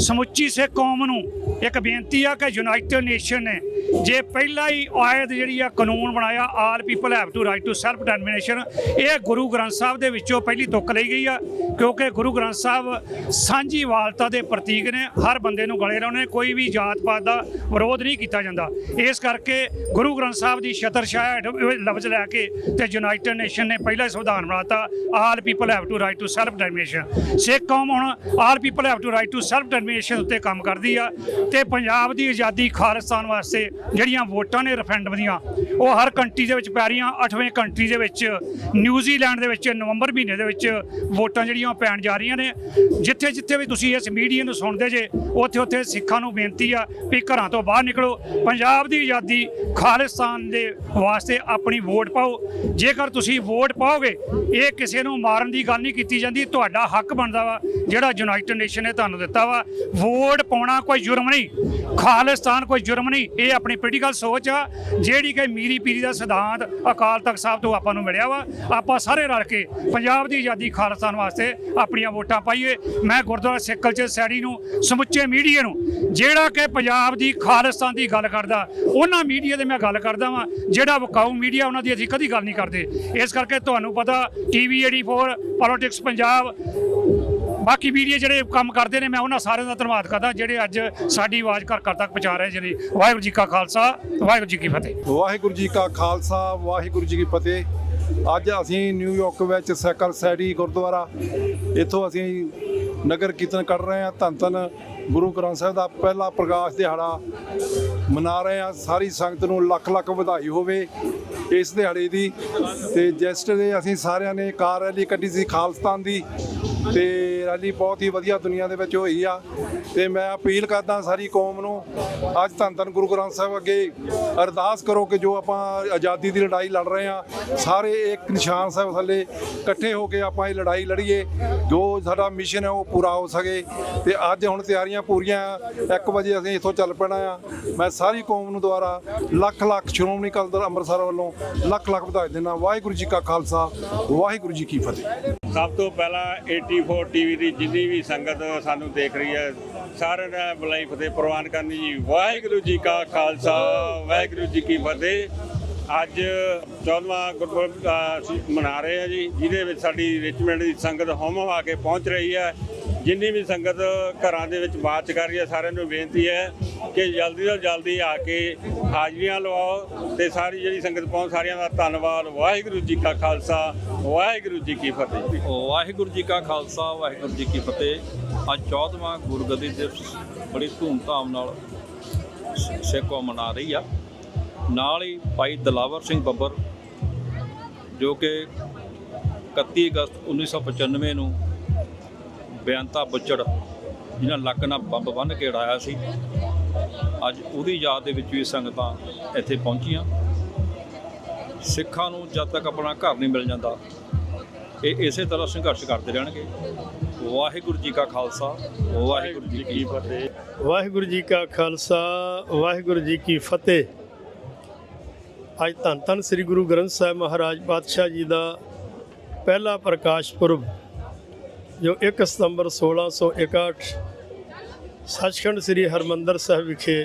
ਸਮੁੱਚੀ ਸਿੱਖ ਕੌਮ ਨੂੰ ਇੱਕ ਬੇਨਤੀ ਆ ਕਿ ਯੂਨਾਈਟਿਡ ਨੇਸ਼ਨ ਨੇ ਜੇ ਪਹਿਲਾਂ ਹੀ ਆਇਤ ਜਿਹੜੀ ਆ ਕਾਨੂੰਨ ਬਣਾਇਆ, all people have to right to self determination, ਇਹ ਗੁਰੂ ਗ੍ਰੰਥ ਸਾਹਿਬ ਦੇ ਵਿੱਚੋਂ ਪਹਿਲੀ ਤੁੱਕ ਲਈ ਗਈ ਆ। ਕਿਉਂਕਿ ਗੁਰੂ ਗ੍ਰੰਥ ਸਾਹਿਬ ਸਾਂਝੀਵਾਲਤਾ ਦੇ ਪ੍ਰਤੀਕ ਨੇ, ਹਰ ਬੰਦੇ ਨੂੰ ਗਲੇ ਲਾਉਣੇ, ਕੋਈ ਵੀ ਜਾਤ ਪਾਤ ਦਾ ਵਿਰੋਧ ਨਹੀਂ ਕੀਤਾ ਜਾਂਦਾ। ਇਸ ਕਰਕੇ ਗੁਰੂ ਗ੍ਰੰਥ ਸਾਹਿਬ ਦੀ ਛਤਰ ਛਾਇਆ ਲਫ਼ਜ਼ ਲੈ ਕੇ ਤੇ ਯੂਨਾਈਟਿਡ ਨੇਸ਼ਨ ਨੇ ਪਹਿਲਾ ਸੰਵਿਧਾਨ ਬਣਾਤਾ, all people have to right to self determination. Sikh ਕੌਮ ਹੁਣ all people have to right to self determination ਉੱਤੇ ਕੰਮ ਕਰਦੀ ਆ। ਤੇ ਪੰਜਾਬ ਦੀ ਆਜ਼ਾਦੀ ਖਾਲਿਸਤਾਨ ਵਾਸਤੇ ਜਿਹੜੀਆਂ ਵੋਟਾਂ ਨੇ ਰੈਫਰੈਂਡਮ ਦੀਆਂ, ਉਹ ਹਰ ਕੰਟਰੀ ਦੇ ਵਿੱਚ ਪੈ ਰਹੀਆਂ। 8ਵੇਂ ਕੰਟਰੀ ਦੇ ਵਿੱਚ ਨਿਊਜ਼ੀਲੈਂਡ ਦੇ ਵਿੱਚ ਨਵੰਬਰ ਮਹੀਨੇ ਦੇ ਵਿੱਚ ਵੋਟਾਂ ਜਿਹੜੀਆਂ ਪੈਣ ਜਾ ਰਹੀਆਂ ਨੇ। ਜਿੱਥੇ ਜਿੱਥੇ ਵੀ ਤੁਸੀਂ ਇਸ ਮੀਡੀਆ ਨੂੰ ਸੁਣਦੇ ਜੇ, ਉੱਥੇ ਉੱਥੇ ਸਿੱਖਾਂ ਨੂੰ ਬੇਨਤੀ ਆ ਵੀ ਘਰਾਂ ਤੋਂ ਬਾਹਰ ਨਿਕਲੋ, ਪੰਜਾਬ ਦੀ ਆਜ਼ਾਦੀ ਖਾਲਿਸਤਾਨ ਦੇ ਵਾਸਤੇ ਆਪਣੀ ਵੋਟ ਪਾਓ। ਜੇਕਰ ਤੁਸੀਂ ਵੋਟ ਪਾਓਗੇ, ਇਹ ਕਿਸੇ ਨੂੰ ਮਾਰਨ ਦੀ ਗੱਲ ਨਹੀਂ ਕੀਤੀ ਜਾਂਦੀ, ਤੁਹਾਡਾ ਹੱਕ ਬਣਦਾ ਵਾ ਜਿਹੜਾ ਯੂਨਾਈਟਿਡ ਨੇਸ਼ਨ ਨੇ ਤੁਹਾਨੂੰ ਦਿੱਤਾ ਵਾ। ਵੋਟ ਪਾਉਣਾ ਕੋਈ ਜੁਰਮ ਨਹੀਂ, ਖਾਲਿਸਤਾਨ ਕੋਈ ਜੁਰਮ ਨਹੀਂ। ਇਹ ਆਪਣੀ ਪੋਲੀਟੀਕਲ ਸੋਚ ਆ ਜਿਹੜੀ ਕਿ ਮੀਰੀ ਪੀਰੀ ਦਾ ਸਿਧਾਂਤ ਅਕਾਲ ਤਖਤ ਸਾਹਿਬ ਤੋਂ ਆਪਾਂ ਨੂੰ ਮਿਲਿਆ ਵਾ। ਆਪਾਂ ਸਾਰੇ ਰਲ ਕੇ ਪੰਜਾਬ ਦੀ ਆਜ਼ਾਦੀ ਖਾਲਿਸਤਾਨ ਵਾਸਤੇ ਆਪਣੀਆਂ ਵੋਟਾਂ ਪਾਈਏ। ਮੈਂ ਗੁਰਦੁਆਰਾ ਸਿੱਖ ਕਲਚਰ ਸੁਸਾਇਟੀ ਨੂੰ, ਸਮੁੱਚੇ ਮੀਡੀਆ ਨੂੰ, ਜਿਹੜਾ ਕਿ ਪੰਜਾਬ ਦੀ ਖਾਲਿਸਤਾਨ ਦੀ ਗੱਲ ਕਰਦਾ, ਉਹਨਾਂ ਮੀਡੀਆ ਦੇ ਮੈਂ ਗੱਲ ਕਰਦਾ ਵਾਂ ਜਿਹੜਾ ਵਿਕਾਊ ਮੀਡੀਆ, ਉਹਨਾਂ ਦੀ ਅਸੀਂ ਕਦੀ ਗੱਲ ਨਹੀਂ ਕਰਦੇ। ਇਸ ਕਰਕੇ ਤੁਹਾਨੂੰ ਪਤਾ TV 84, ਪੋਲੀਟਿਕਸ ਪੰਜਾਬ, ਬਾਕੀ ਮੀਡੀਆ ਜਿਹੜੇ ਕੰਮ ਕਰਦੇ ਨੇ, ਮੈਂ ਉਹਨਾਂ ਸਾਰਿਆਂ ਦਾ ਧੰਨਵਾਦ ਕਰਦਾ ਜਿਹੜੇ ਅੱਜ ਸਾਡੀ ਆਵਾਜ਼ ਘਰ ਘਰ ਤੱਕ ਪਹੁੰਚਾ ਰਹੇ ਜਿਹੜੇ। ਵਾਹਿਗੁਰੂ ਜੀ ਕਾ ਖਾਲਸਾ, ਵਾਹਿਗੁਰੂ ਜੀ ਕੀ ਫਤਿਹ। ਵਾਹਿਗੁਰੂ ਜੀ ਕਾ ਖਾਲਸਾ, ਵਾਹਿਗੁਰੂ ਜੀ ਕੀ ਫਤਿਹ। ਅੱਜ ਅਸੀਂ ਨਿਊਯਾਰਕ ਵਿੱਚ ਸੈਕਲ ਸੋਸਾਇਟੀ ਗੁਰਦੁਆਰਾ ਇੱਥੋਂ ਅਸੀਂ ਨਗਰ ਕੀਰਤਨ ਕਰ ਰਹੇ ਹਾਂ। ਧੰਨ ਧੰਨ ਗੁਰੂ ਗ੍ਰੰਥ ਸਾਹਿਬ ਦਾ ਪਹਿਲਾ ਪ੍ਰਕਾਸ਼ ਦਿਹਾੜਾ ਮਨਾ ਰਹੇ ਹਾਂ। ਸਾਰੀ ਸੰਗਤ ਨੂੰ ਲੱਖ ਲੱਖ ਵਧਾਈ ਹੋਵੇ ਇਸ ਦਿਹਾੜੇ ਦੀ। ਤੇ ਜੈਸਟਰਡੇ ਅਸੀਂ ਸਾਰਿਆਂ ਨੇ ਕਾਰ ਰੈਲੀ ਕੱਢੀ ਸੀ ਖਾਲਿਸਤਾਨ ਦੀ, ਤੇ ਰੈਲੀ ਬਹੁਤ ਹੀ ਵਧੀਆ ਦੁਨੀਆ ਦੇ ਵਿੱਚ ਹੋਈ ਆ। ਤੇ ਮੈਂ ਅਪੀਲ ਕਰਦਾ ਸਾਰੀ ਕੌਮ ਨੂੰ, ਅੱਜ ਧੰਨ ਧੰਨ ਗੁਰੂ ਗ੍ਰੰਥ ਸਾਹਿਬ ਅੱਗੇ ਅਰਦਾਸ ਕਰੋ ਕਿ ਜੋ ਆਪਾਂ ਆਜ਼ਾਦੀ ਦੀ ਲੜਾਈ ਲੜ ਰਹੇ ਹਾਂ, ਸਾਰੇ ਇੱਕ ਨਿਸ਼ਾਨ ਸਾਹਿਬ ਥੱਲੇ ਇਕੱਠੇ ਹੋ ਕੇ ਆਪਾਂ ਇਹ ਲੜਾਈ ਲੜੀਏ, ਜੋ ਸਾਡਾ ਮਿਸ਼ਨ ਹੈ ਉਹ ਪੂਰਾ ਹੋ ਸਕੇ। ਤੇ ਅੱਜ ਹੁਣ ਤਿਆਰੀਆਂ ਪੂਰੀਆਂ, 1 ਵਜੇ ਅਸੀਂ ਇੱਥੋਂ ਚੱਲ ਪੈਣਾ ਆ। ਮੈਂ ਸਾਰੀ ਕੌਮ ਨੂੰ ਦੁਆਰਾ ਲੱਖ ਲੱਖ ਸ਼੍ਰੋਮਣੀ ਅਕਾਲੀ ਦਲ ਅੰਮ੍ਰਿਤਸਰ ਵੱਲੋਂ ਲੱਖ ਲੱਖ ਵਧਾਈ ਦਿੰਦਾ। ਵਾਹਿਗੁਰੂ ਜੀ ਕਾ ਖਾਲਸਾ, ਵਾਹਿਗੁਰੂ ਜੀ ਕੀ ਫਤਿਹ। ਸਭ ਤੋਂ ਪਹਿਲਾਂ 84 ਟੀਵੀ ਦੀ ਜਿੰਨੀ ਵੀ ਸੰਗਤ ਸਾਨੂੰ ਦੇਖ ਰਹੀ ਹੈ, ਸਾਰਿਆਂ ਨੇ ਬੁਲਾਈ ਫਤਿਹ ਪ੍ਰਵਾਨ ਕਰਨੀ ਜੀ। ਵਾਹਿਗੁਰੂ ਜੀ ਕਾ ਖਾਲਸਾ, ਵਾਹਿਗੁਰੂ ਜੀ ਕੀ ਫਤਿਹ। ਅੱਜ 14ਵਾਂ ਗੁਰਪੁਰਬ ਅਸੀਂ ਮਨਾ ਰਹੇ ਹਾਂ ਜੀ, ਜਿਹਦੇ ਵਿੱਚ ਸਾਡੀ ਰਿਚਮੈਂਟ ਦੀ ਸੰਗਤ ਹੁੰਮ ਆ ਕੇ ਪਹੁੰਚ ਰਹੀ ਹੈ। ਜਿੰਨੀ ਵੀ ਸੰਗਤ ਘਰਾਂ ਦੇ ਵਿੱਚ ਬਾਤ ਕਰ ਰਹੀ ਹੈ, ਸਾਰਿਆਂ ਨੂੰ ਬੇਨਤੀ ਹੈ ਕਿ ਜਲਦੀ ਤੋਂ ਜਲਦੀ ਆ ਕੇ ਹਾਜ਼ਰੀਆਂ ਲਵਾਓ। ਤੇ ਸਾਰੀ ਜਿਹੜੀ ਸੰਗਤ ਪਹੁੰਚ, ਸਾਰਿਆਂ ਦਾ ਧੰਨਵਾਦ। ਵਾਹਿਗੁਰੂ ਜੀ ਕਾ ਖਾਲਸਾ, ਵਾਹਿਗੁਰੂ ਜੀ ਕੀ ਫਤਿਹ। ਵਾਹਿਗੁਰੂ ਜੀ ਕਾ ਖਾਲਸਾ, ਵਾਹਿਗੁਰੂ ਜੀ ਕੀ ਫਤਿਹ। ਅੱਜ 14ਵਾਂ ਗੁਰਗੱਦੀ ਦਿਵਸ ਬੜੀ ਧੂਮਧਾਮ ਨਾਲ ਸਿੱਖ ਕੌਮ ਮਨਾ ਰਹੀ ਆ। ਨਾਲ ਹੀ ਭਾਈ ਦਿਲਾਵਰ ਸਿੰਘ ਬੱਬਰ, ਜੋ ਕਿ 31 ਅਗਸਤ 1995 ਨੂੰ ਬੇਅੰਤਾ ਬੁੱਚੜ ਜਿਹਨਾਂ ਲੱਕ ਨਾਲ ਬੰਬ ਬੰਨ੍ਹ ਕੇ ਉਡਾਇਆ ਸੀ, ਅੱਜ ਉਹਦੀ ਯਾਦ ਦੇ ਵਿੱਚ ਵੀ ਸੰਗਤਾਂ ਇੱਥੇ ਪਹੁੰਚੀਆਂ। ਸਿੱਖਾਂ ਨੂੰ ਜਦ ਤੱਕ ਆਪਣਾ ਘਰ ਨਹੀਂ ਮਿਲ ਜਾਂਦਾ, ਇਹ ਇਸੇ ਤਰ੍ਹਾਂ ਸੰਘਰਸ਼ ਕਰਦੇ ਰਹਿਣਗੇ। ਵਾਹਿਗੁਰੂ ਜੀ ਕਾ ਖਾਲਸਾ, ਵਾਹਿਗੁਰੂ ਜੀ ਕੀ ਫਤਿਹ। ਵਾਹਿਗੁਰੂ ਜੀ ਕਾ ਖਾਲਸਾ, ਵਾਹਿਗੁਰੂ ਜੀ ਕੀ ਫਤਿਹ। ਅੱਜ ਧੰਨ ਧੰਨ ਸ੍ਰੀ ਗੁਰੂ ਗ੍ਰੰਥ ਸਾਹਿਬ ਮਹਾਰਾਜ ਪਾਤਸ਼ਾਹ ਜੀ ਦਾ ਪਹਿਲਾ ਪ੍ਰਕਾਸ਼ ਪੁਰਬ, ਜੋ 1 ਸਤੰਬਰ 1661 ਸੱਚਖੰਡ ਸ੍ਰੀ ਹਰਿਮੰਦਰ ਸਾਹਿਬ ਵਿਖੇ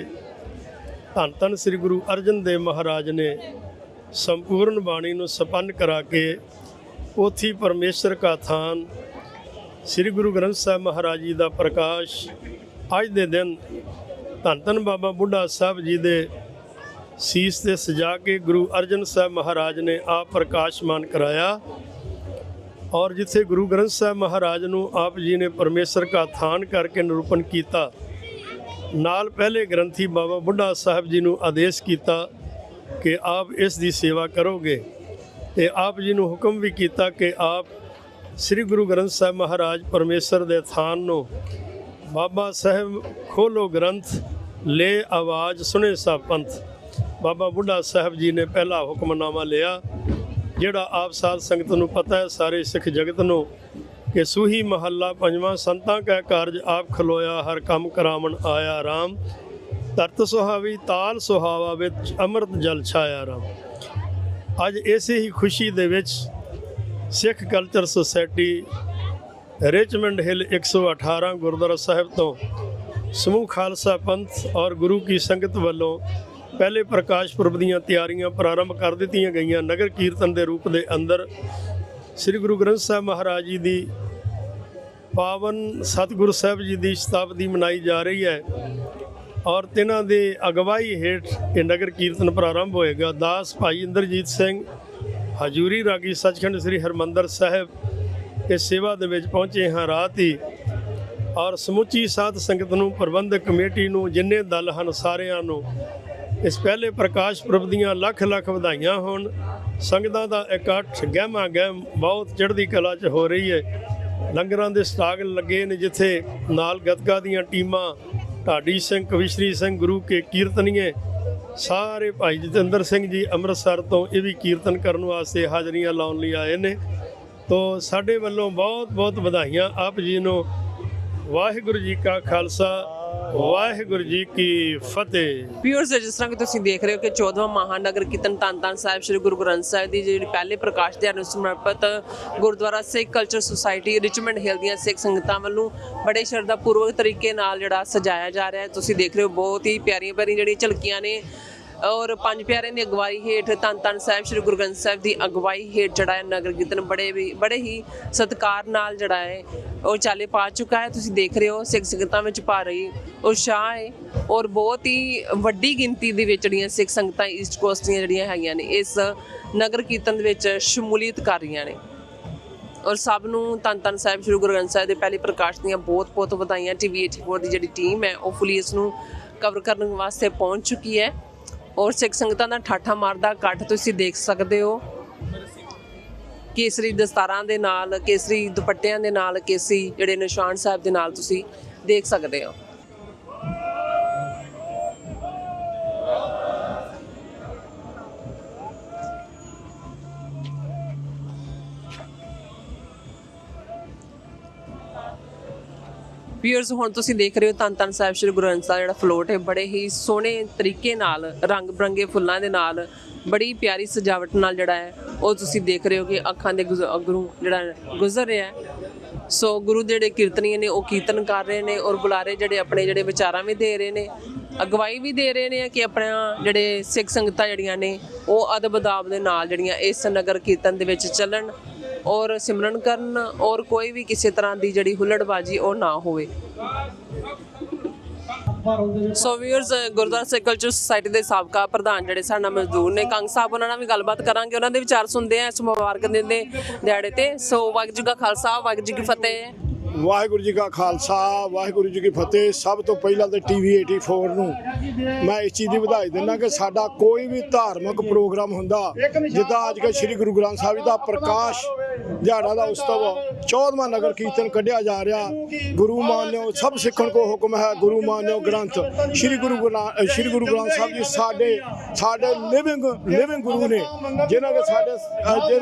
ਧੰਨ ਧੰਨ ਸ੍ਰੀ ਗੁਰੂ ਅਰਜਨ ਦੇਵ ਮਹਾਰਾਜ ਨੇ ਸੰਪੂਰਨ ਬਾਣੀ ਨੂੰ ਸੰਪੰਨ ਕਰਾ ਕੇ ਪੋਥੀ ਪਰਮੇਸ਼ਰ ਕਾ ਥਾਨ ਸ੍ਰੀ ਗੁਰੂ ਗ੍ਰੰਥ ਸਾਹਿਬ ਮਹਾਰਾਜ ਜੀ ਦਾ ਪ੍ਰਕਾਸ਼ ਅੱਜ ਦੇ ਦਿਨ ਧੰਨ ਧੰਨ ਬਾਬਾ ਬੁੱਢਾ ਸਾਹਿਬ ਜੀ ਦੇ ਸੀਸ ਤੇ ਸਜਾ ਕੇ ਗੁਰੂ ਅਰਜਨ ਸਾਹਿਬ ਮਹਾਰਾਜ ਨੇ ਆਪ ਪ੍ਰਕਾਸ਼ਮਾਨ ਕਰਾਇਆ। ਔਰ ਜਿੱਥੇ ਗੁਰੂ ਗ੍ਰੰਥ ਸਾਹਿਬ ਮਹਾਰਾਜ ਨੂੰ ਆਪ ਜੀ ਨੇ ਪਰਮੇਸ਼ਰ ਕਾ ਥਾਨ ਕਰਕੇ ਨਿਰੂਪਣ ਕੀਤਾ, ਨਾਲ ਪਹਿਲੇ ਗ੍ਰੰਥੀ ਬਾਬਾ ਬੁੱਢਾ ਸਾਹਿਬ ਜੀ ਨੂੰ ਆਦੇਸ਼ ਕੀਤਾ ਕਿ ਆਪ ਇਸ ਦੀ ਸੇਵਾ ਕਰੋਗੇ। ਤੇ ਆਪ ਜੀ ਨੂੰ ਹੁਕਮ ਵੀ ਕੀਤਾ ਕਿ ਆਪ ਸ੍ਰੀ ਗੁਰੂ ਗ੍ਰੰਥ ਸਾਹਿਬ ਮਹਾਰਾਜ ਪਰਮੇਸ਼ਰ ਦੇ ਥਾਨ ਨੂੰ ਬਾਬਾ ਸਾਹਿਬ ਖੋਲੋ ਗ੍ਰੰਥ ਲੈ ਆਵਾਜ਼ ਸੁਣੇ ਸਭ ਪੰਥ। ਬਾਬਾ ਬੁੱਢਾ ਸਾਹਿਬ ਜੀ ਨੇ ਪਹਿਲਾ ਹੁਕਮਨਾਮਾ ਲਿਆ, ਜਿਹੜਾ ਆਪ ਸਾਧ ਸੰਗਤ ਨੂੰ ਪਤਾ ਹੈ, ਸਾਰੇ ਸਿੱਖ ਜਗਤ ਨੂੰ, ਕਿ ਸੂਹੀ ਮਹੱਲਾ ਪੰਜਵਾਂ ਸੰਤਾਂ ਕੈ ਕਾਰਜ ਆਪ ਖਲੋਇਆ, ਹਰ ਕੰਮ ਕਰਾਵਣ ਆਇਆ ਰਾਮ, ਧਰਤ ਸੁਹਾਵੀ ਤਾਲ ਸੁਹਾਵਾ ਵਿੱਚ ਅੰਮ੍ਰਿਤ ਜਲ ਛਾਇਆ ਰਾਮ। ਅੱਜ ਇਸੇ ਹੀ ਖੁਸ਼ੀ ਦੇ ਵਿੱਚ Sikh culture society Richmond Hill 118 Gurdwara Sahib ਤੋਂ ਸਮੂਹ ਖਾਲਸਾ ਪੰਥ ਔਰ ਗੁਰੂ ਕੀ ਸੰਗਤ ਵੱਲੋਂ ਪਹਿਲੇ ਪ੍ਰਕਾਸ਼ ਪੁਰਬ ਦੀਆਂ ਤਿਆਰੀਆਂ ਪ੍ਰਾਰੰਭ ਕਰ ਦਿੱਤੀਆਂ ਗਈਆਂ। ਨਗਰ ਕੀਰਤਨ ਦੇ ਰੂਪ ਦੇ ਅੰਦਰ ਸ੍ਰੀ ਗੁਰੂ ਗ੍ਰੰਥ ਸਾਹਿਬ ਮਹਾਰਾਜ ਜੀ ਦੀ ਪਾਵਨ ਸਤਿਗੁਰੂ ਸਾਹਿਬ ਜੀ ਦੀ ਸ਼ਤਾਬਦੀ ਮਨਾਈ ਜਾ ਰਹੀ ਹੈ ਔਰ ਤਿਨਾਂ ਦੇ ਅਗਵਾਈ ਹੇਠ ਇਹ ਨਗਰ ਕੀਰਤਨ ਪ੍ਰਾਰੰਭ ਹੋਏਗਾ। ਦਾਸ ਭਾਈ ਇੰਦਰਜੀਤ ਸਿੰਘ ਹਜੂਰੀ ਰਾਗੀ ਸੱਚਖੰਡ ਸ੍ਰੀ ਹਰਿਮੰਦਰ ਸਾਹਿਬ ਇਸ ਸੇਵਾ ਦੇ ਵਿੱਚ ਪਹੁੰਚੇ ਹਾਂ ਰਾਤ ਹੀ। ਔਰ ਸਮੁੱਚੀ ਸਾਧ ਸੰਗਤ ਨੂੰ, ਪ੍ਰਬੰਧਕ ਕਮੇਟੀ ਨੂੰ, ਜਿੰਨੇ ਦਲ ਹਨ ਸਾਰਿਆਂ ਨੂੰ ਇਸ ਪਹਿਲੇ ਪ੍ਰਕਾਸ਼ ਪੁਰਬ ਦੀਆਂ ਲੱਖ ਲੱਖ ਵਧਾਈਆਂ ਹੋਣ। ਸੰਗਤਾਂ ਦਾ ਇਕੱਠ ਗਹਿਮਾ ਗਹਿਮ ਬਹੁਤ ਚੜ੍ਹਦੀ ਕਲਾ 'ਚ ਹੋ ਰਹੀ ਹੈ। ਲੰਗਰਾਂ ਦੇ ਸਟਾਕ ਲੱਗੇ ਨੇ, ਜਿੱਥੇ ਨਾਲ ਗੱਤਕਾ ਦੀਆਂ ਟੀਮਾਂ, ਢਾਡੀ ਸਿੰਘ, ਕਵਿਸ਼ਰੀ ਸਿੰਘ, ਗੁਰੂ ਕੇ ਕੀਰਤਨੀਏ, ਸਾਰੇ ਭਾਈ ਜਤਿੰਦਰ ਸਿੰਘ ਜੀ ਅੰਮ੍ਰਿਤਸਰ ਤੋਂ ਇਹ ਵੀ ਕੀਰਤਨ ਕਰਨ ਵਾਸਤੇ ਹਾਜ਼ਰੀਆਂ ਲਾਉਣ ਲਈ ਆਏ ਨੇ। ਤੋ ਸਾਡੇ ਵੱਲੋਂ ਬਹੁਤ ਬਹੁਤ ਵਧਾਈਆਂ ਆਪ ਜੀ ਨੂੰ। ਵਾਹਿਗੁਰੂ ਜੀ ਕਾ ਖਾਲਸਾ, ਵਾਹਿਗੁਰੂ ਜੀ ਕੀ ਫਤਿਹ। ਵਿਊਅਰਸ, ਜਿਸ ਤਰ੍ਹਾਂ ਕਿ ਤੁਸੀਂ ਦੇਖ ਰਹੇ ਹੋ ਕਿ 14ਵਾਂ ਮਹਾਨਗਰ ਕੀਰਤਨ ਧੰਨ ਧੰਨ ਸਾਹਿਬ ਸ੍ਰੀ ਗੁਰੂ ਗ੍ਰੰਥ ਸਾਹਿਬ ਦੀ ਜਿਹੜੀ ਪਹਿਲੇ ਪ੍ਰਕਾਸ਼ ਦਿਹਾੜੇ ਨੂੰ ਸਮਰਪਿਤ Gurdwara Sikh culture society Richmond ਹਿੱਲ ਦੀਆਂ ਸਿੱਖ ਸੰਗਤਾਂ ਵੱਲੋਂ ਬੜੇ ਸ਼ਰਧਾ ਪੂਰਵਕ ਤਰੀਕੇ ਨਾਲ ਜਿਹੜਾ ਸਜਾਇਆ ਜਾ ਰਿਹਾ ਹੈ। ਤੁਸੀਂ ਦੇਖ ਰਹੇ ਹੋ ਬਹੁਤ ਹੀ ਪਿਆਰੀਆਂ ਪਿਆਰੀਆਂ ਜਿਹੜੀਆਂ ਝਲਕੀਆਂ ਨੇ ਔਰ ਪੰਜ ਪਿਆਰਿਆਂ ਦੀ ਅਗਵਾਈ ਹੇਠ ਧੰਨ ਧੰਨ ਸਾਹਿਬ ਸ੍ਰੀ ਗੁਰੂ ਗ੍ਰੰਥ ਸਾਹਿਬ ਦੀ ਅਗਵਾਈ ਹੇਠ ਜਿਹੜਾ ਹੈ ਨਗਰ ਕੀਰਤਨ ਬੜੇ ਹੀ ਸਤਿਕਾਰ ਨਾਲ ਜਿਹੜਾ ਹੈ ਉਹ ਚਾਲੇ ਪਾ ਚੁੱਕਾ ਹੈ। ਤੁਸੀਂ ਦੇਖ ਰਹੇ ਹੋ ਸਿੱਖ ਸੰਗਤਾਂ ਵਿੱਚ ਪਾ ਰਹੀ ਉਤਸ਼ਾਹ ਹੈ ਔਰ ਬਹੁਤ ਹੀ ਵੱਡੀ ਗਿਣਤੀ ਦੇ ਵਿੱਚ ਜਿਹੜੀਆਂ ਸਿੱਖ ਸੰਗਤਾਂ ਈਸਟ ਕੋਸਟ ਦੀਆਂ ਜਿਹੜੀਆਂ ਹੈਗੀਆਂ ਨੇ ਇਸ ਨਗਰ ਕੀਰਤਨ ਦੇ ਵਿੱਚ ਸ਼ਮੂਲੀਅਤ ਕਰ ਰਹੀਆਂ ਨੇ। ਔਰ ਸਭ ਨੂੰ ਧੰਨ ਧੰਨ ਸਾਹਿਬ ਸ੍ਰੀ ਗੁਰੂ ਗ੍ਰੰਥ ਸਾਹਿਬ ਦੇ ਪਹਿਲੇ ਪ੍ਰਕਾਸ਼ ਦੀਆਂ ਬਹੁਤ ਵਧਾਈਆਂ। TV 84 ਦੀ ਜਿਹੜੀ ਟੀਮ ਹੈ ਉਹ ਫੁੱਲੀ ਇਸ ਨੂੰ ਕਵਰ ਕਰਨ ਵਾਸਤੇ ਪਹੁੰਚ ਚੁੱਕੀ ਹੈ ਔਰ ਸਿੱਖ ਸੰਗਤਾਂ ਦਾ ਠਾਠਾ ਮਾਰਦਾ ਇਕੱਠ ਤੁਸੀਂ ਦੇਖ ਸਕਦੇ ਹੋ। ਕੇਸਰੀ ਦਸਤਾਰਾਂ ਦੇ ਨਾਲ, ਕੇਸਰੀ ਦੁਪੱਟਿਆਂ ਦੇ ਨਾਲ, ਕੇਸਰੀ ਜਿਹੜੇ ਨਿਸ਼ਾਨ ਸਾਹਿਬ ਦੇ ਨਾਲ ਤੁਸੀਂ ਦੇਖ ਸਕਦੇ ਹੋ। ਵੀਅਰਸ ਹੁਣ ਤੁਸੀਂ ਦੇਖ ਰਹੇ ਹੋ ਧੰਨ ਧੰਨ ਸਾਹਿਬ ਸ੍ਰੀ ਗੁਰੂ ਗ੍ਰੰਥ ਸਾਹਿਬ ਜਿਹੜਾ ਫਲੋਟ ਹੈ ਬੜੇ ਹੀ ਸੋਹਣੇ ਤਰੀਕੇ ਨਾਲ ਰੰਗ ਬਰੰਗੇ ਫੁੱਲਾਂ ਦੇ ਨਾਲ ਬੜੀ ਪਿਆਰੀ ਸਜਾਵਟ ਨਾਲ ਜਿਹੜਾ ਹੈ ਉਹ ਤੁਸੀਂ ਦੇਖ ਰਹੇ ਹੋ ਕਿ ਅੱਖਾਂ ਦੇ ਅੱਗੋਂ ਜਿਹੜਾ ਗੁਜ਼ਰ ਰਿਹਾ ਹੈ। ਸੋ ਗੁਰੂ ਦੇ ਜਿਹੜੇ ਕੀਰਤਨੀਏ ਨੇ ਉਹ ਕੀਰਤਨ ਕਰ ਰਹੇ ਨੇ ਔਰ ਬੁਲਾਰੇ ਜਿਹੜੇ ਆਪਣੇ ਜਿਹੜੇ ਵਿਚਾਰਾਂ ਵੀ ਦੇ ਰਹੇ ਨੇ, ਅਗਵਾਈ ਵੀ ਦੇ ਰਹੇ ਨੇ ਕਿ ਆਪਣਾ ਜਿਹੜੇ ਸਿੱਖ ਸੰਗਤਾਂ ਜਿਹੜੀਆਂ ਨੇ ਉਹ ਅਦਬ ਅਦਾਬ ਦੇ ਨਾਲ ਜਿਹੜੀਆਂ ਇਸ ਨਗਰ ਕੀਰਤਨ ਦੇ ਵਿੱਚ ਚੱਲਣ ਔਰ ਸਿਮਰਨ ਕਰਨ ਔਰ ਕੋਈ ਵੀ ਕਿਸੇ ਤਰ੍ਹਾਂ ਦੀ ਜਿਹੜੀ ਹੁੱਲੜਬਾਜੀ ਉਹ ਨਾ ਹੋਵੇ। ਸੋ viewers Gurdwara Sikh culture society ਦੇ ਸਾਬਕਾ ਪ੍ਰਧਾਨ ਜਿਹੜੇ ਸਾਡੇ ਨਾਲ ਮੌਜੂਦ ਨੇ ਕੰਗ ਸਾਹਿਬ, ਉਹਨਾਂ ਨਾਲ ਵੀ ਗੱਲਬਾਤ ਕਰਾਂਗੇ, ਉਹਨਾਂ ਦੇ ਵਿਚਾਰ ਸੁਣਦੇ ਆ ਇਸ ਮੁਬਾਰਕ ਦਿਨ ਦੇ ਦਿਹਾੜੇ ਤੇ। ਸੋ ਵਾਹਿਗੁਰੂ ਜੀ ਕਾ ਖਾਲਸਾ ਵਾਹਿਗੁਰੂ ਜੀ ਕੀ ਫਤਿਹ। ਵਾਹਿਗੁਰੂ ਜੀ ਕਾ ਖਾਲਸਾ ਵਾਹਿਗੁਰੂ ਜੀ ਕੀ ਫਤਿਹ। ਸਭ ਤੋਂ ਪਹਿਲਾਂ ਤਾਂ TV 84 ਨੂੰ ਮੈਂ ਇਸ ਚੀਜ਼ ਦੀ ਵਧਾਈ ਦਿੰਦਾ ਕਿ ਸਾਡਾ ਕੋਈ ਵੀ ਧਾਰਮਿਕ ਪ੍ਰੋਗਰਾਮ ਹੁੰਦਾ, ਜਿੱਦਾਂ ਅੱਜ ਕੱਲ੍ਹ ਸ੍ਰੀ ਗੁਰੂ ਗ੍ਰੰਥ ਸਾਹਿਬ ਜੀ ਦਾ ਪ੍ਰਕਾਸ਼ ਦਿਹਾੜਾ ਦਾ ਉਤਸਵ 14ਵਾਂ ਨਗਰ ਕੀਰਤਨ ਕੱਢਿਆ ਜਾ ਰਿਹਾ। ਗੁਰੂ ਮਾਨਿਓ ਸਭ ਸਿੱਖਣ ਕੋ ਹੁਕਮ ਹੈ, ਗੁਰੂ ਮਾਨਿਓ ਗ੍ਰੰਥ ਸ੍ਰੀ ਗੁਰੂ ਗ੍ਰੰਥ ਸਾਹਿਬ ਜੀ ਸਾਡੇ ਲਿਵਿੰਗ ਗੁਰੂ ਨੇ, ਜਿਨ੍ਹਾਂ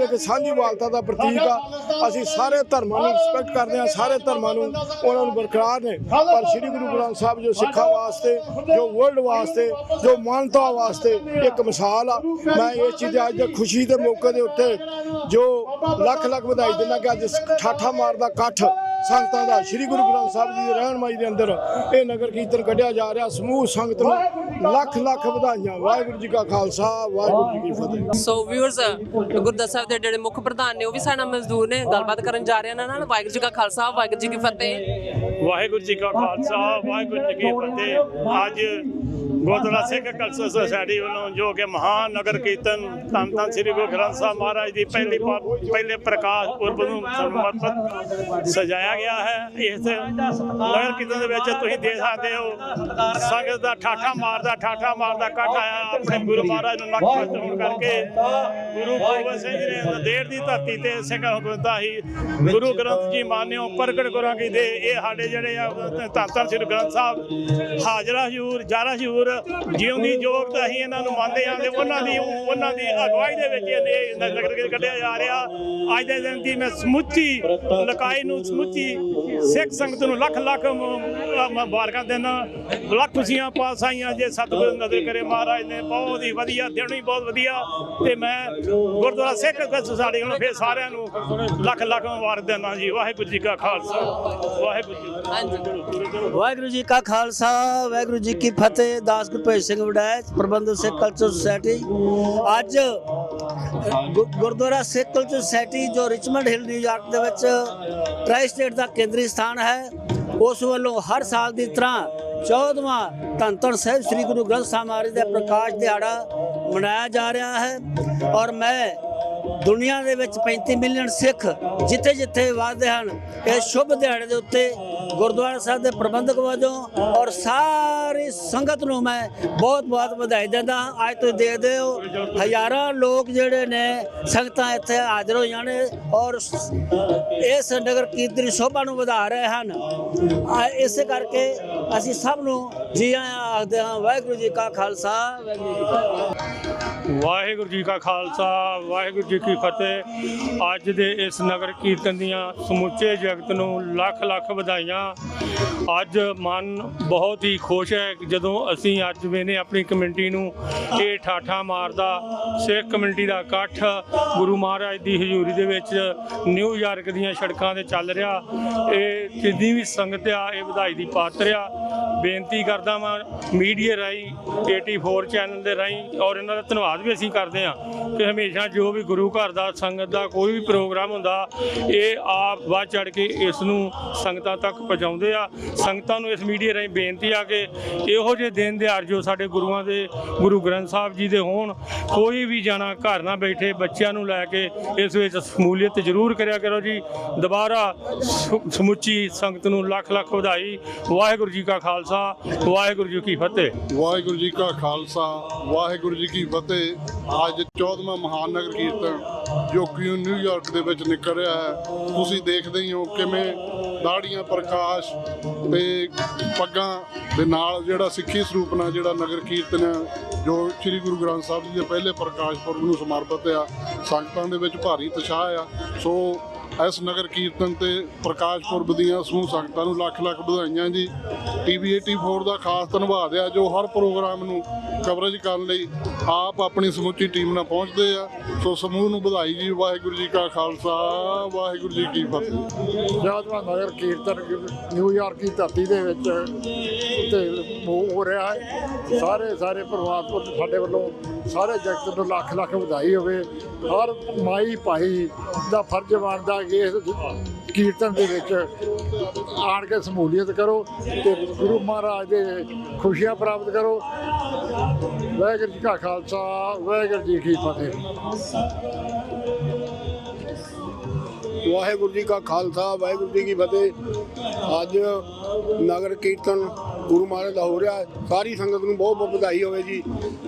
ਕੇ ਸਾਂਝੀ ਵਾਲਤਾ ਦਾ ਪ੍ਰਤੀਕ ਆ। ਅਸੀਂ ਸਾਰੇ ਧਰਮਾਂ ਨੂੰ ਰਿਸਪੈਕਟ ਕਰਦੇ ਹਾਂ, ਸਾਰੇ ਧਰਮਾਂ ਨੂੰ ਉਹਨਾਂ ਨੂੰ ਬਰਕਰਾਰ ਨੇ, ਪਰ ਸ੍ਰੀ ਗੁਰੂ ਗ੍ਰੰਥ ਸਾਹਿਬ ਜੋ ਸਿੱਖਾਂ ਵਾਸਤੇ, ਜੋ ਵਰਲਡ ਵਾਸਤੇ, ਜੋ ਮਾਨਵਤਾ ਵਾਸਤੇ ਇੱਕ ਮਿਸਾਲ ਆ। ਮੈਂ ਇਸ ਚੀਜ਼ ਅੱਜ ਦੇ ਖੁਸ਼ੀ ਦੇ ਮੌਕੇ ਦੇ ਉੱਤੇ ਜੋ ਲੱਖ ਵਧਾਈ ਦਿੰਦਾ ਕਿ ਅੱਜ ਠਾਠਾ ਮਾਰਦਾ ਇਕੱਠ ਸੰਗਤਾਂ ਦਾ ਸ੍ਰੀ ਗੁਰੂ ਗ੍ਰੰਥ ਸਾਹਿਬ ਜੀ ਦੀ ਰਹਿਨਮਾਈ ਦੇ ਅੰਦਰ ਇਹ ਨਗਰ ਕੀਰਤਨ ਕੱਢਿਆ ਜਾ ਰਿਹਾ। ਸਮੂਹ ਸੰਗਤ ਨੂੰ ਲੱਖ ਵਧਾਈਆਂ। ਵਾਹਿਗੁਰੂ ਜੀ ਕਾ ਖਾਲਸਾ ਵਾਹਿਗੁਰੂ ਜੀ ਕੀ ਫਤਿਹ। ਸੋ ਵੀਅਰਸ ਗੁਰਦੁਆਰਾ ਸਾਹਿਬ ਦੇ ਜਿਹੜੇ ਮੁੱਖ ਪ੍ਰਧਾਨ ਨੇ ਉਹ ਵੀ ਸਾਡੇ ਨਾਲ ਮੌਜੂਦ ਨੇ, ਗੱਲਬਾਤ ਕਰਨ ਜਾ ਰਹੇ ਨਾਲ। ਵਾਹਿਗੁਰੂ ਜੀ ਕਾ ਖਾਲਸਾ ਵਾਹਿਗੁਰੂ ਜੀ ਕੀ ਫਤਿਹ। ਵਾਹਿਗੁਰੂ ਜੀ ਕਾ ਖਾਲਸਾ ਵਾਹਿਗੁਰੂ ਜੀ ਕੀ ਫਤਿਹ। ਅੱਜ ਗੁਰਦੁਆਰਾ ਸਿੱਖ ਕਲਚਰ ਸੁਸਾਇਟੀ ਵੱਲੋਂ ਜੋ ਕਿ ਮਹਾਨ ਨਗਰ ਕੀਰਤਨ ਧੰਨ ਧੰਨ ਸ੍ਰੀ ਗੁਰੂ ਗ੍ਰੰਥ ਸਾਹਿਬ ਮਹਾਰਾਜ ਦੀ ਪਹਿਲੇ ਪ੍ਰਕਾਸ਼ ਪੁਰਬ ਨੂੰ ਸਮਰਪਿਤ ਸਜਾਇਆ ਗਿਆ ਹੈ। ਇਸ ਨਗਰ ਕੀਰਤਨ ਦੇ ਵਿੱਚ ਤੁਸੀਂ ਦੇਖ ਸਕਦੇ ਹੋ ਸੰਗਤ ਦਾ ਠਾਠਾ ਮਾਰਦਾ ਇਕੱਠ ਆਇਆ ਆਪਣੇ ਗੁਰੂ ਮਹਾਰਾਜ ਨੂੰ ਨਮਸਕਾਰ ਹੋਣ ਕਰਕੇ। ਗੁਰੂ ਗੋਬਿੰਦ ਸਿੰਘ ਜੀ ਨੇ ਨੰਦੇੜ ਦੀ ਧਰਤੀ ਤੇ ਸਿੱਖਾਂ ਨੂੰ ਦਿੱਤਾ ਸੀ ਗੁਰੂ ਗ੍ਰੰਥ ਜੀ ਮਾਨਿਓ ਪ੍ਰਗਟ ਗੁਰਾਂ ਕੀ ਦੇ। ਇਹ ਸਾਡੇ ਜਿਹੜੇ ਆ ਧੰਨ ਧੰਨ ਸ੍ਰੀ ਗ੍ਰੰਥ ਸਾਹਿਬ ਹਾਜ਼ਰਾ ਹਜ਼ੂਰ ਜਾਰਾ ਹਜ਼ੂਰ ਜਿਉਂਦੀ ਜੋਤ ਅਸੀਂ ਇਹਨਾਂ ਨੂੰ ਮੰਨਦੇ ਹਾਂ ਤੇ ਉਹਨਾਂ ਦੀ ਅਗਵਾਈ ਦੇ ਵਿੱਚ ਇਹ ਨਗਰ ਕੀਰਤਨ ਕੱਢਿਆ ਜਾ ਰਿਹਾ। ਅੱਜ ਦੇ ਦਿਨ ਦੀ ਮੈਂ ਸਮੁੱਚੀ ਲਕਾਈ ਨੂੰ, ਸਮੁੱਚੀ ਸਿੱਖ ਸੰਗਤ ਨੂੰ ਲੱਖ ਮੁਬਾਰਕਾਂ ਦਿੰਦਾ। ਲੱਖ ਖੁਸ਼ੀਆਂ ਪਾਸ ਆਈਆਂ ਜੇ ਸਤਿਗੁਰੂ ਨਜ਼ਰ ਕਰੇ ਮਹਾਰਾਜ ਨੇ। ਬਹੁਤ ਹੀ ਵਧੀਆ ਦਿਨ ਵੀ ਬਹੁਤ ਵਧੀਆ ਤੇ ਮੈਂ ਗੁਰਦੁਆਰਾ ਸਿੱਖ ਕਲਚਰ ਸੁਸਾਇਟੀ ਨੂੰ ਫਿਰ ਸਾਰਿਆਂ ਨੂੰ ਲੱਖ ਮੁਬਾਰਕ ਦਿੰਦਾ ਜੀ। ਵਾਹਿਗੁਰੂ ਜੀ ਕਾ ਖਾਲਸਾ ਵਾਹਿਗੁਰੂ ਜੀ ਕਾ ਖਾਲਸਾ ਵਾਹਿਗੁਰੂ ਜੀ ਕੀ ਫਤਿਹ। ਦਾਸ ਗੁਰਭੇਜ ਸਿੰਘ ਵਡੈਚ ਪ੍ਰਬੰਧਕ ਸਿੱਖ ਕਲਚਰ ਸੁਸਾਇਟੀ। ਅੱਜ ਗੁਰਦੁਆਰਾ ਸਿੱਖ ਕਲਚਰ ਸੁਸਾਇਟੀ ਜੋ ਰਿਚਮੰਡ ਹਿੱਲ ਨਿਊਯਾਰਕ ਦੇ ਵਿੱਚ ਟ੍ਰਾਈ ਸਟੇਟ ਦਾ ਕੇਂਦਰੀ ਸਥਾਨ ਹੈ, ਉਸ ਵੱਲੋਂ ਹਰ ਸਾਲ ਦੀ ਤਰ੍ਹਾਂ 14ਵਾਂ ਧੰਨ ਧੰਨ ਸਾਹਿਬ ਸ੍ਰੀ ਗੁਰੂ ਗ੍ਰੰਥ ਸਾਹਿਬ ਮਹਾਰਾਜ ਦਾ ਪ੍ਰਕਾਸ਼ ਦਿਹਾੜਾ ਮਨਾਇਆ ਜਾ ਰਿਹਾ ਹੈ। ਔਰ ਮੈਂ ਦੁਨੀਆ ਦੇ ਵਿੱਚ 35 ਮਿਲੀਅਨ ਸਿੱਖ ਜਿੱਥੇ ਵੱਸਦੇ ਹਨ, ਇਸ ਸ਼ੁਭ ਦਿਹਾੜੇ ਦੇ ਉੱਤੇ ਗੁਰਦੁਆਰਾ ਸਾਹਿਬ ਦੇ ਪ੍ਰਬੰਧਕ ਵਜੋਂ ਔਰ ਸਾਰੀ ਸੰਗਤ ਨੂੰ ਮੈਂ ਬਹੁਤ ਵਧਾਈ ਦਿੰਦਾ ਹਾਂ। ਅੱਜ ਤੁਸੀਂ ਦੇਖਦੇ ਹੋ ਹਜ਼ਾਰਾਂ ਲੋਕ ਜਿਹੜੇ ਨੇ ਸੰਗਤਾਂ ਇੱਥੇ ਹਾਜ਼ਰ ਹੋਈਆਂ ਨੇ ਔਰ ਇਸ ਨਗਰ ਕੀਰਤਨ ਦੀ ਸ਼ੋਭਾ ਨੂੰ ਵਧਾ ਰਹੇ ਹਨ। ਇਸੇ ਕਰਕੇ ਅਸੀਂ ਸਭ ਨੂੰ ਜੀ ਆਇਆਂ ਆਖਦੇ ਹਾਂ। ਵਾਹਿਗੁਰੂ ਜੀ ਕਾ ਖਾਲਸਾ ਵਾਹਿਗੁਰੂ ਜੀ ਕਾ ਖਾਲਸਾ ਵਾਹਿਗੁਰੂ ਜੀ ਕੀ ਫਤਿਹ। ਅੱਜ ਦੇ ਇਸ ਨਗਰ ਕੀਰਤਨ ਦੀਆਂ ਸਮੁੱਚੇ ਜਗਤ ਨੂੰ ਲੱਖ ਵਧਾਈਆਂ। ਅੱਜ ਮਨ ਬਹੁਤ ਹੀ ਖੁਸ਼ ਹੈ ਜਦੋਂ ਅਸੀਂ ਅੱਜ ਮੈਨੇ ਆਪਣੀ ਕਮਿਊਨਿਟੀ ਨੂੰ ਇਹ ਠਾਠਾ ਮਾਰਦਾ ਸਿੱਖ ਕਮਿਊਨਿਟੀ ਦਾ ਇਕੱਠ ਗੁਰੂ ਮਹਾਰਾਜ ਦੀ ਹਜ਼ੂਰੀ ਦੇ ਵਿੱਚ ਨਿਊਯਾਰਕ ਦੀਆਂ ਸੜਕਾਂ ਤੇ ਚੱਲ ਰਿਹਾ। ਇਹ ਜਿੰਨੀ ਵੀ ਸੰਗਤ ਆ ਇਹ ਵਧਾਈ ਦੀ ਪਾਤਰ ਆ। ਬੇਨਤੀ ਕਰਦਾ ਵਾਂ ਮੀਡੀਆ ਰਾਹੀਂ 84 ਚੈਨਲ ਦੇ ਰਾਹੀਂ, ਔਰ ਇਹਨਾਂ ਦਾ ਧੰਨਵਾਦ ਵੀ ਅਸੀਂ ਕਰਦੇ ਹਾਂ ਕਿ ਹਮੇਸ਼ਾ ਜੋ ਵੀ ਗੁਰੂ ਘਰ ਦਾ ਸੰਗਤ ਦਾ ਕੋਈ ਵੀ ਪ੍ਰੋਗਰਾਮ ਹੁੰਦਾ ਇਹ ਆਪ ਵੱਧ ਚੜ੍ਹ ਕੇ ਇਸ ਨੂੰ ਸੰਗਤਾਂ ਤੱਕ ਪਹੁੰਚਾਉਂਦੇ ਆ। ਸੰਗਤਾਂ ਨੂੰ ਇਸ ਮੀਡੀਆ ਰਾਹੀਂ ਬੇਨਤੀ ਆ ਕਿ ਇਹੋ ਜਿਹੇ ਦਿਨ ਦਿਹਾੜ ਜੋ ਸਾਡੇ ਗੁਰੂਆਂ ਦੇ ਗੁਰੂ ਗ੍ਰੰਥ ਸਾਹਿਬ ਜੀ ਦੇ ਹੋਣ, ਕੋਈ ਵੀ ਜਾਣਾ ਘਰ ਨਾ ਬੈਠੇ, ਬੱਚਿਆਂ ਨੂੰ ਲੈ ਕੇ ਇਸ ਵਿੱਚ ਸ਼ਮੂਲੀਅਤ ਜ਼ਰੂਰ ਕਰਿਆ ਕਰੋ ਜੀ। ਦੁਬਾਰਾ ਸਮੁੱਚੀ ਸੰਗਤ ਨੂੰ ਲੱਖ ਲੱਖ ਵਧਾਈ। ਵਾਹਿਗੁਰੂ ਜੀ ਕਾ ਖਾਲਸਾ, ਵਾਹਿਗੁਰੂ ਜੀ ਕੀ ਫਤਿਹ। ਵਾਹਿਗੁਰੂ ਜੀ ਕਾ ਖਾਲਸਾ, ਵਾਹਿਗੁਰੂ ਜੀ ਕੀ ਫਤਿਹ। ਅੱਜ 14ਵਾਂ ਮਹਾਨ ਨਗਰ ਕੀਰਤਨ ਜੋ ਕਿ ਨਿਊਯਾਰਕ ਦੇ ਵਿੱਚ ਨਿਕਲ ਰਿਹਾ ਹੈ, ਤੁਸੀਂ ਦੇਖਦੇ ਹੀ ਹੋ ਕਿਵੇਂ ਦਾੜੀਆਂ ਪ੍ਰਕਾਸ਼ ਤੇ ਪੱਗਾਂ ਦੇ ਨਾਲ ਜਿਹੜਾ ਸਿੱਖੀ ਸਰੂਪ ਨਾਲ ਜਿਹੜਾ ਨਗਰ ਕੀਰਤਨ ਹੈ ਜੋ ਸ੍ਰੀ ਗੁਰੂ ਗ੍ਰੰਥ ਸਾਹਿਬ ਜੀ ਦੇ ਪਹਿਲੇ ਪ੍ਰਕਾਸ਼ ਪੁਰਬ ਨੂੰ ਸਮਰਪਿਤ ਆ। ਸੰਗਤਾਂ ਦੇ ਵਿੱਚ ਭਾਰੀ ਉਤਸ਼ਾਹ ਆ। ਸੋ ਇਸ ਨਗਰ ਕੀਰਤਨ ਤੇ ਪ੍ਰਕਾਸ਼ ਪੁਰਬ ਦੀਆਂ ਸਮੂਹ ਸੰਗਤਾਂ ਨੂੰ ਲੱਖ ਲੱਖ ਵਧਾਈਆਂ ਜੀ। TV 84 ਦਾ ਖਾਸ ਧੰਨਵਾਦ ਆ ਜੋ ਹਰ ਪ੍ਰੋਗਰਾਮ ਨੂੰ ਕਵਰੇਜ ਕਰਨ ਲਈ ਆਪ ਆਪਣੀ ਸਮੁੱਚੀ ਟੀਮ ਨਾਲ ਪਹੁੰਚਦੇ ਆ। ਸੋ ਸਮੂਹ ਨੂੰ ਵਧਾਈ ਜੀ। ਵਾਹਿਗੁਰੂ ਜੀ ਕਾ ਖਾਲਸਾ, ਵਾਹਿਗੁਰੂ ਜੀ ਕੀ ਫਤਿਹ। ਯਾਦਵਾਂ ਨਗਰ ਕੀਰਤਨ ਨਿਊਯਾਰਕ ਦੀ ਧਰਤੀ ਦੇ ਵਿੱਚ ਤੇ ਹੋ ਰਿਹਾ ਹੈ। ਸਾਰੇ ਪਰਮਾਤਮਾ ਸਾਡੇ ਵੱਲੋਂ ਸਾਰੇ ਜਗਤ ਨੂੰ ਲੱਖ ਲੱਖ ਵਧਾਈ ਹੋਵੇ। ਹਰ ਮਾਈ ਭਾਈ ਦਾ ਫਰਜ਼ ਬਣਦਾ ਕਿ ਇਸ ਕੀਰਤਨ ਦੇ ਵਿੱਚ ਆਣ ਕੇ ਸ਼ਮੂਲੀਅਤ ਕਰੋ ਤੇ ਗੁਰੂ ਮਹਾਰਾਜ ਦੇ ਖੁਸ਼ੀਆਂ ਪ੍ਰਾਪਤ ਕਰੋ। ਵਾਹਿਗੁਰੂ ਜੀ ਕਾ ਖਾਲਸਾ, ਵਾਹਿਗੁਰੂ ਜੀ ਕੀ ਫਤਿਹ। ਵਾਹਿਗੁਰੂ ਜੀ ਕਾ ਖਾਲਸਾ, ਵਾਹਿਗੁਰੂ ਜੀ ਕੀ ਫਤਿਹ। ਅੱਜ ਨਗਰ ਕੀਰਤਨ ਗੁਰੂ ਮਹਾਰਾਜ ਦਾ ਹੋ ਰਿਹਾ। ਸਾਰੀ ਸੰਗਤ ਨੂੰ ਬਹੁਤ ਬਹੁਤ ਵਧਾਈ ਹੋਵੇ ਜੀ।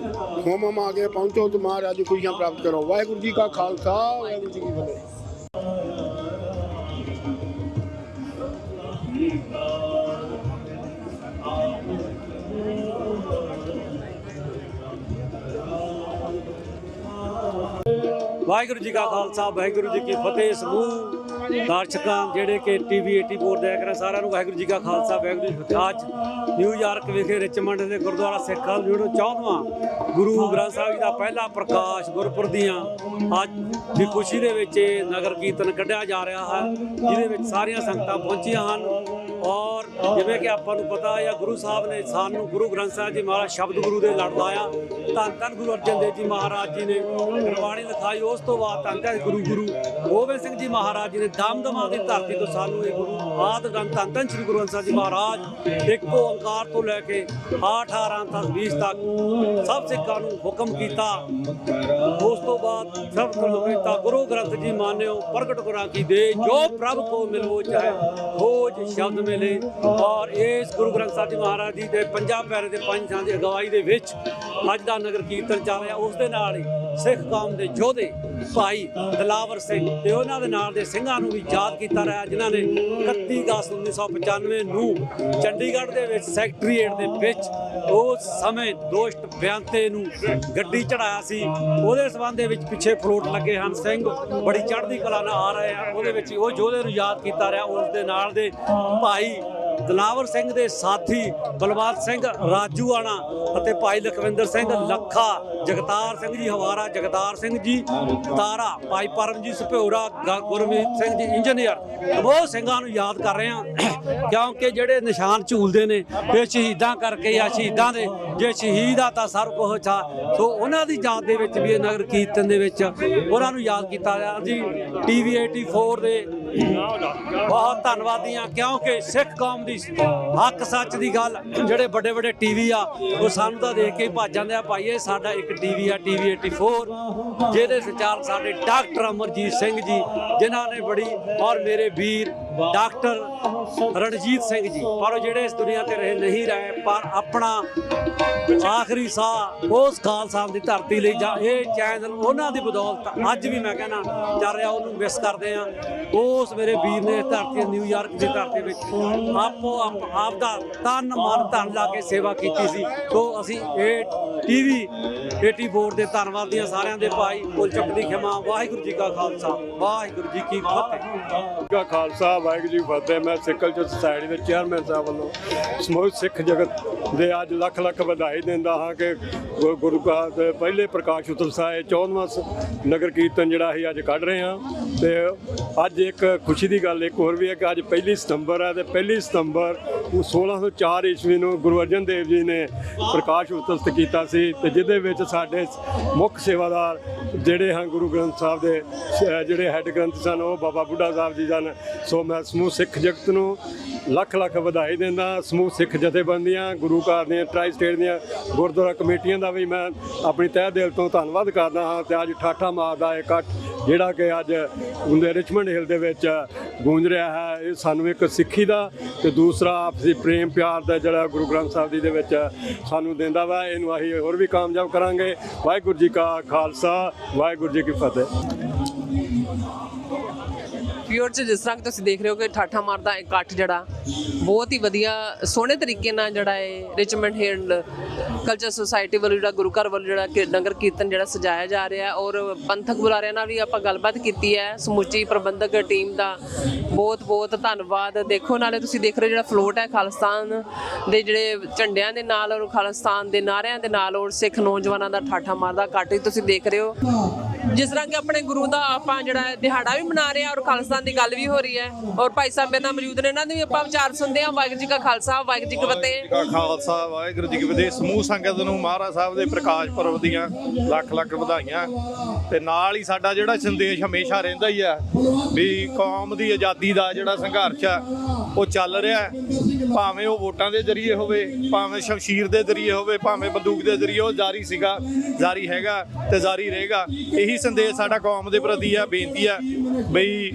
ਹੋਮ ਆ ਕੇ ਪਹੁੰਚੋ ਤੇ ਮਹਾਰਾਜ ਦੀ ਖੁਸ਼ੀਆਂ ਪ੍ਰਾਪਤ ਕਰੋ। ਵਾਹਿਗੁਰੂ ਜੀ ਕਾ ਖਾਲਸਾ, ਵਾਹਿਗੁਰੂ ਜੀ ਕੀ ਫਤਿਹ। ਵਾਹਿਗੁਰੂ ਜੀ ਕਾ ਖਾਲਸਾ, ਵਾਹਿਗੁਰੂ ਜੀ ਕੀ ਫਤਿਹ। ਸਮੂਹ ਦਰਸ਼ਕਾਂ ਜਿਹੜੇ ਕਿ TV 84 ਦੇਖ ਰਹੇ, ਸਾਰਿਆਂ ਨੂੰ ਵਾਹਿਗੁਰੂ ਜੀ ਕਾ ਖਾਲਸਾ, ਵਾਹਿਗੁਰੂ ਜੀ ਕੀ ਫਤਿਹ। ਅੱਜ ਨਿਊਯਾਰਕ ਵਿਖੇ ਰਿਚਮੰਡ ਦੇ ਗੁਰਦੁਆਰਾ ਸਿੱਖ ਹਾਲ ਜਿਹੜਾ 14ਵਾਂ ਗੁਰੂ ਗ੍ਰੰਥ ਸਾਹਿਬ ਜੀ ਦਾ ਪਹਿਲਾ ਪ੍ਰਕਾਸ਼ ਗੁਰਪੁਰਬ ਦੀਆਂ ਅੱਜ ਦੀ ਖੁਸ਼ੀ ਦੇ ਵਿੱਚ ਨਗਰ ਕੀਰਤਨ ਕੱਢਿਆ ਜਾ ਰਿਹਾ ਹੈ, ਜਿਹਦੇ ਵਿੱਚ ਸਾਰੀਆਂ ਸੰਗਤਾਂ ਪਹੁੰਚੀਆਂ ਹਨ। ਔਰ ਜਿਵੇਂ ਕਿ ਆਪਾਂ ਨੂੰ ਪਤਾ ਹੈ ਗੁਰੂ ਸਾਹਿਬ ਨੇ ਸਾਨੂੰ ਗੁਰੂ ਗ੍ਰੰਥ ਸਾਹਿਬ ਜੀ ਮਹਾਰਾਜ ਸ਼ਬਦ ਗੁਰੂ ਦੇ ਲੜ ਲਾਇਆ। ਧੰਨ ਧੰਨ ਗੁਰੂ ਅਰਜਨ ਦੇਵ ਜੀ ਮਹਾਰਾਜ ਜੀ ਨੇ ਗੁਰਬਾਣੀ ਲਿਖਾਈ। ਉਸ ਤੋਂ ਬਾਅਦ ਧੰਨ ਧੰਨ ਗੁਰੂ ਗੋਬਿੰਦ ਸਿੰਘ ਜੀ ਮਹਾਰਾਜ ਜੀ ਨੇ ਦਮਦਮਾ ਦੀ ਧਰਤੀ ਤੋਂ ਸਾਨੂੰ ਇਹ ਗੁਰੂ ਆਦਿ ਗ੍ਰੰਥ ਧੰਨ ਧੰਨ ਸ੍ਰੀ ਗੁਰੂ ਗ੍ਰੰਥ ਸਾਹਿਬ ਜੀ ਮਹਾਰਾਜ ਇੱਕ ਓਂਕਾਰ ਤੋਂ ਲੈ ਕੇ 18 ਤੱਕ 20 ਤੱਕ ਸਭ ਸਿੱਖਾਂ ਨੂੰ ਹੁਕਮ ਕੀਤਾ। ਉਸ ਤੋਂ ਬਾਅਦ ਸਭ ਨੂੰ ਕੀਤਾ ਗੁਰੂ ਗ੍ਰੰਥ ਜੀ ਮਾਨਿਓ ਪ੍ਰਗਟ ਗੁਰਾਂ ਕੀ ਦੇ ਜੋ ਪ੍ਰਭ ਕੋ ਮਿਲੋ ਚਾਹੇ ਖੋਜ ਸ਼ਬਦ ਮਿਲੇ। ਔਰ ਇਸ ਗੁਰੂ ਗ੍ਰੰਥ ਸਾਹਿਬ ਜੀ ਮਹਾਰਾਜ ਜੀ ਦੇ ਪੰਜਾਂ ਪਿਆਰੇ ਦੇ ਪੰਜ ਥਾਂ ਦੀ ਅਗਵਾਈ ਦੇ ਵਿੱਚ ਅੱਜ ਦਾ ਨਗਰ ਕੀਰਤਨ ਚੱਲ ਰਿਹਾ। ਉਸ ਦੇ ਨਾਲ ਹੀ ਸਿੱਖ ਕੌਮ ਦੇ ਯੋਧੇ ਭਾਈ ਦਿਲਾਵਰ ਸਿੰਘ ਤੇ ਉਹਨਾਂ ਦੇ ਨਾਲ ਦੇ ਸਿੰਘਾਂ ਨੂੰ ਵੀ ਯਾਦ ਕੀਤਾ ਰਿਹਾ, ਜਿਨ੍ਹਾਂ ਨੇ 31 ਅਗਸਤ 1995 ਨੂੰ ਚੰਡੀਗੜ੍ਹ ਦੇ ਵਿੱਚ ਸੈਕਟਰੀਏਟ ਦੇ ਵਿੱਚ ਉਸ ਸਮੇਂ ਦੋਸ਼ਟ ਬਿਆੰਤੇ ਨੂੰ ਗੱਡੀ ਚੜਾਇਆ ਸੀ। ਉਹਦੇ ਸਬੰਧ ਦੇ ਵਿੱਚ ਪਿੱਛੇ ਫਲੋਟ ਲੱਗੇ ਹਨ, ਸਿੰਘ ਬੜੀ ਚੜ੍ਹਦੀ ਕਲਾ ਨਾਲ ਆ ਰਹੇ ਹਨ। ਉਹਦੇ ਵਿੱਚ ਉਹ ਯੋਧੇ ਨੂੰ ਯਾਦ ਕੀਤਾ ਰਿਹਾ। ਉਸ ਦੇ ਨਾਲ ਦੇ ਭਾਈ ਦਿਲਾਵਰ ਸਿੰਘ ਦੇ ਸਾਥੀ ਬਲਵੰਤ ਸਿੰਘ ਰਾਜੂਆਣਾ ਅਤੇ ਭਾਈ ਲਖਵਿੰਦਰ ਸਿੰਘ ਲੱਖਾ, ਜਗਤਾਰ ਸਿੰਘ ਜੀ ਹਵਾਰਾ, ਜਗਤਾਰ ਸਿੰਘ ਜੀ ਤਾਰਾ, ਭਾਈ ਪਰਮਜੀਤ ਸਭਿਉਰਾ, ਗੁਰਮੀਤ ਸਿੰਘ ਜੀ ਇੰਜੀਨੀਅਰ, ਬਹੁਤ ਸਿੰਘਾਂ ਨੂੰ ਯਾਦ ਕਰ ਰਹੇ ਹਾਂ ਕਿਉਂਕਿ ਜਿਹੜੇ ਨਿਸ਼ਾਨ ਝੂਲਦੇ ਨੇ ਇਹ ਸ਼ਹੀਦਾਂ ਕਰਕੇ ਆ। ਸ਼ਹੀਦਾਂ ਦੇ ਜੇ ਸ਼ਹੀਦ ਆ ਤਾਂ ਸਭ ਕੁਛ ਆ। ਸੋ ਉਹਨਾਂ ਦੀ ਯਾਦ ਦੇ ਵਿੱਚ ਵੀ ਇਹ ਨਗਰ ਕੀਰਤਨ ਦੇ ਵਿੱਚ ਉਹਨਾਂ ਨੂੰ ਯਾਦ ਕੀਤਾ ਜਾ ਜੀ। TV 84 ਦੇ ਬਹੁਤ ਧੰਨਵਾਦੀ ਹਾਂ ਕਿਉਂਕਿ ਸਿੱਖ ਕੌਮ ਦੀ ਹੱਕ ਸੱਚ ਦੀ ਗੱਲ ਜਿਹੜੇ ਵੱਡੇ ਵੱਡੇ TV ਆ ਉਹ ਸਾਨੂੰ ਤਾਂ ਦੇਖ ਕੇ ਭੱਜ ਜਾਂਦੇ ਆ। ਭਾਈ ਇਹ ਸਾਡਾ ਇੱਕ TV ਆ TV 84 ਜਿਹਦੇ ਸੰਚਾਲਕ ਸਾਡੇ ਡਾਕਟਰ ਅਮਰਜੀਤ ਸਿੰਘ ਜੀ, ਜਿਨ੍ਹਾਂ ਨੇ ਬੜੀ ਔਰ ਮੇਰੇ ਵੀਰ ਡਾਕਟਰ ਰਣਜੀਤ ਸਿੰਘ ਜੀ, ਪਰ ਉਹ ਜਿਹੜੇ ਇਸ ਦੁਨੀਆ ਤੇ ਨਹੀਂ ਰਹੇ ਪਰ ਆਪਣਾ ਆਖਰੀ ਸਾਹ ਉਸ ਖਾਲਸਾ ਦੀ ਧਰਤੀ ਲਈ ਜਾਂ ਇਹ ਚੈਨਲ ਉਹਨਾਂ ਦੀ ਬਦੌਲਤ ਅੱਜ ਵੀ ਮੈਂ ਕਹਿੰਦਾ ਚੱਲ ਰਿਹਾ, ਉਹਨੂੰ ਮਿਸ ਕਰਦੇ ਆ। ਉਸ ਮੇਰੇ ਵੀਰ ਨੇ ਧਰਤੀ ਨਿਊਯਾਰਕ ਦੀ ਧਰਤੀ ਵਿੱਚ ਆਪੋ ਆਪ ਦਾ ਤਨ ਮਨ ਧਨ ਲਾ ਕੇ ਸੇਵਾ ਕੀਤੀ ਸੀ। ਸੋ ਅਸੀਂ ਇਹ TV 84 ਦੇ ਧੰਨਵਾਦ ਦੀਆਂ ਸਾਰਿਆਂ ਦੇ ਭਾਈ ਬੋਲ ਚੱਕਦੀ ਖਿਮਾ। ਵਾਹਿਗੁਰੂ ਜੀ ਕਾ ਖਾਲਸਾ ਵਾਹਿਗੁਰੂ ਜੀ ਕੀ ਫਤਿਹ। ਕਾ ਖਾਲਸਾ ਵਾਹਿਗੁਰੂ ਜੀ ਕੀ ਫਤਿਹ। ਮੈਂ ਸਿੱਖ ਕਲਚਰ ਸੁਸਾਇਟੀ ਦੇ ਚੇਅਰਮੈਨ ਸਾਹਿਬ ਵੱਲੋਂ ਸਮੂਹ ਸਿੱਖ ਜਗਤ ਦੇ ਅੱਜ ਲੱਖ ਲੱਖ ਵਧਾਈ ਦਿੰਦਾ ਹਾਂ ਕਿ ਗੁਰੂ ਘਰ ਦੇ ਪਹਿਲੇ ਪ੍ਰਕਾਸ਼ ਉਤਸਵ ਸਾਹਿਬ 14ਵਾਂ ਨਗਰ ਕੀਰਤਨ ਜਿਹੜਾ ਅਸੀਂ ਅੱਜ ਕੱਢ ਰਹੇ ਹਾਂ। ਤੇ ਅੱਜ ਇੱਕ ਖੁਸ਼ੀ ਦੀ ਗੱਲ ਇੱਕ ਹੋਰ ਵੀ ਹੈ ਕਿ ਅੱਜ 1 ਸਤੰਬਰ ਹੈ ਤੇ 1 ਸਤੰਬਰ 1604 ਈਸਵੀ ਨੂੰ ਗੁਰੂ ਅਰਜਨ ਦੇਵ ਜੀ ਨੇ ਪ੍ਰਕਾਸ਼ ਉਤਸਵ ਕੀਤਾ ਸੀ ਤੇ ਜਿਹਦੇ ਵਿੱਚ ਸਾਡੇ ਮੁੱਖ ਸੇਵਾਦਾਰ ਜਿਹੜੇ ਹਨ ਗੁਰੂ ਗ੍ਰੰਥ ਸਾਹਿਬ ਦੇ ਜਿਹੜੇ ਹੈੱਡ ਗ੍ਰੰਥ ਸਨ ਉਹ ਬਾਬਾ ਬੁੱਢਾ ਸਾਹਿਬ ਜੀ ਸਨ। ਸੋ ਮੈਂ ਸਮੂਹ ਸਿੱਖ ਜਗਤ ਨੂੰ ਲੱਖ ਲੱਖ ਵਧਾਈ ਦਿੰਦਾ। ਸਮੂਹ ਸਿੱਖ ਜਥੇਬੰਦੀਆਂ ਗੁਰੂ ਘਰ ਦੀਆਂ ਟਰਾਈ ਸਟੇਟ ਦੀਆਂ ਗੁਰਦੁਆਰਾ ਕਮੇਟੀਆਂ ਦਾ ਵੀ ਮੈਂ ਆਪਣੀ ਤਹਿ ਦਿਲ ਤੋਂ ਧੰਨਵਾਦ ਕਰਦਾ ਹਾਂ। ਤੇ ਅੱਜ ਠਾਠਾ ਮਾਰ ਦਾ ਇਕੱਠ ਜਿਹੜਾ ਕਿ ਅੱਜ ਉਹਦੇ ਰਿਚਮੰਡ ਹਿੱਲ ਦੇ ਵਿੱਚ ਗੂੰਜ ਰਿਹਾ ਹੈ, ਇਹ ਸਾਨੂੰ ਇੱਕ ਸਿੱਖੀ ਦਾ ਤੇ ਦੂਸਰਾ ਆਪਸੀ ਪ੍ਰੇਮ ਪਿਆਰ ਦਾ ਜਿਹੜਾ ਗੁਰੂ ਗ੍ਰੰਥ ਸਾਹਿਬ ਜੀ ਦੇ ਵਿੱਚ ਸਾਨੂੰ ਦਿੰਦਾ ਵਾ। ਇਹਨੂੰ ਅਸੀਂ ਹੋਰ ਵੀ ਕਾਮਯਾਬ ਕਰਾਂਗੇ। ਵਾਹਿਗੁਰੂ ਜੀ ਕਾ ਖਾਲਸਾ ਵਾਹਿਗੁਰੂ ਜੀ ਕੀ ਫਤਿਹ। ਵਿਊਅਰਸ, ਜਿਸ ਤਰ੍ਹਾਂ ਕਿ ਤੁਸੀਂ ਦੇਖ ਰਹੇ ਹੋ ਕਿ ਠਾਠਾ ਮਾਰਦਾ ਇਕੱਠ ਜਿਹੜਾ ਬਹੁਤ ਹੀ ਵਧੀਆ ਸੋਹਣੇ ਤਰੀਕੇ ਨਾਲ ਜਿਹੜਾ ਹੈ ਰਿਚਮੰਡ ਹਿੱਲ ਕਲਚਰ ਸੁਸਾਇਟੀ ਵੱਲੋਂ ਜਿਹੜਾ ਗੁਰੂ ਘਰ ਵੱਲੋਂ ਜਿਹੜਾ ਨਗਰ ਕੀਰਤਨ ਜਿਹੜਾ ਸਜਾਇਆ ਜਾ ਰਿਹਾ ਔਰ ਪੰਥਕ ਬੁਲਾਰਿਆਂ ਨਾਲ ਵੀ ਆਪਾਂ ਗੱਲਬਾਤ ਕੀਤੀ ਹੈ। ਸਮੁੱਚੀ ਪ੍ਰਬੰਧਕ ਟੀਮ ਦਾ ਬਹੁਤ ਬਹੁਤ ਧੰਨਵਾਦ। ਦੇਖੋ ਨਾਲੇ ਤੁਸੀਂ ਦੇਖ ਰਹੇ ਹੋ ਜਿਹੜਾ ਫਲੋਟ ਹੈ ਖਾਲਿਸਤਾਨ ਦੇ ਜਿਹੜੇ ਝੰਡਿਆਂ ਦੇ ਨਾਲ ਔਰ ਖਾਲਿਸਤਾਨ ਦੇ ਨਾਅਰਿਆਂ ਦੇ ਨਾਲ ਔਰ ਸਿੱਖ ਨੌਜਵਾਨਾਂ ਦਾ ਠਾਠਾ ਮਾਰਦਾ ਇਕੱਠ ਤੁਸੀਂ ਦੇਖ ਰਹੇ ਹੋ। ਜਿਸ ਤਰ੍ਹਾਂ ਕਿ ਆਪਣੇ ਗੁਰੂ ਦਾ ਆਪਾਂ ਜਿਹੜਾ ਦਿਹਾੜਾ ਵੀ ਮਨਾ ਰਹੇ ਹਾਂ ਔਰ ਖਾਲਿਸਤਾਨ ਦੀ ਗੱਲ ਵੀ ਹੋ ਰਹੀ ਹੈ ਔਰ ਭਾਈ ਸਾਹਿਬ ਮੇਰੇ ਨਾਲ ਮੌਜੂਦ ਨੇ, ਇਹਨਾਂ ਦੇ ਵੀ ਆਪਾਂ ਵਿਚਾਰ ਸੁਣਦੇ ਹਾਂ। ਵਾਹਿਗੁਰੂ ਜੀ ਕਾ ਖਾਲਸਾ ਵਾਹਿਗੁਰੂ ਜੀ ਕੀ ਫਤਿਹ। ਖਾਲਸਾ ਵਾਹਿਗੁਰੂ ਜੀ ਕੀ ਫਤਿਹ। ਸਮੂਹ ਸੰਗਤ ਨੂੰ ਮਹਾਰਾਜ ਸਾਹਿਬ ਦੇ ਪ੍ਰਕਾਸ਼ ਪੁਰਬ ਦੀਆਂ ਲੱਖ ਲੱਖ ਵਧਾਈਆਂ ਤੇ ਨਾਲ ਹੀ ਸਾਡਾ ਜਿਹੜਾ ਸੰਦੇਸ਼ ਹਮੇਸ਼ਾ ਰਹਿੰਦਾ ਹੀ ਆ ਵੀ ਕੌਮ ਦੀ ਆਜ਼ਾਦੀ ਦਾ ਜਿਹੜਾ ਸੰਘਰਸ਼ ਆ ਉਹ ਚੱਲ ਰਿਹਾ, ਭਾਵੇਂ ਉਹ ਵੋਟਾਂ ਦੇ ਜ਼ਰੀਏ ਹੋਵੇ, ਭਾਵੇਂ ਸ਼ਮਸ਼ੀਰ ਦੇ ਜ਼ਰੀਏ ਹੋਵੇ, ਭਾਵੇਂ ਬੰਦੂਕ ਦੇ ਜ਼ਰੀਏ, ਉਹ ਜਾਰੀ ਸੀਗਾ, ਜਾਰੀ ਹੈਗਾ ਤੇ ਜਾਰੀ ਰਹੇਗਾ। ਇਹੀ ਸੰਦੇਸ਼ ਸਾਡਾ ਕੌਮ ਦੇ ਪ੍ਰਤੀ ਆ। ਬੇਨਤੀ ਆ ਬਈ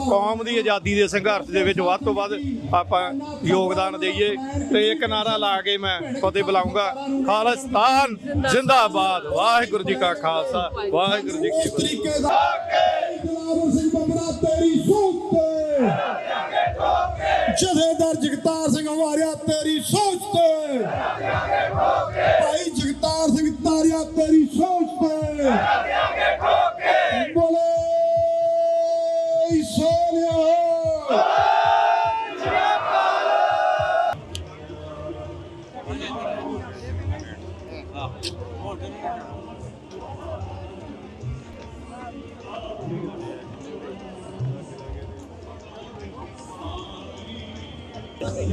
ਕੌਮ ਦੀ ਆਜ਼ਾਦੀ ਦੇ ਸੰਘਰਸ਼ ਦੇ ਵਿੱਚ ਵੱਧ ਤੋਂ ਵੱਧ ਆਪਾਂ ਯੋਗਦਾਨ ਦੇਈਏ ਤੇ ਇੱਕ ਨਾਰਾ ਲਾ ਕੇ ਮੈਂ ਫਤਿਹ ਬੁਲਾਉਂਗਾ, ਖਾਲਿਸਤਾਨ ਜ਼ਿੰਦਾਬਾਦ। ਵਾਹਿਗੁਰੂ ਜੀ ਕਾ ਖਾਲਸਾ ਵਾਹਿਗੁਰੂ ਜੀ ਕੀ ਫਤਿਹ। ਜਥੇਦਾਰ ਜਗਤਾਰ ਸਿੰਘ ਵਾਰਿਆ ਤੇਰੀ ਸੋਚ ਤੇ, ਭਾਈ ਜਗਤਾਰ ਸਿੰਘ ਤਾਰਿਆ ਤੇਰੀ ਸੋਚ ਤੇ, ਬੋਲੇ ਸੋਨਿਆ।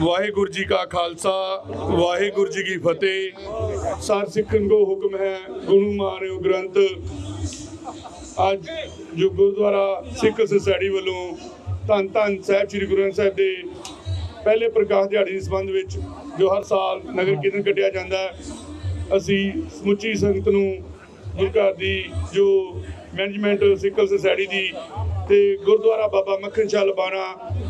वाहिगुरु जी का खालसा वाहिगुरु जी की फतेह। सार सिखन को हुक्म है गुरु मारियो ग्रंथ। आज जो गुरुद्वारा सिख सोसाइटी वालों धन धन साहिब श्री गुरु ग्रंथ साहिब के पहले प्रकाश दिहाड़े के संबंध में जो हर साल नगर कीर्तन कटिया जाता है, असी समुची संगत नूं गुरु घर की जो मैनेजमेंट सिख सोसाइटी की ते गुरुद्वारा बाबा मक्खन शाह लबाना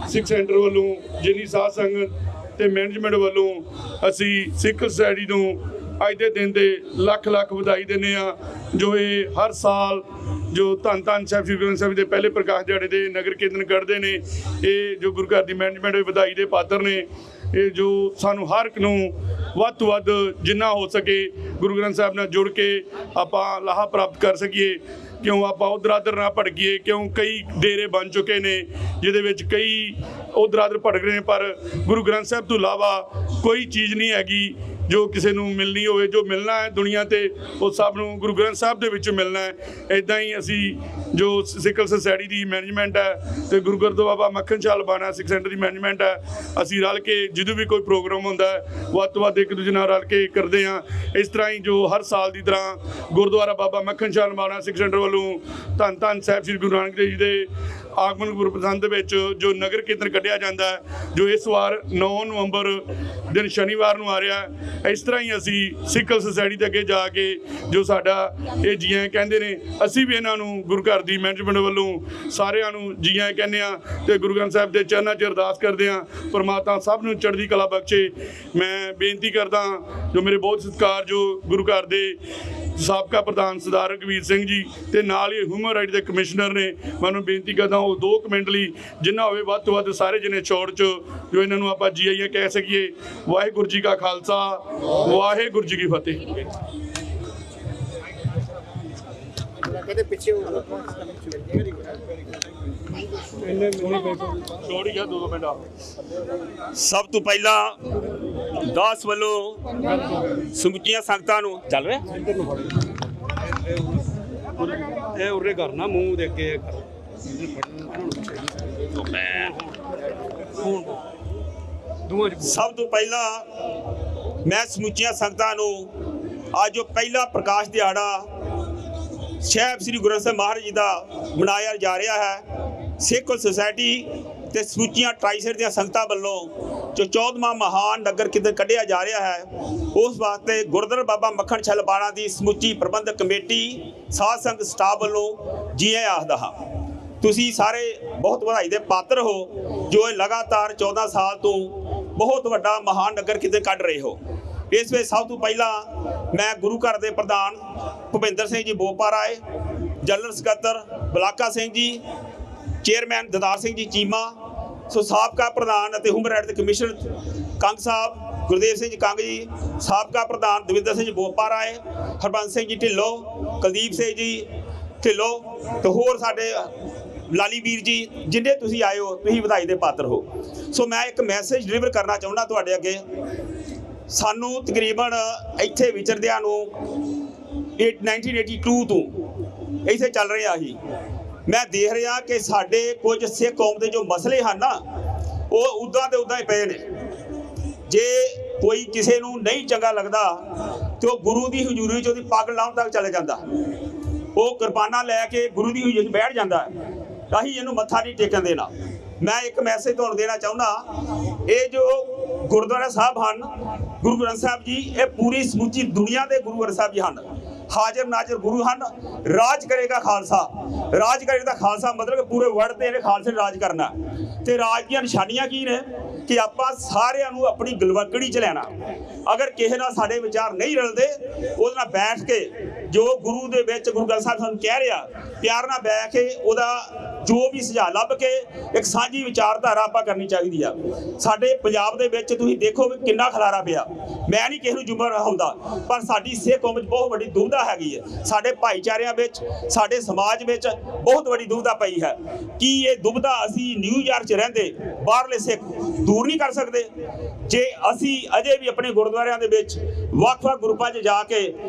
सिख सेंटर वालों जिन्नी साध संगत ते मैनेजमेंट वालों असी सिख सोसाइटी नूं अज के दिन के लख लख बधाई देने जो ये हर साल जो धन धन साहिब श्री गुरु ग्रंथ साहिब के पहले प्रकाश दिहाड़े के नगर कीर्तन करते हैं। ये जो गुरु घर की मैनेजमेंट बधाई के पात्र ने। ये जो सानू हर एक नूं वध तो वध जिन्ना हो सके गुरु ग्रंथ साहिब नाल जुड़ के आपां लाहा प्राप्त कर सकीए। क्यों आप उधर आधर ना भड़कीए, क्यों कई डेरे बन चुके हैं जिहदे विच कई उधर आधर भड़क रहे हैं, पर गुरु ग्रंथ साहिब तो इलावा कोई चीज़ नहीं हैगी जो किसी नूं मिलनी होवे। जो मिलना है दुनिया ते वो सब नूं गुरु ग्रंथ साहिब दे विच मिलना है। इदां ही असी जो सिख सोसाइटी की मैनेजमेंट है तो गुरु गुरुद्वारा बाबा मक्खन शाह लबाना सिख सेंटर की मैनेजमेंट है, असी रल के जो भी कोई प्रोग्राम होंदा है वध तो वध एक दूजे नाल रल के करते हैं। इस तरह ही जो हर साल की तरह गुरुद्वारा बाबा मक्खन शाह लबाना सिख सेंटर वालों धन धन साहिब श्री गुरु नानक देव जी के आगमन गुरप्रसंग जो नगर कीर्तन कढ़िया जाता है, जो इस बार 9 नवंबर दिन शनिवार को आ रहा है। इस तरह ही असी सिख सोसाइटी के अगे जाके जो साडा ये जीआं कहते हैं, असी भी इन्हों गुरु घर की मैनेजमेंट वालों सारिਆਂ ਨੂੰ जीआं कहने तो गुरु ग्रंथ साहिब के चरणों 'च अरदास करते हैं, परमात्मा सब नूं चढ़दी कला बख्शे। मैं बेनती करदा जो मेरे बहुत सत्कार जो गुरु घर के साबका प्रधान सरदार रघवीर सिंह जी ते नाल ही ह्यूमन राइट के कमिश्नर ने, मैं उन्होंने बेनती करदा वो 2 मिनट लई जिन्ना होवे वध तो वध सारे जने चौड़ च जो इन्हों आपां जी आइए कह सकीए। वाहिगुरू जी का खालसा वाहिगुरू जी की फतेह। ਕਦੇ ਪਿੱਛੇ ਸਭ ਤੋਂ ਪਹਿਲਾਂ ਦਾਸ ਵੱਲੋਂ ਸਮੁੱਚੀਆਂ ਸੰਗਤਾਂ ਨੂੰ ਚੱਲ ਰਿਹਾ ਇਹ ਉਰੇ ਕਰਨਾ ਮੂੰਹ ਦੇ ਅੱਗੇ ਸਭ ਤੋਂ ਪਹਿਲਾਂ ਮੈਂ ਸਮੁੱਚੀਆਂ ਸੰਗਤਾਂ ਨੂੰ ਅੱਜ ਜੋ ਪਹਿਲਾ ਪ੍ਰਕਾਸ਼ ਦਿਹਾੜਾ ਸਾਹਿਬ ਸ੍ਰੀ ਗੁਰੂ ਗ੍ਰੰਥ ਸਾਹਿਬ ਮਹਾਰਾਜ ਜੀ ਦਾ ਮਨਾਇਆ ਜਾ ਰਿਹਾ ਹੈ। ਸਿੱਖ ਸੁਸਾਇਟੀ ਤੇ ਸਮੁੱਚੀਆਂ ਟ੍ਰਾਈਸੈਟ ਦੀਆਂ ਸੰਗਤਾਂ ਵੱਲੋਂ ਜੋ 14ਵਾਂ ਮਹਾਨ ਨਗਰ ਕੀਰਤਨ ਕੱਢਿਆ ਜਾ ਰਿਹਾ ਹੈ, ਉਸ ਵਾਸਤੇ ਗੁਰਦੁਆਰਾ ਬਾਬਾ ਮੱਖਣ ਛੱਲ ਬਾਣਾ ਦੀ ਸਮੁੱਚੀ ਪ੍ਰਬੰਧਕ ਕਮੇਟੀ ਸਾਧ ਸੰਗਤ ਸਟਾਫ ਵੱਲੋਂ ਜੀ ਆਇਆਂ ਆਖਦਾ ਹਾਂ। ਤੁਸੀਂ ਸਾਰੇ ਬਹੁਤ ਵਧਾਈ ਦੇ ਪਾਤਰ ਹੋ ਜੋ ਇਹ ਲਗਾਤਾਰ 14 ਸਾਲ ਤੋਂ ਬਹੁਤ ਵੱਡਾ ਮਹਾਨ ਨਗਰ ਕੀਰਤਨ ਕੱਢ ਰਹੇ ਹੋ। ਇਸ ਵਿੱਚ ਸਭ ਤੋਂ ਪਹਿਲਾਂ ਮੈਂ ਗੁਰੂ ਘਰ ਦੇ ਪ੍ਰਧਾਨ ਭੁਪਿੰਦਰ ਸਿੰਘ ਜੀ ਬੋਪਾਰਾ ਹੈ, ਜਨਰਲ ਸਕੱਤਰ ਬਲਾਕਾ ਸਿੰਘ ਜੀ, ਚੇਅਰਮੈਨ ਦਦਾਰ ਸਿੰਘ ਜੀ ਚੀਮਾ, ਸੋ ਸਾਬਕਾ ਪ੍ਰਧਾਨ ਅਤੇ ਹਿਊਮਨ ਰਾਈਟਸ ਦੇ ਕਮਿਸ਼ਨਰ ਕੰਗ ਸਾਹਿਬ ਗੁਰਦੇਵ ਸਿੰਘ ਜੀ ਕੰਗ ਜੀ, ਸਾਬਕਾ ਪ੍ਰਧਾਨ ਦਵਿੰਦਰ ਸਿੰਘ ਜੀ ਬੋਪਾਰਾ ਹੈ, ਹਰਬੰਸ ਸਿੰਘ ਜੀ ਢਿੱਲੋਂ, ਕੁਲਦੀਪ ਸਿੰਘ ਜੀ ਢਿੱਲੋਂ ਤੇ ਹੋਰ ਸਾਡੇ ਲਾਲੀ ਵੀਰ ਜੀ, ਜਿੰਨੇ ਤੁਸੀਂ ਆਏ ਹੋ ਤੁਸੀਂ ਵਧਾਈ ਦੇ ਪਾਤਰ ਹੋ। ਸੋ ਮੈਂ ਇੱਕ ਮੈਸੇਜ ਡਿਲੀਵਰ ਕਰਨਾ ਚਾਹੁੰਦਾ ਤੁਹਾਡੇ ਅੱਗੇ। ਸਾਨੂੰ ਤਕਰੀਬਨ ਇੱਥੇ ਵਿਚਰਦਿਆਂ ਨੂੰ 1982 ਤੋਂ ਇੱਥੇ ਚੱਲ ਰਿਹਾ ਸੀ। ਮੈਂ ਦੇਖ ਰਿਹਾ ਕਿ ਸਾਡੇ ਕੁਝ ਸਿੱਖ ਕੌਮ ਦੇ ਜੋ ਮਸਲੇ ਹਨ ਨਾ, ਉਹ ਉੱਦਾਂ ਦੇ ਉੱਦਾਂ ਹੀ ਪਏ ਨੇ। ਜੇ ਕੋਈ ਕਿਸੇ ਨੂੰ ਨਹੀਂ ਚੰਗਾ ਲੱਗਦਾ ਤੇ ਉਹ ਗੁਰੂ ਦੀ ਹਜ਼ੂਰੀ 'ਚ ਉਹਦੀ ਪੱਗ ਲਾਉਣ ਤੱਕ ਚਲੇ ਜਾਂਦਾ, ਉਹ ਕਿਰਪਾਨਾਂ ਲੈ ਕੇ ਗੁਰੂ ਦੀ ਹਜ਼ੂਰੀ 'ਚ ਬੈਠ ਜਾਂਦਾ। ਅਸੀਂ ਇਹਨੂੰ ਮੱਥਾ ਨਹੀਂ ਟੇਕਣ ਦੇਣਾ। ਮੈਂ ਇੱਕ ਮੈਸੇਜ ਤੁਹਾਨੂੰ ਦੇਣਾ ਚਾਹੁੰਦਾ, ਇਹ ਜੋ ਗੁਰਦੁਆਰਾ ਸਾਹਿਬ ਹਨ ਗੁਰੂ ਗ੍ਰੰਥ ਸਾਹਿਬ ਜੀ, ਇਹ ਪੂਰੀ ਸਮੁੱਚੀ ਦੁਨੀਆ ਦੇ ਗੁਰੂ ਗ੍ਰੰਥ ਸਾਹਿਬ ਜੀ ਹਨ, ਹਾਜ਼ਰ ਨਾਜ਼ਰ ਗੁਰੂ ਹਨ। ਰਾਜ ਕਰੇਗਾ ਖਾਲਸਾ, ਰਾਜ ਕਰੇਗਾ ਖਾਲਸਾ ਮਤਲਬ ਕਿ ਪੂਰੇ ਵਰਲਡ ਤੇ ਇਹਨੇ ਖਾਲਸੇ ਨੇ ਰਾਜ ਕਰਨਾ। ਤੇ ਰਾਜ ਦੀਆਂ ਨਿਸ਼ਾਨੀਆਂ ਕੀ ਨੇ ਕਿ ਆਪਾਂ ਸਾਰਿਆਂ ਨੂੰ ਆਪਣੀ ਗਲਵਕੜੀ 'ਚ ਲੈਣਾ। ਅਗਰ ਕਿਸੇ ਨਾਲ ਸਾਡੇ ਵਿਚਾਰ ਨਹੀਂ ਰਲਦੇ, ਉਹਦੇ ਨਾਲ ਬੈਠ ਕੇ ਜੋ ਗੁਰੂ ਦੇ ਵਿੱਚ ਗੁਰੂ ਗ੍ਰੰਥ ਸਾਹਿਬ ਸਾਨੂੰ ਕਹਿ ਰਿਹਾ, ਪਿਆਰ ਨਾਲ ਬੈਠ ਕੇ ਉਹਦਾ ਜੋ ਵੀ ਸੁਝਾਅ ਲੱਭ ਕੇ ਇੱਕ ਸਾਂਝੀ ਵਿਚਾਰਧਾਰਾ ਆਪਾਂ ਕਰਨੀ ਚਾਹੀਦੀ ਆ। ਸਾਡੇ ਪੰਜਾਬ ਦੇ ਵਿੱਚ ਤੁਸੀਂ ਦੇਖੋ ਵੀ ਕਿੰਨਾ ਖਲਾਰਾ ਪਿਆ। ਮੈਂ ਨਹੀਂ ਕਿਸੇ ਨੂੰ ਜੁਮਰ ਹੁੰਦਾ, ਪਰ ਸਾਡੀ ਸਿੱਖ ਕੌਮ ਵਿੱਚ ਬਹੁਤ ਵੱਡੀ ਦੁਬਿਧਾ ਹੈਗੀ ਹੈ। ਸਾਡੇ ਭਾਈਚਾਰਿਆਂ ਵਿੱਚ, ਸਾਡੇ ਸਮਾਜ ਵਿੱਚ ਬਹੁਤ ਵੱਡੀ ਦੁਬਿਧਾ ਪਈ ਹੈ। ਕੀ ਇਹ ਦੁਬਿਧਾ ਅਸੀਂ ਨਿਊਯਾਰਕ 'ਚ ਰਹਿੰਦੇ ਬਾਹਰਲੇ ਸਿੱਖ ਦੂਰ ਨਹੀਂ ਕਰ ਸਕਦੇ? ਜੇ ਅਸੀਂ ਅਜੇ ਵੀ ਆਪਣੇ ਗੁਰਦੁਆਰਿਆਂ ਦੇ ਵਿੱਚ ਵੱਖ-ਵੱਖ ਗਰੁੱਪਾਂ 'ਚ ਜਾ ਕੇ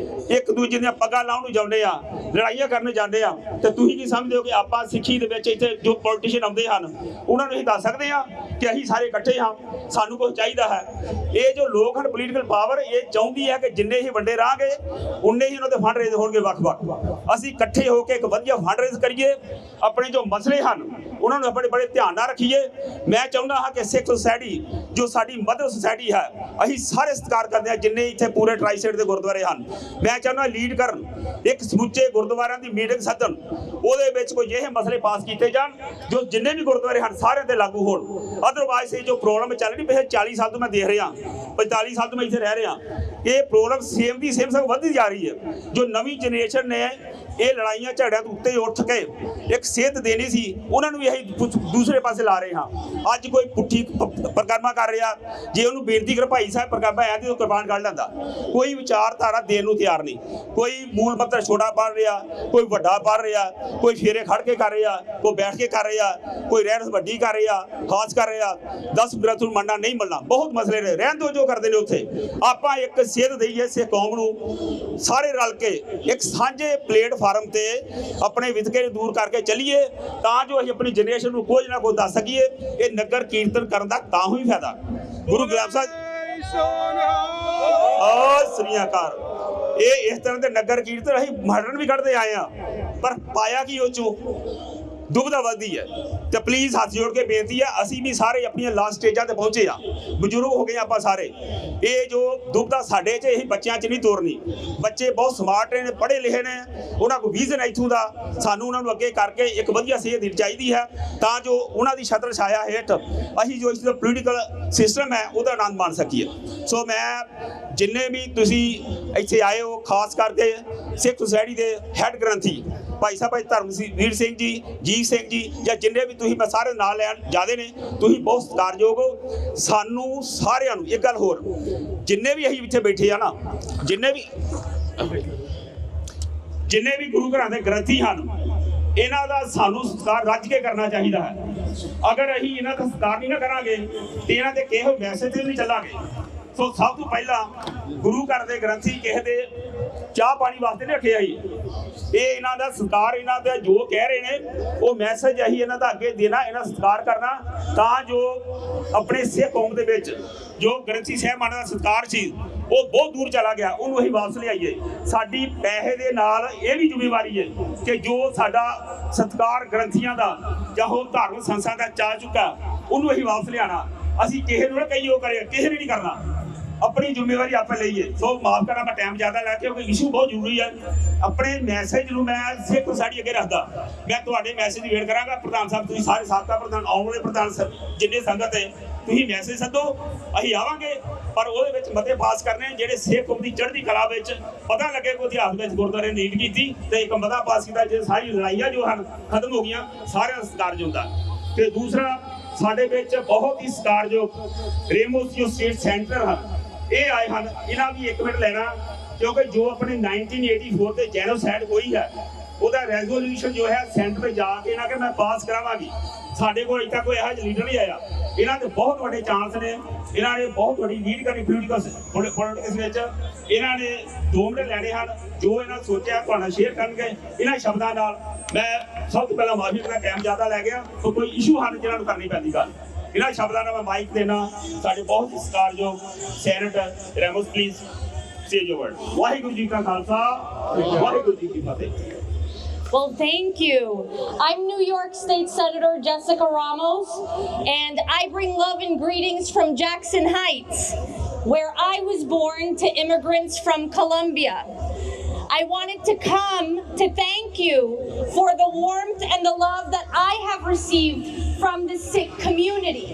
ਇੱਕ ਦੂਜੇ ਦੀਆਂ ਪੱਗਾਂ ਲਾਉਣ ਨੂੰ ਜਾਂਦੇ ਆ, ਲੜਾਈਆਂ ਕਰਨ ਜਾਂਦੇ ਆ, ਤੇ ਤੁਸੀਂ ਕੀ ਸਮਝਦੇ ਹੋ ਕਿ ਆਪਾਂ ਸਿੱਖੀ ਦੇ ਵਿੱਚ ਇੱਥੇ ਜੋ ਪੋਲੀਟੀਸ਼ੀਅਨ ਆਉਂਦੇ ਹਨ ਉਹਨਾਂ ਨੂੰ ਅਸੀਂ ਦੱਸ ਸਕਦੇ ਹਾਂ ਕਿ ਅਸੀਂ ਸਾਰੇ ਇਕੱਠੇ ਹਾਂ, ਸਾਨੂੰ ਕੁਝ ਚਾਹੀਦਾ ਹੈ? ਇਹ ਜੋ ਲੋਕ ਹਨ ਪੋਲੀਟੀਕਲ ਪਾਵਰ, ਇਹ ਚਾਹੁੰਦੀ ਹੈ ਕਿ ਜਿੰਨੇ ਹੀ ਵੱਡੇ ਰਾਂਗੇ ਉਨੇ ਹੀ ਉਹਨਾਂ ਦੇ ਫੰਡ ਰੇਜ਼ ਹੋਣਗੇ ਵੱਖ-ਵੱਖ। ਅਸੀਂ ਇਕੱਠੇ ਹੋ ਕੇ ਇੱਕ ਵਧੀਆ ਫੰਡ ਰੇਜ਼ ਕਰੀਏ, ਆਪਣੇ ਜੋ ਮਸਲੇ ਹਨ ਉਹਨਾਂ ਨੂੰ ਆਪਣੇ ਬੜੇ ਧਿਆਨ ਨਾਲ ਰੱਖੀਏ। ਮੈਂ ਚਾਹੁੰਦਾ ਹਾਂ ਕਿ ਸਿੱਖ ਸੁਸਾਇਟੀ ਜੋ ਸਾਡੀ ਮਦਰ ਸੁਸਾਇਟੀ ਹੈ, ਅਸੀਂ ਸਾਰੇ ਸਤਿਕਾਰ ਕਰਦੇ ਹਾਂ ਜਿੰਨੇ ਇੱਥੇ ਪੂਰੇ ਟ੍ਰਾਈਸੈਟ ਦੇ ਗੁਰਦੁਆਰੇ ਹਨ। ਮੈਂ ਚਾਹੁੰਦਾ ਲੀਡ ਕਰਨ, ਇੱਕ ਸਮੁੱਚੇ ਗੁਰਦੁਆਰਿਆਂ ਦੀ ਮੀਟਿੰਗ ਸੱਦਣ, ਉਹਦੇ ਵਿੱਚ ਕੋਈ ਜਿਹੇ ਮਸਲੇ ਪਾਸ ਕੀਤੇ ਜਾਣ ਜੋ ਜਿੰਨੇ ਵੀ ਗੁਰਦੁਆਰੇ ਹਨ ਸਾਰਿਆਂ ਤੇ ਲਾਗੂ ਹੋਣ। ਅਦਰਵਾਈਜ਼ ਇਹ ਜੋ ਪ੍ਰੋਬਲਮ ਚੱਲ ਰਹੀ ਪਿਛਲੇ 40 ਸਾਲ ਤੋਂ ਮੈਂ ਦੇਖ ਰਿਹਾ, 45 ਸਾਲ ਤੋਂ ਮੈਂ ਇੱਥੇ ਰਹਿ ਰਿਹਾ, ਇਹ ਪ੍ਰੋਬਲਮ ਸੇਮ ਦੀ ਸੇਮ ਸਗੋਂ ਵੱਧਦੀ ਜਾ ਰਹੀ ਹੈ। ਜੋ ਨਵੀਂ ਜਨਰੇਸ਼ਨ ਨੇ ਇਹ ਲੜਾਈਆਂ ਝਗੜਿਆਂ ਤੋਂ ਉੱਤੇ ਉੱਠ ਕੇ ਇੱਕ ਸੇਧ ਦੇਣੀ ਸੀ, ਉਹਨਾਂ ਨੂੰ ਵੀ ਅਸੀਂ ਦੂਸਰੇ ਪਾਸੇ ਲਾ ਰਹੇ ਹਾਂ। ਅੱਜ ਕੋਈ ਪੁੱਠੀ ਪ੍ਰਕਰਮਾ ਕਰ ਰਿਹਾ, ਜੇ ਉਹਨੂੰ ਬੇਨਤੀ ਕਰ ਭਾਈ ਸਾਹਿਬ ਪ੍ਰਕਰਮਾ ਆਇਆ ਤੇ ਉਹ ਕੁਰਬਾਨ ਕਰ ਲੈਂਦਾ। ਕੋਈ ਵਿਚਾਰਧਾਰਾ ਦੇਣ ਨੂੰ ਤਿਆਰ ਨਹੀਂ। ਕੋਈ ਮੂਲ ਮੰਤਰ ਛੋਟਾ ਪੜ੍ਹ ਰਿਹਾ, ਕੋਈ ਵੱਡਾ ਪੜ੍ਹ ਰਿਹਾ, ਕੋਈ ਫੇਰੇ ਖੜ ਕੇ ਕਰ ਰਿਹਾ, ਕੋਈ ਬੈਠ ਕੇ ਕਰ ਰਿਹਾ, ਕੋਈ ਰਹਿਣ ਵੱਡੀ ਕਰ ਰਿਹਾ, ਖਾਸ ਕਰ ਰਿਹਾ। 10 ਗ੍ਰੰਥ ਨੂੰ ਮੰਨਣਾ ਨਹੀਂ ਮੰਨਣਾ, ਬਹੁਤ ਮਸਲੇ ਨੇ, ਰਹਿਣ ਦਿਓ ਜੋ ਕਰਦੇ ਨੇ ਉੱਥੇ। ਆਪਾਂ ਇੱਕ ਸੇਧ ਦੇਈਏ ਸਿੱਖ ਕੌਮ ਨੂੰ, ਸਾਰੇ ਰਲ ਕੇ ਇੱਕ ਸਾਂਝੇ ਪਲੇਟਫਾਰਮ ਤੇ ਆਪਣੇ ਵਿਤਕਰੇ ਨੂੰ ਦੂਰ ਕਰਕੇ ਚੱਲੀਏ, ਤਾਂ ਜੋ ਅਸੀਂ ਆਪਣੀ ਜਨਰੇਸ਼ਨ ਨੂੰ ਕੁਝ ਨਾ ਕੁਝ ਦੱਸ ਸਕੀਏ। ਇਹ ਨਗਰ ਕੀਰਤਨ ਕਰਨ ਦਾ ਤਾਂ ਹੀ ਫਾਇਦਾ। ਗੁਰੂ ਗ੍ਰੰਥ ਸਾਹਿਬ ਸ੍ਰੀ ਅਕਾਲ। ਇਹ ਇਸ ਤਰ੍ਹਾਂ ਦੇ ਨਗਰ ਕੀਰਤਨ ਅਸੀਂ ਮਾਡਰਨ ਵੀ ਕੱਢਦੇ ਆਏ ਆ, ਪਰ ਪਾਇਆ ਕੀ ਉਹ ਚੋਂ ਦੁਬਿਧਾ ਵੱਧਦੀ ਹੈ। ਤੇ ਪਲੀਜ਼ ਹੱਥ ਜੋੜ ਕੇ ਬੇਨਤੀ ਹੈ, ਅਸੀਂ ਵੀ ਸਾਰੇ ਆਪਣੀਆਂ ਲਾਸਟ ਸਟੇਜਾਂ ਤੇ ਪਹੁੰਚੇ ਆ, ਬਜ਼ੁਰਗ ਹੋ ਗਏ ਆਪਾਂ ਸਾਰੇ। ਇਹ ਜੋ ਦੁਬਿਧਾ ਸਾਡੇ 'ਚ ਇਹੀ ਬੱਚਿਆਂ 'ਚ ਨਹੀਂ ਤੋਰਨੀ। ਬੱਚੇ ਬਹੁਤ ਸਮਾਰਟ ਨੇ, ਪੜ੍ਹੇ ਲਿਖੇ ਨੇ, ਉਹਨਾਂ ਕੋਲ ਵਿਜ਼ਨ ਹੈ ਇੱਥੋਂ ਦਾ। ਸਾਨੂੰ ਉਹਨਾਂ ਨੂੰ ਅੱਗੇ ਕਰਕੇ ਇੱਕ ਵਧੀਆ ਸੇਧ ਦੇਣੀ ਚਾਹੀਦੀ ਹੈ, ਤਾਂ ਜੋ ਉਹਨਾਂ ਦੀ ਛਤਰ ਛਾਇਆ ਹੇਠ ਅਸੀਂ ਜੋ ਇਸ ਦਾ ਪੋਲੀਟੀਕਲ ਸਿਸਟਮ ਹੈ ਉਹਦਾ ਆਨੰਦ ਮਾਣ ਸਕੀਏ। ਸੋ ਮੈਂ ਜਿੰਨੇ ਵੀ ਤੁਸੀਂ ਇੱਥੇ ਆਏ ਹੋ, ਖਾਸ ਕਰਕੇ ਸਿੱਖ ਸੁਸਾਇਟੀ ਦੇ ਹੈੱਡ ਗ੍ਰੰਥੀ ਭਾਈ ਸਾਹਿਬ ਧਰਮਵੀਰ ਸਿੰਘ ਜੀ, ਜੀਤ ਸਿੰਘ ਜੀ, ਜਾਂ ਜਿੰਨੇ ਵੀ ਤੁਸੀਂ, ਮੈਂ ਸਾਰੇ ਨਾਲ ਲੈਣ ਜਾਂਦੇ ਨੇ, ਤੁਸੀਂ ਬਹੁਤ ਸਤਿਕਾਰਯੋਗ ਹੋ। ਸਾਨੂੰ ਸਾਰਿਆਂ ਨੂੰ ਇੱਕ ਗੱਲ ਹੋਰ, ਜਿੰਨੇ ਵੀ ਅਸੀਂ ਇੱਥੇ ਬੈਠੇ ਆ ਨਾ, ਜਿੰਨੇ ਵੀ ਗੁਰੂ ਘਰਾਂ ਦੇ ਗ੍ਰੰਥੀ ਹਨ ਇਹਨਾਂ ਦਾ ਸਾਨੂੰ ਸਤਿਕਾਰ ਰੱਜ ਕੇ ਕਰਨਾ ਚਾਹੀਦਾ ਹੈ। ਅਗਰ ਅਸੀਂ ਇਹਨਾਂ ਦਾ ਸਤਿਕਾਰ ਨਹੀਂ ਨਾ ਕਰਾਂਗੇ ਤੇ ਇਹਨਾਂ ਦੇ ਕਿਹੋ ਮੈਸੇਜ ਤੇ ਨਹੀਂ ਚੱਲਾਂਗੇ। ਸੋ ਸਭ ਤੋਂ ਪਹਿਲਾਂ ਗੁਰੂ ਘਰ ਦੇ ਗ੍ਰੰਥੀ ਕਿਸੇ ਦੇ ਚਾਹ ਪਾਣੀ ਵਾਸਤੇ ਨਹੀਂ ਰੱਖੇ ਆਈ। ਇਹ ਇਹਨਾਂ ਦਾ ਸਤਿਕਾਰ, ਇਹਨਾਂ ਦਾ ਜੋ ਕਹਿ ਰਹੇ ਨੇ ਉਹ ਮੈਸੇਜ ਅਸੀਂ ਇਹਨਾਂ ਦਾ ਅੱਗੇ ਦੇਣਾ, ਇਹਨਾਂ ਦਾ ਸਤਿਕਾਰ ਕਰਨਾ, ਤਾਂ ਜੋ ਆਪਣੇ ਸਿੱਖ ਕੌਮ ਦੇ ਵਿੱਚ ਜੋ ਗ੍ਰੰਥੀ ਸਾਹਿਬਾਨਾਂ ਦਾ ਸਤਿਕਾਰ ਸੀ ਉਹ ਬਹੁਤ ਦੂਰ ਚਲਾ ਗਿਆ, ਉਹਨੂੰ ਅਸੀਂ ਵਾਪਸ ਲਿਆਈਏ। ਸਾਡੀ ਪੈਸੇ ਦੇ ਨਾਲ ਇਹ ਵੀ ਜ਼ਿੰਮੇਵਾਰੀ ਹੈ ਕਿ ਜੋ ਸਾਡਾ ਸਤਿਕਾਰ ਗ੍ਰੰਥੀਆਂ ਦਾ ਜਾਂ ਹੋਰ ਧਾਰਮਿਕ ਸੰਸਥਾ ਦਾ ਚਾ ਚੁੱਕਾ ਉਹਨੂੰ ਅਸੀਂ ਵਾਪਸ ਲਿਆਣਾ। ਅਸੀਂ ਕਿਸੇ ਨੂੰ ਨਾ ਕਹੀ ਉਹ ਕਰੇ, ਕਿਸੇ ਨੇ ਨਹੀਂ ਕਰਨਾ, ਆਪਣੀ ਜ਼ਿੰਮੇਵਾਰੀ ਆਪਾਂ ਲਈਏ। ਸੋ ਮਾਫ ਕਰਨਾ ਮੈਂ ਟਾਈਮ ਜ਼ਿਆਦਾ ਲੈ ਕੇ, ਕਿਉਂਕਿ ਇਸ਼ੂ ਬਹੁਤ ਜ਼ਰੂਰੀ ਹੈ। ਆਪਣੇ ਮੈਸੇਜ ਨੂੰ ਮੈਂ ਸਿੱਖ ਸਾਡੀ ਅੱਗੇ ਰੱਖਦਾ, ਮੈਂ ਤੁਹਾਡੇ ਮੈਸੇਜ ਦੀ ਵੇਟ ਕਰਾਂਗਾ। ਪ੍ਰਧਾਨ ਸਾਹਿਬ ਤੁਸੀਂ ਸਾਰੇ ਸਾਬਕਾ ਪ੍ਰਧਾਨ, ਆਉਣ ਵਾਲੇ ਪ੍ਰਧਾਨ ਜਿੰਨੇ ਸੰਗਤ ਹੈ ਤੁਸੀਂ ਮੈਸੇਜ ਸੱਦੋ, ਅਸੀਂ ਆਵਾਂਗੇ। ਪਰ ਉਹਦੇ ਵਿੱਚ ਮਤੇ ਪਾਸ ਕਰਨੇ ਜਿਹੜੇ ਸਿੱਖ ਕੌਮ ਦੀ ਚੜ੍ਹਦੀ ਕਲਾ ਵਿੱਚ ਪਤਾ ਲੱਗੇ ਕੋਈ ਇਤਿਹਾਸ ਵਿੱਚ ਗੁਰਦੁਆਰੇ ਨੇ ਨੀਡ ਕੀਤੀ ਤੇ ਇੱਕ ਮਤਾ ਪਾਸ ਕੀਤਾ ਜੇ ਸਾਰੀ ਲੜਾਈਆਂ ਜੋ ਹਨ ਖਤਮ ਹੋ ਗਈਆਂ, ਸਾਰਿਆਂ ਦਾ ਸਤਿਕਾਰ ਹੁੰਦਾ। ਤੇ ਦੂਸਰਾ ਸਾਡੇ ਵਿੱਚ ਬਹੁਤ ਹੀ ਸਤਿਕਾਰਯੋਗ ਰੇਮੋਸ ਜੋ ਸਟੇਟ ਸੈਂਟਰ ਹਨ ਇਹ ਆਏ ਹਨ, ਇਹਨਾਂ ਵੀ 1 ਮਿੰਟ ਲੈਣਾ, ਕਿਉਂਕਿ ਜੋ ਆਪਣੇ 1984 ਤੇ ਜੈਨੋਸਾਈਡ ਹੋਈ ਹੈ ਉਹਦਾ ਰੈਜ਼ੋਲੂਸ਼ਨ ਜੋ ਹੈ ਸੈਂਟਰ ਤੇ ਜਾ ਕੇ ਇਹਨਾਂ ਕਿ ਮੈਂ ਪਾਸ ਕਰਾਵਾਂਗੀ। ਸਾਡੇ ਕੋਲ ਇੱਥੇ ਕੋਈ ਇਹੋ ਜਿਹਾ ਲੀਡਰ ਨਹੀਂ ਆਇਆ। ਇਹਨਾਂ ਦੇ ਬਹੁਤ ਵੱਡੇ ਚਾਂਸ ਨੇ, ਇਹਨਾਂ ਨੇ ਬਹੁਤ ਵੱਡੀ ਲੀਡ ਕਰਨੀ ਪੋਲੀਟਿਕਸ ਵਿੱਚ। ਇਹਨਾਂ ਨੇ 2 ਮਿੰਟ ਲੈਣੇ ਹਨ, ਜੋ ਇਹਨਾਂ ਸੋਚਿਆ ਤੁਹਾਨੂੰ ਸ਼ੇਅਰ ਕਰਨਗੇ ਇਹਨਾਂ ਸ਼ਬਦਾਂ ਨਾਲ। ਮੈਂ ਸਭ ਤੋਂ ਪਹਿਲਾਂ ਮਾਫੀ ਕਰਦਾ, ਟਾਈਮ ਜ਼ਿਆਦਾ ਲੈ ਗਿਆ, ਸੋ ਕੋਈ ਇਸ਼ੂ ਹਨ ਜਿਹਨਾਂ ਨੂੰ ਕਰਨੀ ਪੈਂਦੀ ਗੱਲ। ਇਹਨਾਂ ਸ਼ਬਦਾਂ ਨਾਲ ਮੈਂ ਮਾਈਕ ਦੇਣਾ ਸਾਡੇ ਬਹੁਤ ਹੀ ਸਤਿਕਾਰਯੋਗ senator Ramos, please say your word. Waheguru ji ਕਾ ਖਾਲਸਾ, ਵਾਹਿਗੁਰੂ ਜੀ ਕੀ ਫਤਿਹ। Well, thank you. I'm New York State Senator Jessica Ramos, and I bring love and greetings from Jackson Heights, where I was born, to immigrants from Colombia. I wanted to come to thank you for the warmth and the love that I have received from the Sikh community.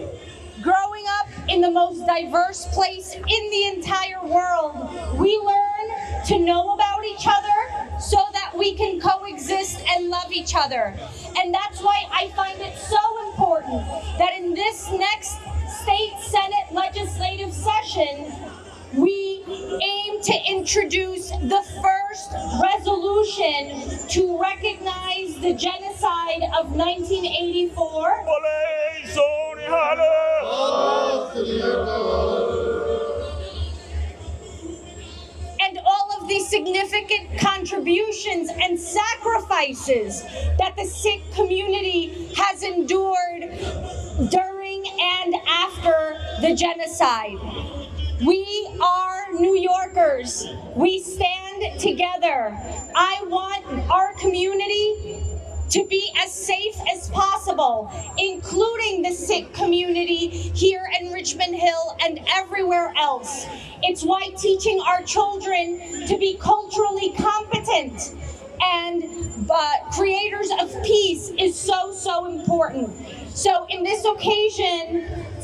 Growing up in the most diverse place in the entire world, we learn to know about each other so that we can coexist and love each other. And that's why I find it so important that in this next state Senate legislative session, we aim to introduce the first resolution to recognize the genocide of 1984. And all of the significant contributions and sacrifices that the Sikh community has endured during and after the genocide. We are New Yorkers. We stand together. I want our community to be as safe as possible, including the Sikh community here in Richmond Hill and everywhere else. It's why teaching our children to be culturally competent and creators of peace is so important. So in this occasion,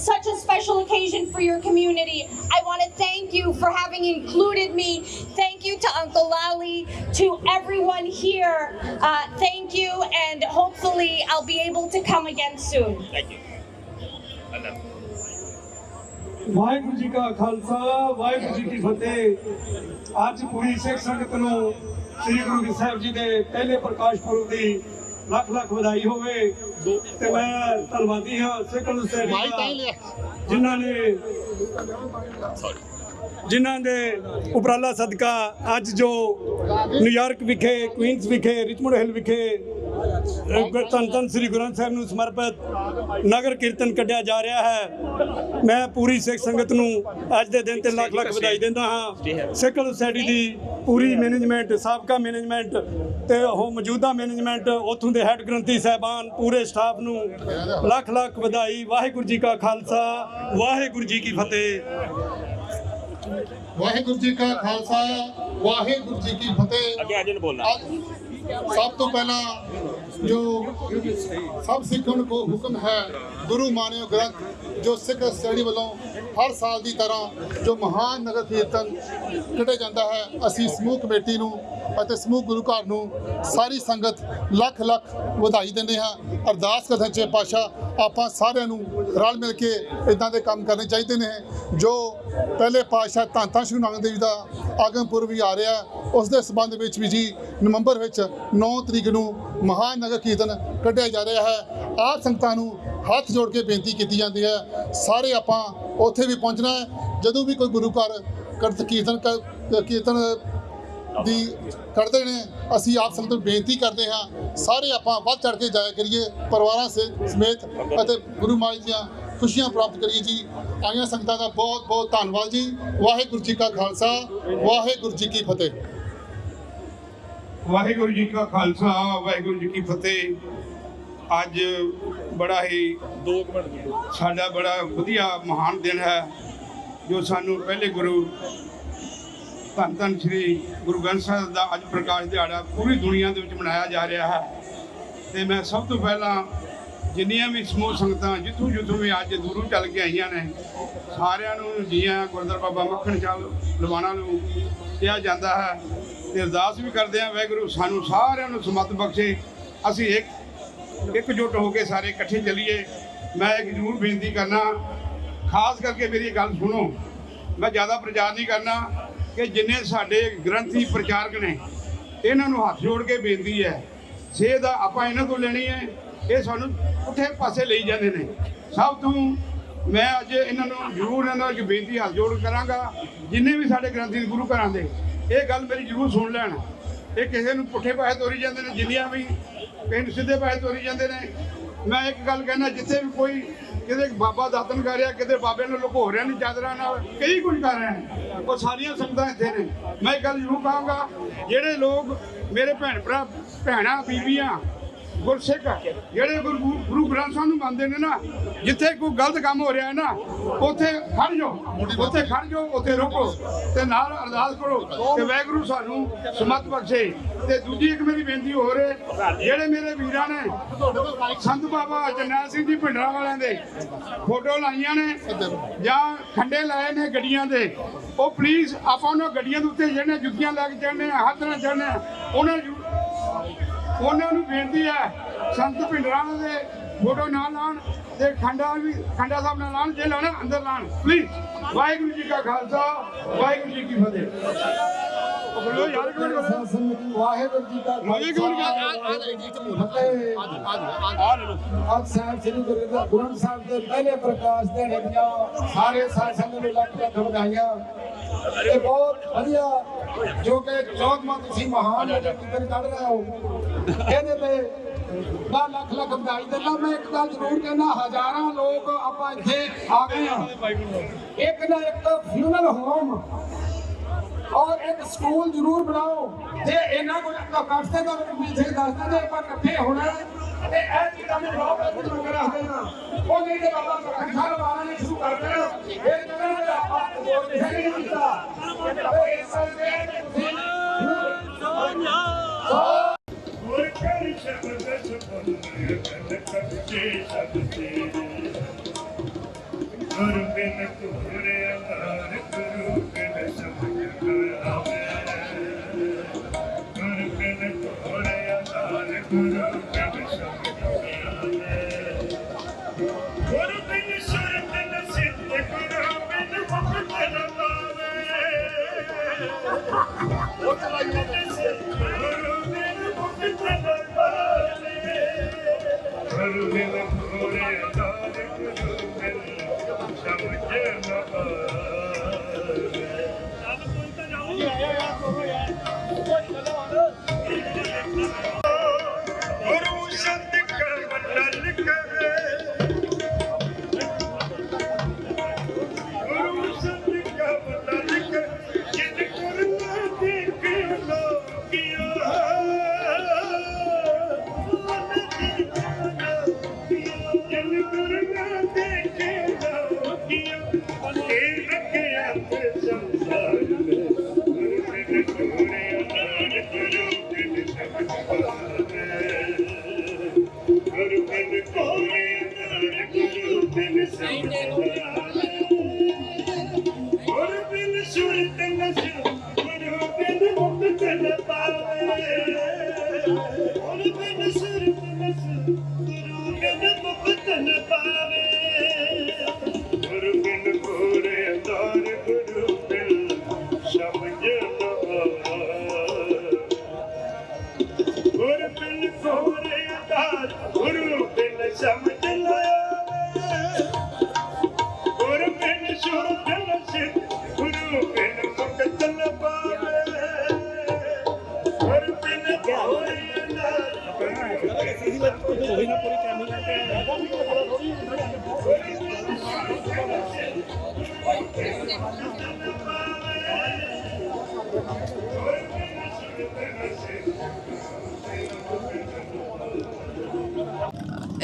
such a special occasion for your community, I want to thank you for having included me. Thank you to Uncle Lally, to everyone here. Thank you, and hopefully I'll be able to come again soon. Thank you. Waheguru ji ਕਾ ਖਾਲਸਾ, ਵਾਹਿਗੁਰੂ ਜੀ ਕੀ ਫਤਿਹ। ਅੱਜ ਪੂਰੀ ਸਿੱਖ ਸੰਗਤ ਨੂੰ ਸ੍ਰੀ ਗੁਰੂ ਗ੍ਰੰਥ ਸਾਹਿਬ ਜੀ ਦੇ ਪਹਿਲੇ ਪ੍ਰਕਾਸ਼ ਪੁਰਬ ਦੀ ਲੱਖ ਲੱਖ ਵਧਾਈ ਹੋਵੇ। ਤੇ ਮੈਂ ਧੰਨਵਾਦੀ ਹਾਂ ਸਿੱਖ ਸੋਸਾਇਟੀ ਜਿਨ੍ਹਾਂ ਦੇ ਉਪਰਾਲਾ ਸਦਕਾ ਅੱਜ ਜੋ ਨਿਊਯਾਰਕ ਵਿਖੇ, ਕੁਈਨਸ ਵਿਖੇ, ਰਿਚਮੰਡ ਹਿੱਲ ਵਿਖੇ ਧੰਨ ਧੰਨ ਸ੍ਰੀ ਗੁਰੂ ਗ੍ਰੰਥ ਸਾਹਿਬ ਨੂੰ ਸਮਰਪਿਤ ਨਗਰ ਕੀਰਤਨ ਕੱਢਿਆ ਜਾ ਰਿਹਾ ਹੈ। ਮੈਂ ਪੂਰੀ ਸਿੱਖ ਸੰਗਤ ਨੂੰ ਅੱਜ ਦੇ ਦਿਨ ਤੇ ਲੱਖ ਲੱਖ ਵਧਾਈ ਦਿੰਦਾ ਹਾਂ। ਸਿੱਖ ਸੋਸਾਇਟੀ ਦੀ ਪੂਰੀ ਮੈਨੇਜਮੈਂਟ, ਸਾਬਕਾ ਮੈਨੇਜਮੈਂਟ ਤੇ ਉਹ ਮੌਜੂਦਾ ਮੈਨੇਜਮੈਂਟ, ਉੱਥੋਂ ਦੇ ਹੈੱਡ ਗ੍ਰੰਥੀ ਸਾਹਿਬਾਨ, ਪੂਰੇ ਸਟਾਫ ਨੂੰ ਲੱਖ ਲੱਖ ਵਧਾਈ। ਵਾਹਿਗੁਰੂ ਜੀ ਕਾ ਖਾਲਸਾ, ਵਾਹਿਗੁਰੂ ਜੀ ਕੀ ਫਤਿਹ। ਵਾਹਿਗੁਰੂ ਜੀ ਕਾ ਖਾਲਸਾ, ਵਾਹਿਗੁਰੂ ਜੀ ਕੀ ਫਤਿਹ। ਅੱਗੇ ਆਜਨ ਬੋਲਣਾ। ਸਭ ਤੋਂ ਪਹਿਲਾਂ ਜੋ ਸਭ ਸਿੱਖਾਂ ਨੂੰ ਹੁਕਮ ਹੈ, ਗੁਰੂ ਮਾਨਿਓ ਗ੍ਰੰਥ ਜੋ ਸਿੱਖ ਸਟੱਡੀ ਵੱਲੋਂ ਹਰ ਸਾਲ ਦੀ ਤਰ੍ਹਾਂ ਜੋ ਮਹਾਨ ਨਗਰ ਕੀਰਤਨ ਕੱਢਿਆ ਜਾਂਦਾ ਹੈ, ਅਸੀਂ ਸਮੂਹ ਕਮੇਟੀ ਨੂੰ ਅਤੇ ਸਮੂਹ ਗੁਰੂ ਘਰ ਨੂੰ ਸਾਰੀ ਸੰਗਤ ਲੱਖ ਲੱਖ ਵਧਾਈ ਦਿੰਦੇ ਹਾਂ। ਅਰਦਾਸ ਕਰਦੇ ਸੱਚੇ ਪਾਤਸ਼ਾਹ ਆਪਾਂ ਸਾਰਿਆਂ ਨੂੰ ਰਲ ਮਿਲ ਕੇ ਇਦਾਂ ਦੇ ਕੰਮ ਕਰਨੇ ਚਾਹੀਦੇ ਨੇ। ਜੋ ਪਹਿਲੇ ਪਾਤਸ਼ਾਹ ਧੰਨ ਧੰਨ ਸ਼੍ਰੀ ਗੁਰੂ ਨਾਨਕ ਦੇਵ ਜੀ ਦਾ ਆਗਮਨ ਪੁਰਬ ਵੀ ਆ ਰਿਹਾ, ਉਸ ਦੇ ਸੰਬੰਧ ਵਿੱਚ ਵੀ ਜੀ ਨਵੰਬਰ ਵਿੱਚ 9 ਤਰੀਕ ਨੂੰ ਮਹਾਨ ਨਗਰ ਕੀਰਤਨ ਕੱਢਿਆ ਜਾ ਰਿਹਾ ਹੈ। ਆਪ ਸੰਗਤਾਂ ਨੂੰ ਹੱਥ ਜੋੜ ਕੇ ਬੇਨਤੀ ਕੀਤੀ ਜਾਂਦੀ ਹੈ, ਸਾਰੇ ਆਪਾਂ ਉੱਥੇ ਵੀ ਪਹੁੰਚਣਾ ਹੈ। ਜਦੋਂ ਵੀ ਕੋਈ ਗੁਰੂ ਘਰ ਕੀਰਤਨ ਦੀ ਕਰਦੇ ਨੇ, ਅਸੀਂ ਆਪ ਸੰਗਤ ਨੂੰ ਬੇਨਤੀ ਕਰਦੇ ਹਾਂ ਸਾਰੇ ਆਪਾਂ ਵੱਧ ਚੜ ਕੇ ਜਾਇਆ ਕਰੀਏ, ਪਰਿਵਾਰਾਂ ਸਮੇਤ ਅਤੇ ਗੁਰੂ ਮਹਾਰਾਜ ਦੀਆਂ ਖੁਸ਼ੀਆਂ ਪ੍ਰਾਪਤ ਕਰੀਏ ਜੀ। ਆਈਆਂ ਸੰਗਤਾਂ ਦਾ ਬਹੁਤ ਬਹੁਤ ਧੰਨਵਾਦ ਜੀ। ਵਾਹਿਗੁਰੂ ਜੀ ਕਾ ਖਾਲਸਾ, ਵਾਹਿਗੁਰੂ ਜੀ ਕੀ ਫਤਿਹ। ਵਾਹਿਗੁਰੂ ਜੀ ਕਾ ਖਾਲਸਾ, ਵਾਹਿਗੁਰੂ ਜੀ ਕੀ ਫਤਿਹ। ਅੱਜ ਬੜਾ ਹੀ ਸਾਡਾ ਬੜਾ ਵਧੀਆ ਮਹਾਨ ਦਿਨ ਹੈ, ਜੋ ਸਾਨੂੰ ਪਹਿਲੇ ਗੁਰੂ ਧੰਨ ਧੰਨ ਸ੍ਰੀ ਗੁਰੂ ਗ੍ਰੰਥ ਸਾਹਿਬ ਦਾ ਅੱਜ ਪ੍ਰਕਾਸ਼ ਦਿਹਾੜਾ ਪੂਰੀ ਦੁਨੀਆ ਦੇ ਵਿੱਚ ਮਨਾਇਆ ਜਾ ਰਿਹਾ ਹੈ। ਤੇ ਮੈਂ ਸਭ ਤੋਂ ਪਹਿਲਾਂ ਜਿੰਨੀਆਂ ਵੀ ਸਮੂਹ ਸੰਗਤਾਂ ਜਿੱਥੋਂ ਵੀ ਅੱਜ ਦੂਰੋਂ ਚੱਲ ਕੇ ਆਈਆਂ ਨੇ, ਸਾਰਿਆਂ ਨੂੰ ਜੀਆਂ ਗੁਰਦੁਆਰਾ ਬਾਬਾ ਮੱਖਣ ਸਾਹਿਬ ਲਵਾਣਾ ਨੂੰ ਕਿਹਾ ਜਾਂਦਾ ਹੈ। ਤੇ ਅਰਦਾਸ ਵੀ ਕਰਦੇ ਹਾਂ ਵਾਹਿਗੁਰੂ ਸਾਨੂੰ ਸਾਰਿਆਂ ਨੂੰ ਸਮੱਤ ਬਖਸ਼ੇ, ਅਸੀਂ ਇਕਜੁੱਟ ਹੋ ਕੇ ਸਾਰੇ ਇਕੱਠੇ ਚੱਲੀਏ। ਮੈਂ ਇੱਕ ਜ਼ਰੂਰ ਬੇਨਤੀ ਕਰਨਾ, ਖਾਸ ਕਰਕੇ ਮੇਰੀ ਗੱਲ ਸੁਣੋ, ਮੈਂ ਜ਼ਿਆਦਾ ਪ੍ਰਚਾਰ ਨਹੀਂ ਕਰਨਾ ਕਿ ਜਿੰਨੇ ਸਾਡੇ ਗ੍ਰੰਥੀ ਪ੍ਰਚਾਰਕ ਨੇ ਇਹਨਾਂ ਨੂੰ ਹੱਥ ਜੋੜ ਕੇ ਬੇਨਤੀ ਹੈ, ਸੇਧ ਆਪਾਂ ਇਹਨਾਂ ਤੋਂ ਲੈਣੀ ਹੈ। ਇਹ ਸਾਨੂੰ ਪੁੱਠੇ ਪਾਸੇ ਲਈ ਜਾਂਦੇ ਨੇ। ਸਭ ਤੋਂ ਮੈਂ ਅੱਜ ਇਹਨਾਂ ਨੂੰ ਜ਼ਰੂਰ ਇਹਨਾਂ ਦੀ ਬੇਨਤੀ ਹੱਥ ਜੋੜ ਕਰਾਂਗਾ, ਜਿੰਨੇ ਵੀ ਸਾਡੇ ਗ੍ਰੰਥੀ ਗੁਰੂ ਘਰਾਂ ਦੇ, ਇਹ ਗੱਲ ਮੇਰੀ ਜ਼ਰੂਰ ਸੁਣ ਲੈਣ। ਇਹ ਕਿਸੇ ਨੂੰ ਪੁੱਠੇ ਪਾਸੇ ਤੋਰੀ ਜਾਂਦੇ ਨੇ, ਜਿੰਨੀਆਂ ਵੀ ਕਿਸੇ ਨੂੰ ਸਿੱਧੇ ਪਾਸੇ ਤੋਰੀ ਜਾਂਦੇ ਨੇ। ਮੈਂ ਇੱਕ ਗੱਲ ਕਹਿਣਾ, ਜਿੱਥੇ ਵੀ ਕੋਈ ਕਿਤੇ ਬਾਬਾ ਦਾਤਨ ਕਰ ਰਿਹਾ, ਕਿਤੇ ਬਾਬੇ ਨੂੰ ਲੁਕੋ ਰਿਹਾ ਨਹੀਂ ਚਾਦਰਾਂ ਨਾਲ, ਕਈ ਕੁਝ ਕਰ ਰਹੇ ਨੇ, ਉਹ ਸਾਰੀਆਂ ਸੰਗਤਾਂ ਇੱਥੇ ਨੇ। ਮੈਂ ਇੱਕ ਗੱਲ ਜ਼ਰੂਰ ਕਹਾਂਗਾ, ਜਿਹੜੇ ਲੋਕ ਮੇਰੇ ਭੈਣ ਭਰਾ ਭੈਣਾਂ ਬੀਬੀਆਂ ਗੁਰਸਿੱਖ ਜਿਹੜੇ ਗੁਰੂ ਗ੍ਰੰਥ ਸਾਹਿਬ ਨੂੰ ਮੰਨਦੇ ਨੇ ਨਾ, ਜਿੱਥੇ ਕੋਈ ਗਲਤ ਕੰਮ ਹੋ ਰਿਹਾ ਨਾ, ਉੱਥੇ ਖੜ ਜਾਓ, ਉੱਥੇ ਰੁਕੋ ਤੇ ਨਾਲ ਅਰਦਾਸ ਕਰੋ ਕਿ ਵਾਹਿਗੁਰੂ ਸਾਨੂੰ ਸਮੱਤ ਬਖਸ਼ੇ। ਤੇ ਦੂਜੀ ਇੱਕ ਮੇਰੀ ਬੇਨਤੀ ਹੋਰ ਹੈ, ਜਿਹੜੇ ਮੇਰੇ ਵੀਰਾਂ ਨੇ ਸੰਤ ਬਾਬਾ ਜਰਨੈਲ ਸਿੰਘ ਜੀ ਭਿੰਡਰਾਂ ਵਾਲਿਆਂ ਦੇ ਫੋਟੋ ਲਾਈਆਂ ਨੇ ਜਾਂ ਖੰਡੇ ਲਾਏ ਨੇ ਗੱਡੀਆਂ ਦੇ, ਉਹ ਪਲੀਜ਼ ਆਪਾਂ ਉਹਨਾਂ ਗੱਡੀਆਂ ਦੇ ਉੱਤੇ ਜਿਹੜੇ ਜੁੱਤੀਆਂ ਲੈ ਕੇ ਚੜ੍ਹਨੇ, ਹੱਥ ਨਾਲ ਚੜ੍ਹਨੇ, ਉਹਨਾਂ ਨੂੰ ਬੇਨਤੀ ਹੈ ਸੰਤ ਭਿੰਡਰਾਂ ਦੇ ਫੋਟੋ ਨਾ ਲਾਉਣ ਤੇ ਖੰਡਾ ਸਾਹਿਬ ਨਾਲ ਲਾਉਣ, ਜੇ ਲਾਉਣਾ ਅੰਦਰ ਲਾਉਣ ਪਲੀਜ਼। ਵਾਹਿਗੁਰੂ ਜੀ ਕਾ ਖਾਲਸਾ, ਵਾਹਿਗੁਰੂ ਜੀ ਕੀ ਫਤਿਹ। ਵਾਹਿਗੁਰੂ ਜੀ ਕਾ ਅੱਜ ਸਾਹਿਬ ਸ੍ਰੀ ਗੁਰੂ ਗ੍ਰੰਥ ਸਾਹਿਬ ਦੇ ਪਹਿਲੇ ਪ੍ਰਕਾਸ਼ ਦਿਹਾੜੇ ਦੀਆਂ ਸਾਰੇ ਸਾਧ ਸੰਗਤ ਨੂੰ ਲੱਖ ਲੱਖ ਵਧਾਈਆਂ। ਇਹ ਬਹੁਤ ਵਧੀਆ ਜੋ ਕਿ 14ਵਾਂ ਤੁਸੀਂ ਮਹਾਨ ਨਗਰ ਕੀਰਤਨ ਕੱਢ ਰਹੇ ਹੋ, ਇਹਦੇ ਤੇ ਲੱਖ ਲੱਖ ਵਧਾਈ ਦਿੰਦਾ। ਮੈਂ ਇੱਕ ਗੱਲ ਜ਼ਰੂਰ ਕਹਿਣਾ, ਹਜ਼ਾਰਾਂ ਲੋਕ ਆਪਾਂ ਇੱਥੇ ਆ ਗਏ ਆ, ਇੱਕ ਨਾ ਇੱਕ ਫਿਊਨਰਲ ਹੋਮ ਔਰ ਇੱਕ ਸਕੂਲ ਜ਼ਰੂਰ ਬਣਾਓ। ਤੇ ਇਹਨਾਂ ਕੋਲ ਕੱਟਦੇ ਤਾਂ ਪਿੱਛੇ ਦੱਸਦੇ ਨੇ ਆਪਾਂ ਇਕੱਠੇ ਹੋਣਾ ਤੇ ਇਹ ਚੀਜ਼ਾਂ ਨੂੰ ਲੋਕ ਮੰਗ ਰਹੇ ਆ। ਉਹ ਨਹੀਂ ਤੇ ਬਾਬਾ ਪ੍ਰਕਾਸ਼ ਲਵਾਣਾ ਨੇ ਸ਼ੁਰੂ ਕਰ ਦੇਣਾ, ਇਹ ਕਹਿੰਦੇ ਨੇ ਆਪਾਂ ਹੋਰ ਨਹੀਂ ਕੀਤਾ ਇਹ ਸੰਦੇ ਤੁਸੀਂ ਹੋਰ ਕਰੀ ਸ਼ਬਦ ਸੁਣ ਕੱਟੇ ਸਬਤੇ ਗੁਰੂ ਬਿਨ ਤੁਰੇ ਅਕਾਰ ਗੁਰੂ ਬਿਨ ਸਮਝ ਕਰ ਆਵੇ, ਗੁਰੂ ਬਿਨ ਤੁਰੇ ਅਕਾਰ ਗੁਰੂ ਬਿਨ ਸਮਝ ਕਰ ਆਵੇ, ਗੁਰੂ ਬਿਨ ਸੁਰਤ ਨ ਸਿੱਧ ਗੁਰੂ ਬਿਨ ਮੁਕਤ ਨ ਪਾਵੇ, ਉਹ ਚਲਾਈਏ ਗੁਰੂ ਬਿਨ ਮੁਕਤ ਨ ਪਾਵੇ, ਗੁਰੂ ਬਿਨ ਤੁਰੇ ਅਕਾਰ ਗੁਰੂ ਬਿਨ ਸਮਝ ਨ ਪਾਵੇ। ਗੁਰੂ ਸ਼ਬਦ ਕਮਲ ਕਰੇ, ਗੁਰੂ ਸ਼ਬਦ ਕਮਲ ਕਰੇ, ਜਿਨ ਕਰਨਾ ਦੇਖ ਲੋਕੀਆ, ਜਿਨ ਕਰਨਾ ਦੇਖ ਲੋਕੀਆ, ਇਹ ਰੱਖਿਆ ਤੇ ਸੰਸਾਰ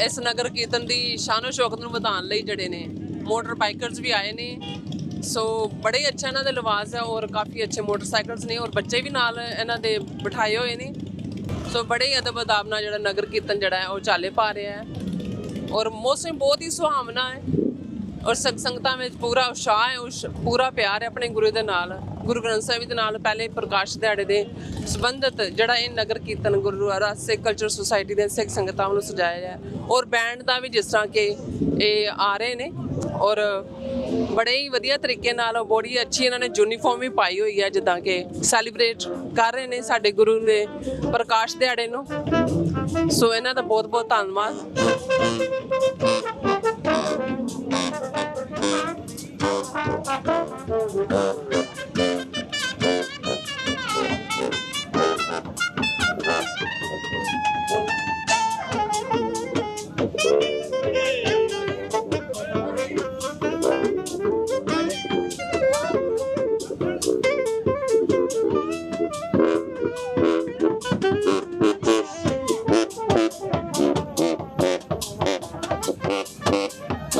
ਇਸ ਨਗਰ ਕੀਰਤਨ ਦੀ ਸ਼ਾਨੋ ਸ਼ੌਕਤ ਨੂੰ ਵਧਾਉਣ ਲਈ ਜਿਹੜੇ ਨੇ ਮੋਟਰ ਬਾਈਕਰਸ ਵੀ ਆਏ ਨੇ। ਸੋ ਬੜੇ ਅੱਛਾ ਇਹਨਾਂ ਦੇ ਲਿਬਾਸ ਹੈ ਔਰ ਕਾਫੀ ਅੱਛੇ ਮੋਟਰਸਾਈਕਲਸ ਨੇ ਔਰ ਬੱਚੇ ਵੀ ਨਾਲ ਇਹਨਾਂ ਦੇ ਬਿਠਾਏ ਹੋਏ ਨੇ। ਸੋ ਬੜੇ ਅਦਬ ਅਦਾਬ ਨਾਲ ਜਿਹੜਾ ਨਗਰ ਕੀਰਤਨ ਜਿਹੜਾ ਹੈ ਉਹ ਚਾਲੇ ਪਾ ਰਿਹਾ ਹੈ ਔਰ ਮੌਸਮ ਬਹੁਤ ਹੀ ਸੁਹਾਵਣਾ ਹੈ ਔਰ ਸੰਗਤਾਂ ਵਿੱਚ ਪੂਰਾ ਉਤਸ਼ਾਹ ਹੈ, ਪੂਰਾ ਪਿਆਰ ਹੈ ਆਪਣੇ ਗੁਰੂ ਦੇ ਨਾਲ, ਗੁਰੂ ਗ੍ਰੰਥ ਸਾਹਿਬ ਦੇ ਨਾਲ। ਪਹਿਲੇ ਪ੍ਰਕਾਸ਼ ਦਿਹਾੜੇ ਦੇ ਸੰਬੰਧਿਤ ਜਿਹੜਾ ਇਹ ਨਗਰ ਕੀਰਤਨ ਗੁਰਦੁਆਰਾ ਸਿੱਖ ਕਲਚਰ ਸੁਸਾਇਟੀ ਦੇ ਸਿੱਖ ਸੰਗਤਾਂ ਵੱਲੋਂ ਸਜਾਇਆ ਹੈ ਔਰ ਬੈਂਡ ਦਾ ਵੀ ਜਿਸ ਤਰ੍ਹਾਂ ਕਿ ਇਹ ਆ ਰਹੇ ਨੇ ਔਰ ਬੜੇ ਹੀ ਵਧੀਆ ਤਰੀਕੇ ਨਾਲ ਬੜੀ ਅੱਛੀ ਇਹਨਾਂ ਨੇ ਯੂਨੀਫਾਰਮ ਵੀ ਪਾਈ ਹੋਈ ਹੈ ਜਿੱਦਾਂ ਕਿ ਸੈਲੀਬ੍ਰੇਟ ਕਰ ਰਹੇ ਨੇ ਸਾਡੇ ਗੁਰੂ ਦੇ ਪ੍ਰਕਾਸ਼ ਦਿਹਾੜੇ ਨੂੰ। ਸੋ ਇਹਨਾਂ ਦਾ ਬਹੁਤ ਬਹੁਤ ਧੰਨਵਾਦ।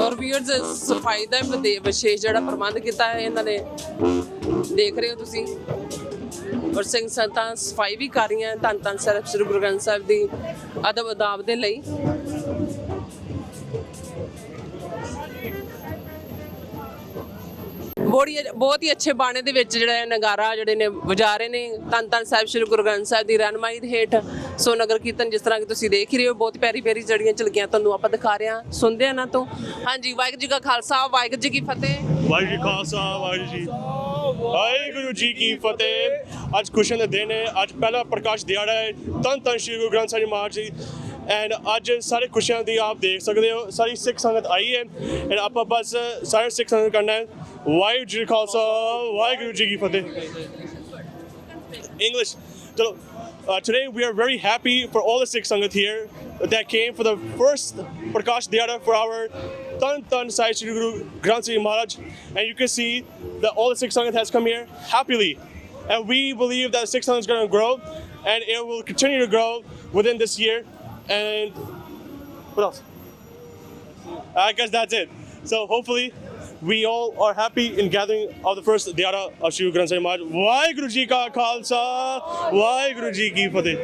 ਔਰ ਵੀਅਰਸ ਸਫਾਈ ਦਾ ਵਿਸ਼ੇਸ਼ ਜਿਹੜਾ ਪ੍ਰਬੰਧ ਕੀਤਾ ਹੈ ਇਹਨਾਂ ਨੇ, ਦੇਖ ਰਹੇ ਹੋ ਤੁਸੀਂ। ਔਰ ਸਿੰਘ ਸੰਗਤਾਂ ਸਫਾਈ ਵੀ ਕਰ ਰਹੀਆਂ ਧੰਨ ਧੰਨ ਸਾਹਿਬ ਸ੍ਰੀ ਗੁਰੂ ਗ੍ਰੰਥ ਸਾਹਿਬ ਦੀ ਅਦਬ ਅਦਾਬ ਦੇ ਲਈ। ਬਹੁਤ ਹੀ ਅੱਛੇ ਬਾਣੇ ਦੇ ਵਿੱਚ ਜਿਹੜਾ ਨਗਾਰਾ ਜਿਹੜੇ ਨੇ ਵਜਾ ਰਹੇ ਨੇ ਧੰਨ ਧੰਨ ਸਾਹਿਬ ਸ੍ਰੀ ਗੁਰੂ ਗ੍ਰੰਥ ਸਾਹਿਬ ਦੀ ਰਹਿਨਮਾਈ ਦੇ ਹੇਠ। ਸੋ ਨਗਰ ਕੀਰਤਨ ਜਿਸ ਤਰ੍ਹਾਂ ਕਿ ਤੁਸੀਂ ਦੇਖ ਹੀ ਰਹੇ ਹੋ, ਬਹੁਤ ਪਿਆਰੀ ਪਿਆਰੀ ਜੜੀਆਂ ਝਲਕੀਆਂ ਤੁਹਾਨੂੰ ਆਪਾਂ ਦਿਖਾ ਰਹੇ ਹਾਂ, ਸੁਣਦੇ ਇਹਨਾਂ ਤੋਂ। ਹਾਂਜੀ, ਵਾਹਿਗੁਰੂ ਜੀ ਕਾ ਖਾਲਸਾ, ਵਾਹਿਗੁਰੂ ਜੀ ਕੀ ਫਤਿਹ। ਵਾਹਿਗੁਰੂ ਜੀ ਖਾਲਸਾ, ਵਾਹਿਗੁਰੂ ਜੀ ਕੀ ਫਤਿਹ। ਅੱਜ ਖੁਸ਼ੀਆਂ ਦਾ ਦਿਨ ਹੈ, ਅੱਜ ਪਹਿਲਾ ਪ੍ਰਕਾਸ਼ ਦਿਹਾੜਾ ਹੈ ਧੰਨ ਧੰਨ ਸ੍ਰੀ ਗੁਰੂ ਗ੍ਰੰਥ ਸਾਹਿਬ ਮਹਾਰਾਜ ਜੀ। ਐਂਡ ਅੱਜ ਸਾਰੇ ਖੁਸ਼ੀਆਂ ਦੀ ਆਪ ਦੇਖ ਸਕਦੇ ਹੋ, ਸਾਰੀ ਸਿੱਖ ਸੰਗਤ ਆਈ ਹੈ ਐਂਡ ਆਪਾਂ ਬਸ ਸਾਰੇ ਸਿੱਖ ਸੰਗਤ ਕਰਨਾ ਹੈ ਵਾਹਿਗੁਰੂ ਜੀ ਖਾਲਸਾ, ਵਾਹਿਗੁਰੂ ਜੀ ਕੀ ਫਤਿਹ। English. So, today we are very happy for all the Sikh Sangat here that came for the first Prakash Diyara for our Tan Tan Sai Shri Guru Granth Sahib Maharaj, and you can see that all the Sikh Sangat has come here happily, and we believe that Sikh Sangat is going to grow and it will continue to grow within this year. And what else? I guess that's it. So hopefully we all are happy in gathering of the first Diyara of Shri Guru Granth Sahib Maharaj. Vaheguru Ji Ka Khalsa, Vaheguru Ji Ki Fateh.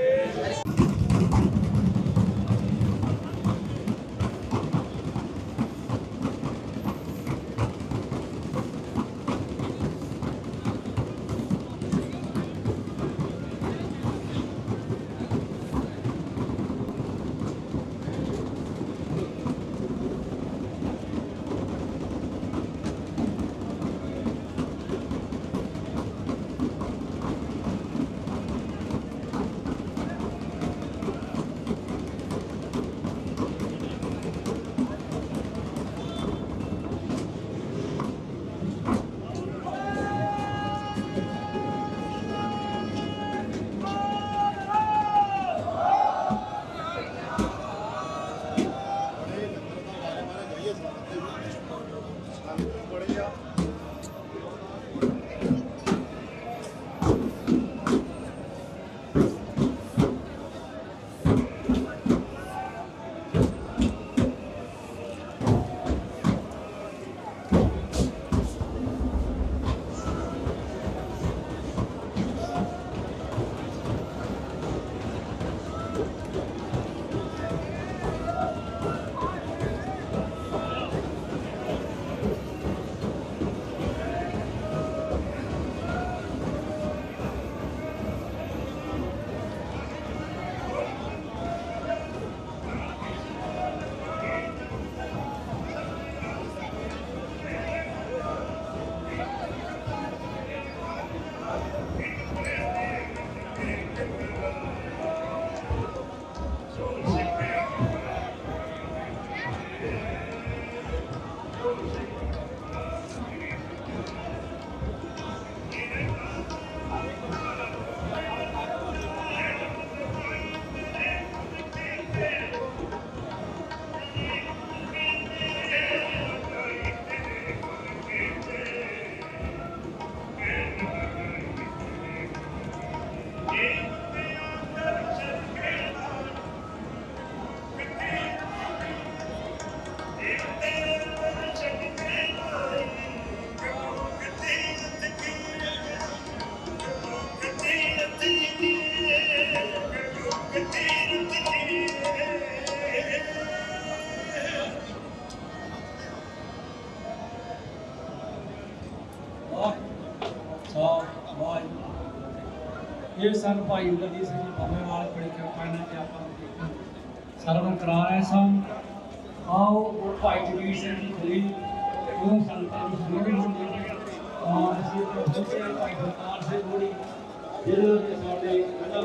ਇਹ ਸਨ ਭਾਈ ਗੁਰਦੀਪ ਸਿੰਘ ਜੀ ਬੰਮੇ ਵਾਲੇ ਬੜੀ ਕਿਰਪਾ ਇਹਨਾਂ ਤੇ ਆਪਾਂ ਨੂੰ ਸਰਵਨ ਕਰਾ ਰਹੇ ਸਨ। ਆਓ ਭਾਈ ਜਗੀਰ ਸਿੰਘ ਜੀ ਖਲੀ ਉਹ ਸੰਤਾਂ ਨੂੰ ਸੁਣਾਉਣ ਨੂੰ ਔਰ ਅਸੀਂ ਬੱਚੇ ਭਾਈ ਸਰਕਾਰ ਸੇ ਥੋੜੀ ਜਿਹਨਾਂ ਦੇ ਸਾਡੇ ਅਜਾ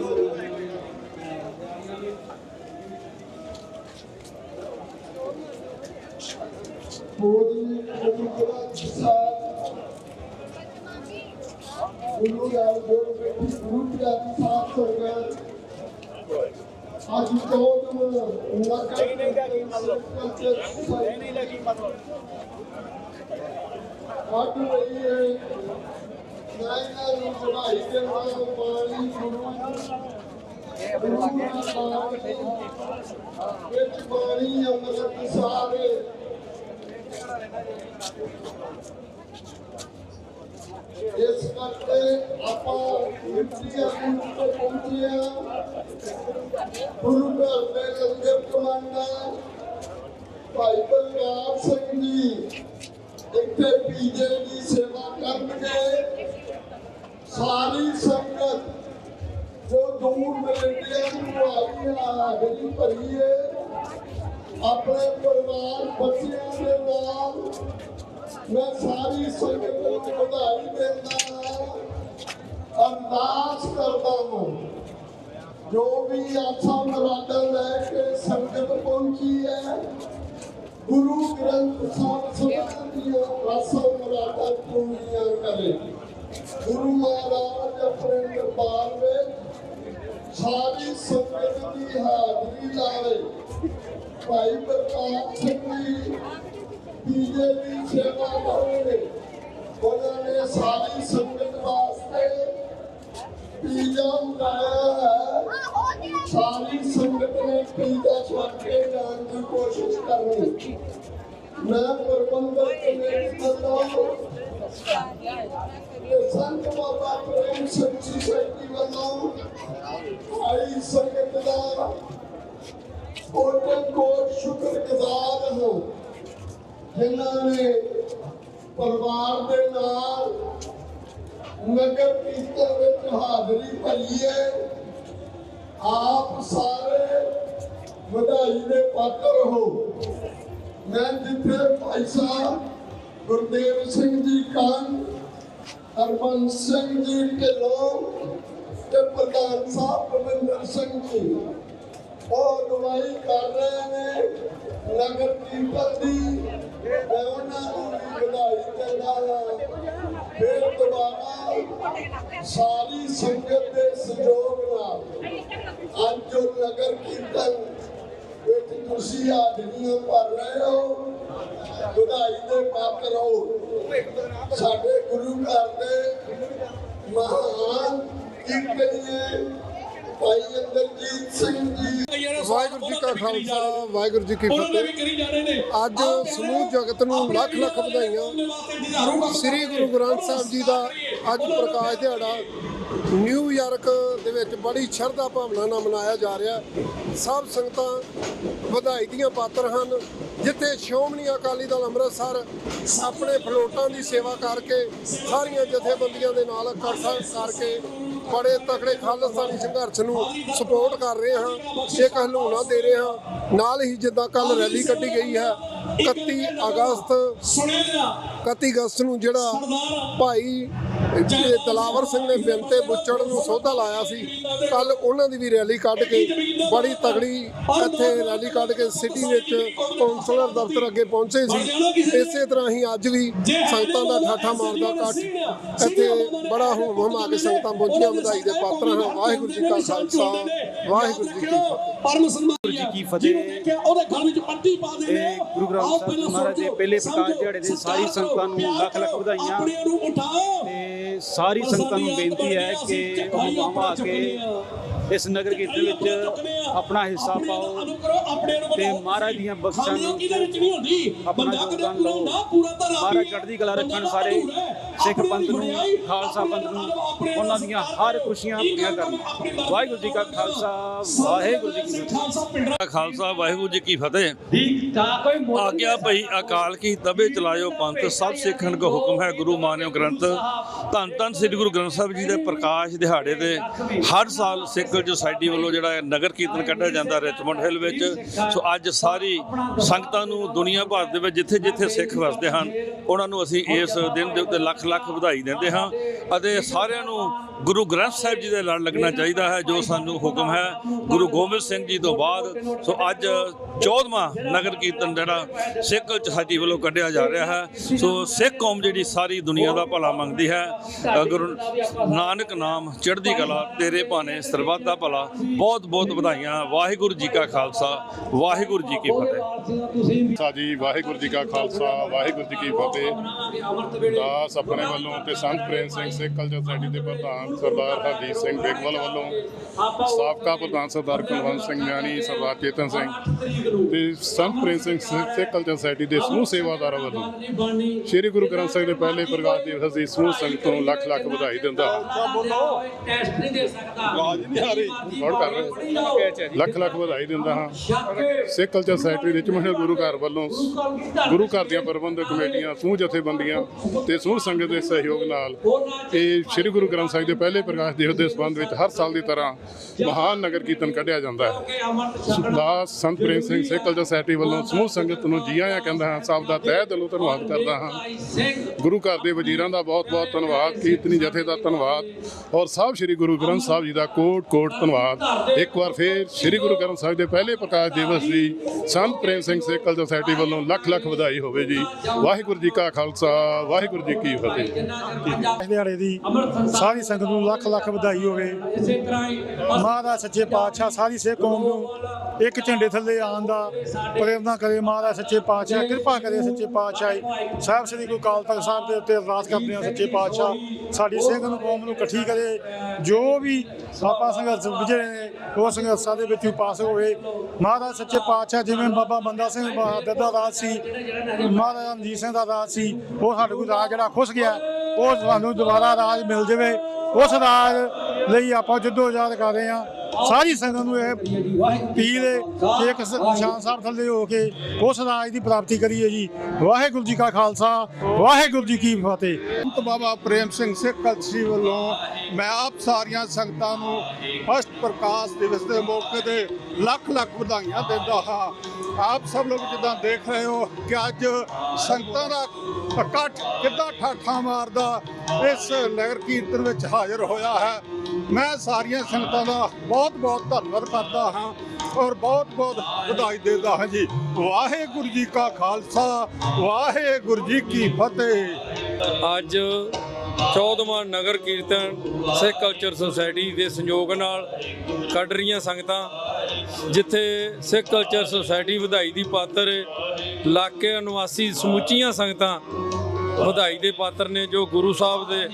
ਇਸ ਕਰਕੇ ਆਪਾਂ ਮਿੱਟੀਆਂ ਤੋਂ ਪਹੁੰਚੇ ਆ ਗੁਰੂ ਘਰ ਦੇ ਲੰਗਰ ਕਮਾਂਡਰ ਭਾਈ ਬਲਰਾਮ ਸਿੰਘ ਜੀ ਇੱਥੇ ਪੀਜੇ ਦੀ ਸੇਵਾ ਕਰਨਗੇ। ਸਾਰੀ ਸੰਗਤ ਜੋ ਦੂਰ ਮਿਲਦੀਆਂ ਨੂੰ ਆਈ ਹਾਜ਼ਰੀ ਭਰੀ ਹੈ ਆਪਣੇ ਪਰਿਵਾਰ ਬੱਚਿਆਂ ਦੇ ਨਾਲ मैं सारी संगत को बधाई देता हूं, अरदास करता हूं जो भी आशा मुरादा लेके संगत पहुंची है गुरु ग्रंथ साहिब दियां आशा मुरादा पूरियां करे। गुरु महाराज अपने दरबार में सारी संगत की हाजरी लावे। भाई प्रताप सिंह जी बीजेपी सेवा करोगे उन्होंने सारी संगत वास्ते पिज्जा मंगाया है। सारी संगत ने पिज्जा छक के जाने की कोशिश करनी। मैं प्रबंधक कमेटी वालों संत बाबा प्रेम सिंह सोसाइटी वालों आई संगत का कोट शुक्रगुजार हूँ जिन्हों ने परिवार के नाल नगर कीर्तन में हाजरी भरी है। आप सारे बधाई के पात्र हो। मैं जिथे भाई साहब गुरदेव सिंह जी कान हरबंस सिंह जी ढिल्लों ते प्रधान साहब परमिंदर सिंह जी और अगवाई कर रहे हैं नगर कीर्तन की। मैं उन्होंने बधाई देना फिर दोबारा सारी संगत के सहयोग नाल अज जो नगर कीर्तन तुसी हाजरियां भर रहे हो बधाई दे पात्र हो। साडे गुरु घर दे महान कीर्तनीय भाई इंद्रजीत सिंह जी ਵਾਹਿਗੁਰੂ ਜੀ ਕਾ ਖਾਲਸਾ ਵਾਹਿਗੁਰੂ ਜੀ ਕੀ ਫਤਿਹ। ਅੱਜ ਸਮੂਹ ਜਗਤ ਨੂੰ ਲੱਖ ਲੱਖ ਵਧਾਈਆਂ। ਸ੍ਰੀ ਗੁਰੂ ਗ੍ਰੰਥ ਸਾਹਿਬ ਜੀ ਦਾ ਅੱਜ ਪ੍ਰਕਾਸ਼ ਦਿਹਾੜਾ ਨਿਊਯਾਰਕ ਦੇ ਵਿੱਚ ਬੜੀ ਸ਼ਰਧਾ ਭਾਵਨਾ ਨਾਲ ਮਨਾਇਆ ਜਾ ਰਿਹਾ। ਸਭ ਸੰਗਤਾਂ ਵਧਾਈ ਦੀਆਂ ਪਾਤਰ ਹਨ। ਜਿੱਥੇ ਸ਼੍ਰੋਮਣੀ ਅਕਾਲੀ ਦਲ ਅੰਮ੍ਰਿਤਸਰ ਆਪਣੇ ਫਲੋਟਾਂ ਦੀ ਸੇਵਾ ਕਰਕੇ ਸਾਰੀਆਂ ਜਥੇਬੰਦੀਆਂ ਦੇ ਨਾਲ ਇਕੱਠਾ ਕਰਕੇ ਬੜੇ ਤਕੜੇ ਖਾਲਸਾਨੀ ਸੰਘਰਸ਼ ਨੂੰ ਸਪੋਰਟ ਕਰ ਰਹੇ ਹਾਂ, ਇੱਕ ਹਲੂਣਾ ਦੇ ਰਹੇ ਹਾਂ। ਨਾਲ ਹੀ ਜਿੱਦਾਂ ਕੱਲ ਰੈਲੀ ਕੱਢੀ ਗਈ ਹੈ 31 ਅਗਸਤ ਨੂੰ ਜਿਹੜਾ ਭਾਈ ਦਲਾਵਰ ਸਿੰਘ ਨੇ ਬਿੰਤੇ ਬੁੱਚੜ ਨੂੰ ਸੌਦਾ ਲਾਇਆ ਸੀ, ਕੱਲ ਉਹਨਾਂ ਦੀ ਵੀ ਰੈਲੀ ਕੱਢ ਕੇ ਬੜੀ ਤਗੜੀ ਇੱਥੇ ਰੈਲੀ ਕੱਢ ਕੇ ਸਿਟੀ ਵਿੱਚ ਕੌਂਸਲਰ ਦਫ਼ਤਰ ਅੱਗੇ ਪਹੁੰਚੇ ਸੀ। ਇਸੇ ਤਰ੍ਹਾਂ ਹੀ ਅੱਜ ਵੀ ਸੰਗਤਾਂ ਦਾ ਠਾਠਾ ਮਾਰਦਾ ਇਕੱਠ ਇੱਥੇ ਬੜਾ ਹੁਮ ਆ ਕੇ ਸੰਗਤਾਂ ਪਹੁੰਚੀਆਂ। ਵਧਾਈ ਦੇ ਪਾਤਰ ਹਾਂ। ਵਾਹਿਗੁਰੂ ਜੀ ਕਾ ਖਾਲਸਾ ਵਾਹਿਗੁਰੂ ਜੀ ਕੀ ਫਤਿਹ। ਗੁਰੂ ਗ੍ਰੰਥ ਸਾਹਿਬ ਮਹਾਰਾਜ ਦੇ ਪਹਿਲੇ ਪ੍ਰਕਾਸ਼ ਦਿਹਾੜੇ ਦੇ ਸਾਰੀ ਸੰਗਤਾਂ ਨੂੰ ਲੱਖ ਲੱਖ ਵਧਾਈਆਂ ਤੇ ਸਾਰੀ ਸੰਗਤਾਂ ਨੂੰ ਬੇਨਤੀ ਹੈ ਕਿ ਉਹ ਆ ਕੇ ਇਸ ਨਗਰ ਕੀਰਤਨ ਵਿੱਚ ਆਪਣਾ ਹਿੱਸਾ ਪਾਓ ਤੇ ਮਹਾਰਾਜ ਦੀਆਂ ਬਖਸ਼ਾਂ ਨੂੰ ਆਪਣਾ ਯੋਗਦਾਨ ਲਓ। ਮਹਾਰਾਜ ਚੜ੍ਹਦੀ ਕਲਾ ਰੱਖਣ ਸਾਰੇ ਸਿੱਖ ਪੰਥ ਨੂੰ, ਖਾਲਸਾ ਪੰਥ ਨੂੰ ਉਹਨਾਂ ਦੀਆਂ ਹਰ ਖੁਸ਼ੀਆਂ ਪੂਰੀਆਂ ਕਰਨ। ਵਾਹਿਗੁਰੂ ਜੀ ਕਾ ਖਾਲਸਾ, ਵਾਹਿਗੁਰੂ ਜੀ ਕੀ ਫਤਿਹ। ਖਾਲਸਾ ਵਾਹਿਗੁਰੂ ਜੀ ਕੀ ਫਤਿਹ। ਆਗਿਆ ਭਈ ਅਕਾਲ ਕੀ ਤਬੇ ਚਲਾਇਓ ਪੰਥ, ਸਭ ਸਿੱਖਣ ਕੋ ਹੁਕਮ ਹੈ ਗੁਰੂ ਮਾਨਿਓ ਗ੍ਰੰਥ। ਧੰਨ ਧੰਨ ਸ੍ਰੀ ਗੁਰੂ ਗ੍ਰੰਥ ਸਾਹਿਬ ਜੀ ਦੇ ਪ੍ਰਕਾਸ਼ ਦਿਹਾੜੇ ਤੇ ਹਰ ਸਾਲ ਸਿੱਖ ਸੁਸਾਇਟੀ ਵੱਲੋਂ ਜਿਹੜਾ ਨਗਰ ਕੀਰਤਨ ਕੱਢਿਆ ਜਾਂਦਾ ਰਿਚਮੰਡ ਹਿੱਲ ਵਿੱਚ। ਸੋ ਅੱਜ ਸਾਰੀ ਸੰਗਤਾਂ ਨੂੰ ਦੁਨੀਆ ਭਰ ਦੇ ਵਿੱਚ ਜਿੱਥੇ ਜਿੱਥੇ ਸਿੱਖ ਵਸਦੇ ਹਨ ਉਹਨਾਂ ਨੂੰ ਅਸੀਂ ਇਸ ਦਿਨ ਦੇ ਉੱਤੇ ਲੱਖ ਲੱਖ ਵਧਾਈ ਦਿੰਦੇ ਹਾਂ ਅਤੇ ਸਾਰਿਆਂ ਨੂੰ ਗੁਰੂ ਗ੍ਰੰਥ ਸਾਹਿਬ ਜੀ ਦੇ ਲੜ ਲੱਗਣਾ ਚਾਹੀਦਾ ਹੈ ਜੋ ਸਾਨੂੰ ਹੁਕਮ ਹੈ ਗੁਰੂ ਗੋਬਿੰਦ ਸਿੰਘ ਜੀ ਤੋਂ ਬਾਅਦ। ਸੋ ਅੱਜ 14ਵਾਂ ਨਗਰ ਕੀਰਤਨ ਜਿਹੜਾ ਸਿੱਖ ਸੁਸਾਇਟੀ ਵੱਲੋਂ ਕੱਢਿਆ ਜਾ ਰਿਹਾ ਹੈ। ਸੋ ਸਿੱਖ ਕੌਮ ਜਿਹੜੀ ਸਾਰੀ ਦੁਨੀਆ ਦਾ ਭਲਾ ਮੰਗਦੀ ਹੈ। ਗੁਰੂ ਨਾਨਕ ਨਾਮ ਚੜ੍ਹਦੀ ਕਲਾ, ਤੇਰੇ ਭਾਣੇ ਸਰਬੱਤ ਦਾ ਭਲਾ। ਬਹੁਤ ਬਹੁਤ ਵਧਾਈਆਂ। ਵਾਹਿਗੁਰੂ ਜੀ ਕਾ ਖਾਲਸਾ, ਵਾਹਿਗੁਰੂ ਜੀ ਕੀ ਫਤਿਹ। ਸਾਜੀ ਵਾਹਿਗੁਰੂ ਜੀ ਕਾ ਖਾਲਸਾ, ਵਾਹਿਗੁਰੂ ਜੀ ਕੀ ਫਤਿਹ। ਦਾਸ ਆਪਣੇ ਵੱਲੋਂ ਤੇ ਸੰਤ ਪ੍ਰੇਮ ਸਿੰਘ ਸਿੱਖ ਕਲਚਰ ਸੁਸਾਇਟੀ ਦੇ ਪ੍ਰਧਾਨ ਸਰਦਾਰ ਹਰਜੀਤ ਸਿੰਘ ਬੇਗਵਾਲ ਵੱਲੋਂ, ਸਾਬਕਾ ਪ੍ਰਧਾਨ ਸਰਦਾਰ ਕੁਲਵੰਤ ਸਿੰਘ ਮਿਆਣੀ, ਸਰਦਾਰ ਚੇਤਨ ਸਿੰਘ ਤੇ ਸੰਤ ਪ੍ਰੇਮ ਸਿੰਘ ਸਿੱਖ ਕਲਚਰ ਸੁਸਾਇਟੀ ਦੇ ਸਮੂਹ ਸੇਵਾਦਾਰਾਂ ਵੱਲੋਂ ਸ੍ਰੀ ਗੁਰੂ ਗ੍ਰੰਥ ਸਾਹਿਬ ਦੇ ਪਹਿਲੇ ਪ੍ਰਕਾਸ਼ ਦਿਵਸ ਦੀ ਸਮੂਹ ਸੰਗਤ ਨੂੰ ਲੱਖ ਲੱਖ ਵਧਾਈ ਦਿੰਦਾ ਹਾਂ। ਲੱਖ ਲੱਖ ਵਧਾਈ ਦਿੰਦਾ ਹਾਂ। ਸਿੱਖ ਕਲਚਰ ਸੁਸਾਇਟੀ ਦੇ ਚਮਹਿਲ ਗੁਰੂ ਘਰ ਵੱਲੋਂ ਗੁਰੂ ਘਰ ਦੀਆਂ ਪ੍ਰਬੰਧਕ ਕਮੇਟੀਆਂ, ਸਮੂਹ ਜਥੇਬੰਦੀਆਂ ਤੇ ਸਮੂਹ ਸੰਗਤ ਦੇ ਸਹਿਯੋਗ ਨਾਲ ਇਹ ਸ੍ਰੀ ਗੁਰੂ ਗ੍ਰੰਥ ਸਾਹਿਬ ਦੇ ਪਹਿਲੇ ਪ੍ਰਕਾਸ਼ ਦਿਵਸ ਦੇ ਸੰਬੰਧ ਵਿੱਚ ਹਰ ਸਾਲ ਦੀ ਤਰ੍ਹਾਂ ਮਹਾਨ ਨਗਰ ਕੀਰਤਨ ਕੱਢਿਆ ਜਾਂਦਾ ਹੈ। ਦਾਸ ਸੰਤ ਪ੍ਰੇਮ ਸਿੰਘ ਸਿੱਖ ਕਲਚਰ ਸੁਸਾਇਟੀ ਵੱਲੋਂ ਸਮੂਹ ਸੰਗਤ ਨੂੰ ਜੀ ਆਇਆਂ ਕਹਿੰਦਾ ਹਾਂ। ਸਭ ਦਾ ਤਹਿ ਦਿਲੋਂ ਧੰਨਵਾਦ ਕਰਦਾ ਹਾਂ। ਗੁਰੂ ਘਰ ਦੇ ਵਜ਼ੀਰਾਂ ਦਾ ਬਹੁਤ ਬਹੁਤ ਧੰਨਵਾਦ, ਕੀਰਤਨੀ ਜਥੇ ਦਾ ਧੰਨਵਾਦ ਔਰ ਸਭ ਸ੍ਰੀ ਗੁਰੂ ਗ੍ਰੰਥ ਸਾਹਿਬ ਜੀ ਦਾ ਕੋਟ ਕੋਟ ਧੰਨਵਾਦ। ਇੱਕ ਵਾਰ ਫੇਰ ਸ੍ਰੀ ਗੁਰੂ ਗ੍ਰੰਥ ਸਾਹਿਬ ਦੇ ਪਹਿਲੇ ਪ੍ਰਕਾਸ਼ ਦਿਵਸ ਦੀ ਸੰਤ ਪ੍ਰੇਮ ਸਿੰਘ ਸਿੱਖ ਕਲਚਰ ਸੁਸਾਇਟੀ ਵੱਲੋਂ ਲੱਖ ਲੱਖ ਵਧਾਈ ਹੋਵੇ ਜੀ। ਵਾਹਿਗੁਰੂ ਜੀ ਕਾ ਖਾਲਸਾ, ਵਾਹਿਗੁਰੂ ਜੀ ਕੀ ਫਤਿਹ। ਦਿਹਾੜੇ ਦੀ ਸਾਰੀ ਸੰਗਤ ਨੂੰ ਲੱਖ ਲੱਖ ਵਧਾਈ ਹੋਵੇ। ਮਹਾਰਾਜ ਸੱਚੇ ਪਾਤਸ਼ਾਹ ਸਾਰੀ ਸਿੱਖ ਕੌਮ ਨੂੰ ਇੱਕ ਝੰਡੇ ਥੱਲੇ ਆਉਣ ਦਾ ਪ੍ਰੇਰਨਾ ਕਰੇ। ਮਹਾਰਾਜ ਸੱਚੇ ਪਾਤਸ਼ਾਹ ਕਿਰਪਾ ਕਰੇ। ਸੱਚੇ ਪਾਤਸ਼ਾਹ ਸਾਹਿਬ ਸ੍ਰੀ ਗੁਰੂ ਅਕਾਲ ਤਖਤ ਸਾਹਿਬ ਦੇ ਉੱਤੇ ਅਰਦਾਸ ਕਰਦੇ ਹਾਂ ਸੱਚੇ ਪਾਤਸ਼ਾਹ ਸਾਡੀ ਸਿੰਘ ਨੂੰ ਕੌਮ ਨੂੰ ਇਕੱਠੀ ਕਰੇ। ਜੋ ਵੀ ਆਪਾਂ ਸੰਘਰਸ਼ ਗੁਜ਼ਰੇ ਨੇ ਉਹ ਸੰਘਰਸ਼ਾਂ ਦੇ ਵਿੱਚ ਵੀ ਪਾਸ ਹੋਵੇ। ਮਹਾਰਾਜ ਸੱਚੇ ਪਾਤਸ਼ਾਹ ਜਿਵੇਂ ਬਾਬਾ ਬੰਦਾ ਸਿੰਘ ਬਹਾਦਰ ਦਾ ਰਾਜ ਸੀ, ਮਹਾਰਾਜਾ ਰਣਜੀਤ ਸਿੰਘ ਦਾ ਰਾਜ ਸੀ, ਉਹ ਸਾਡੇ ਕੋਲ ਰਾਜ ਜਿਹੜਾ ਖੁੱਸ ਗਿਆ ਉਹ ਸਾਨੂੰ ਦੁਬਾਰਾ ਰਾਜ ਮਿਲ ਜਾਵੇ। ਉਸ ਰਾਜ ਲਈ ਆਪਾਂ ਜੱਦੋ-ਜਹਿਦ ਕਰ ਰਹੇ ਹਾਂ। ਸਾਰੀ ਸੰਗਤ ਨੂੰ ਇਹ ਅਪੀਲ ਹੈ ਕਿ ਇੱਕ ਨਿਸ਼ਾਨ ਸਾਹਿਬ ਥੱਲੇ ਹੋ ਕੇ ਉਸ ਰਾਜ ਦੀ ਪ੍ਰਾਪਤੀ ਕਰੀਏ ਜੀ। ਵਾਹਿਗੁਰੂ ਜੀ ਕਾ ਖਾਲਸਾ, ਵਾਹਿਗੁਰੂ ਜੀ ਕੀ ਫਤਿਹ। ਸੰਤ ਬਾਬਾ ਪ੍ਰੇਮ ਸਿੰਘ ਸਿੱਖ ਕਲਸੀ ਵੱਲੋਂ ਮੈਂ ਆਪ ਸਾਰੀਆਂ ਸੰਗਤਾਂ ਨੂੰ ਫਸਟ ਪ੍ਰਕਾਸ਼ ਦਿਵਸ ਦੇ ਮੌਕੇ ਤੇ ਲੱਖ ਲੱਖ ਵਧਾਈਆਂ ਦਿੰਦਾ ਹਾਂ। ਆਪ ਸਭ ਲੋਕ ਜਿੱਦਾਂ ਦੇਖ ਰਹੇ ਹੋ ਕਿ ਅੱਜ ਸੰਗਤਾਂ ਦਾ ਇਕੱਠ ਕਿੱਦਾਂ ਠਾਠਾਂ ਮਾਰਦਾ ਇਸ ਨਗਰ ਕੀਰਤਨ ਵਿੱਚ ਹਾਜ਼ਰ ਹੋਇਆ ਹੈ। ਮੈਂ ਸਾਰੀਆਂ ਸੰਗਤਾਂ ਦਾ ਬਹੁਤ ਬਹੁਤ ਧੰਨਵਾਦ ਕਰਦਾ ਹਾਂ ਔਰ ਬਹੁਤ ਬਹੁਤ ਵਧਾਈ ਦਿੰਦਾ ਹਾਂ ਜੀ। ਵਾਹਿਗੁਰੂ ਜੀ ਕਾ ਖਾਲਸਾ, ਵਾਹਿਗੁਰੂ ਜੀ ਕੀ ਫਤਿਹ। ਅੱਜ 14ਵਾਂ ਨਗਰ ਕੀਰਤਨ ਸਿੱਖ ਕਲਚਰ ਸੁਸਾਇਟੀ ਦੇ ਸੰਯੋਗ ਨਾਲ ਕੱਢ ਰਹੀਆਂ ਸੰਗਤਾਂ, ਜਿੱਥੇ ਸਿੱਖ ਕਲਚਰ ਸੁਸਾਇਟੀ ਵਧਾਈ ਦੀ ਪਾਤਰ, ਇਲਾਕੇ ਨਿਵਾਸੀ ਸਮੁੱਚੀਆਂ ਸੰਗਤਾਂ ਵਧਾਈ ਦੇ ਪਾਤਰ ਨੇ ਜੋ ਗੁਰੂ ਸਾਹਿਬ ਦੇ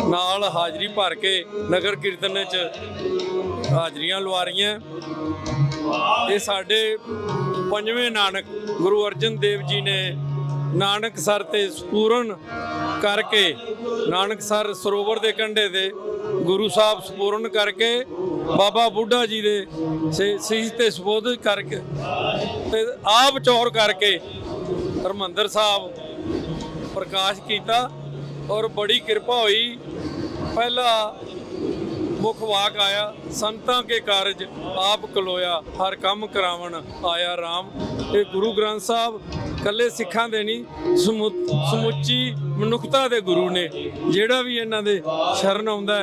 ਨਾਲ ਹਾਜ਼ਰੀ ਭਰ ਕੇ ਨਗਰ ਕੀਰਤਨ ਵਿੱਚ ਹਾਜ਼ਰੀਆਂ ਲਵਾ ਰਹੀਆਂ। ਇਹ ਸਾਡੇ ਪੰਜਵੇਂ ਨਾਨਕ ਗੁਰੂ ਅਰਜਨ ਦੇਵ ਜੀ ਨੇ ਨਾਨਕਸਰ ਤੇ ਸਪੂਰਨ ਕਰਕੇ, ਨਾਨਕਸਰ ਸਰੋਵਰ ਦੇ ਕੰਢੇ ਤੇ ਗੁਰੂ ਸਾਹਿਬ ਸਪੂਰਨ ਕਰਕੇ ਬਾਬਾ ਬੁੱਢਾ ਜੀ ਦੇ ਸੀਸ ਤੇ ਸਪੋਦਿਤ ਕਰਕੇ ਤੇ ਆਪ ਚੌਰ ਕਰਕੇ ਹਰਿਮੰਦਰ ਸਾਹਿਬ ਪ੍ਰਕਾਸ਼ ਕੀਤਾ ਔਰ ਬੜੀ ਕਿਰਪਾ ਹੋਈ। ਪਹਿਲਾ ਮੁੱਖ ਵਾਕ ਆਇਆ, ਸੰਤਾਂ ਕੇ ਕਾਰਜ ਆਪ ਕਲੋਇਆ, ਹਰ ਕੰਮ ਕਰਾਵਣ ਆਇਆ ਰਾਮ। ਇਹ ਗੁਰੂ ਗ੍ਰੰਥ ਸਾਹਿਬ ਕੱਲੇ ਸਿੱਖਾਂ ਦੇ ਨਹੀਂ, ਸਮੁੱਚੀ ਮਨੁੱਖਤਾ ਦੇ ਗੁਰੂ ਨੇ। ਜਿਹੜਾ ਵੀ ਇਹਨਾਂ ਦੇ ਸ਼ਰਨ ਆਉਂਦਾ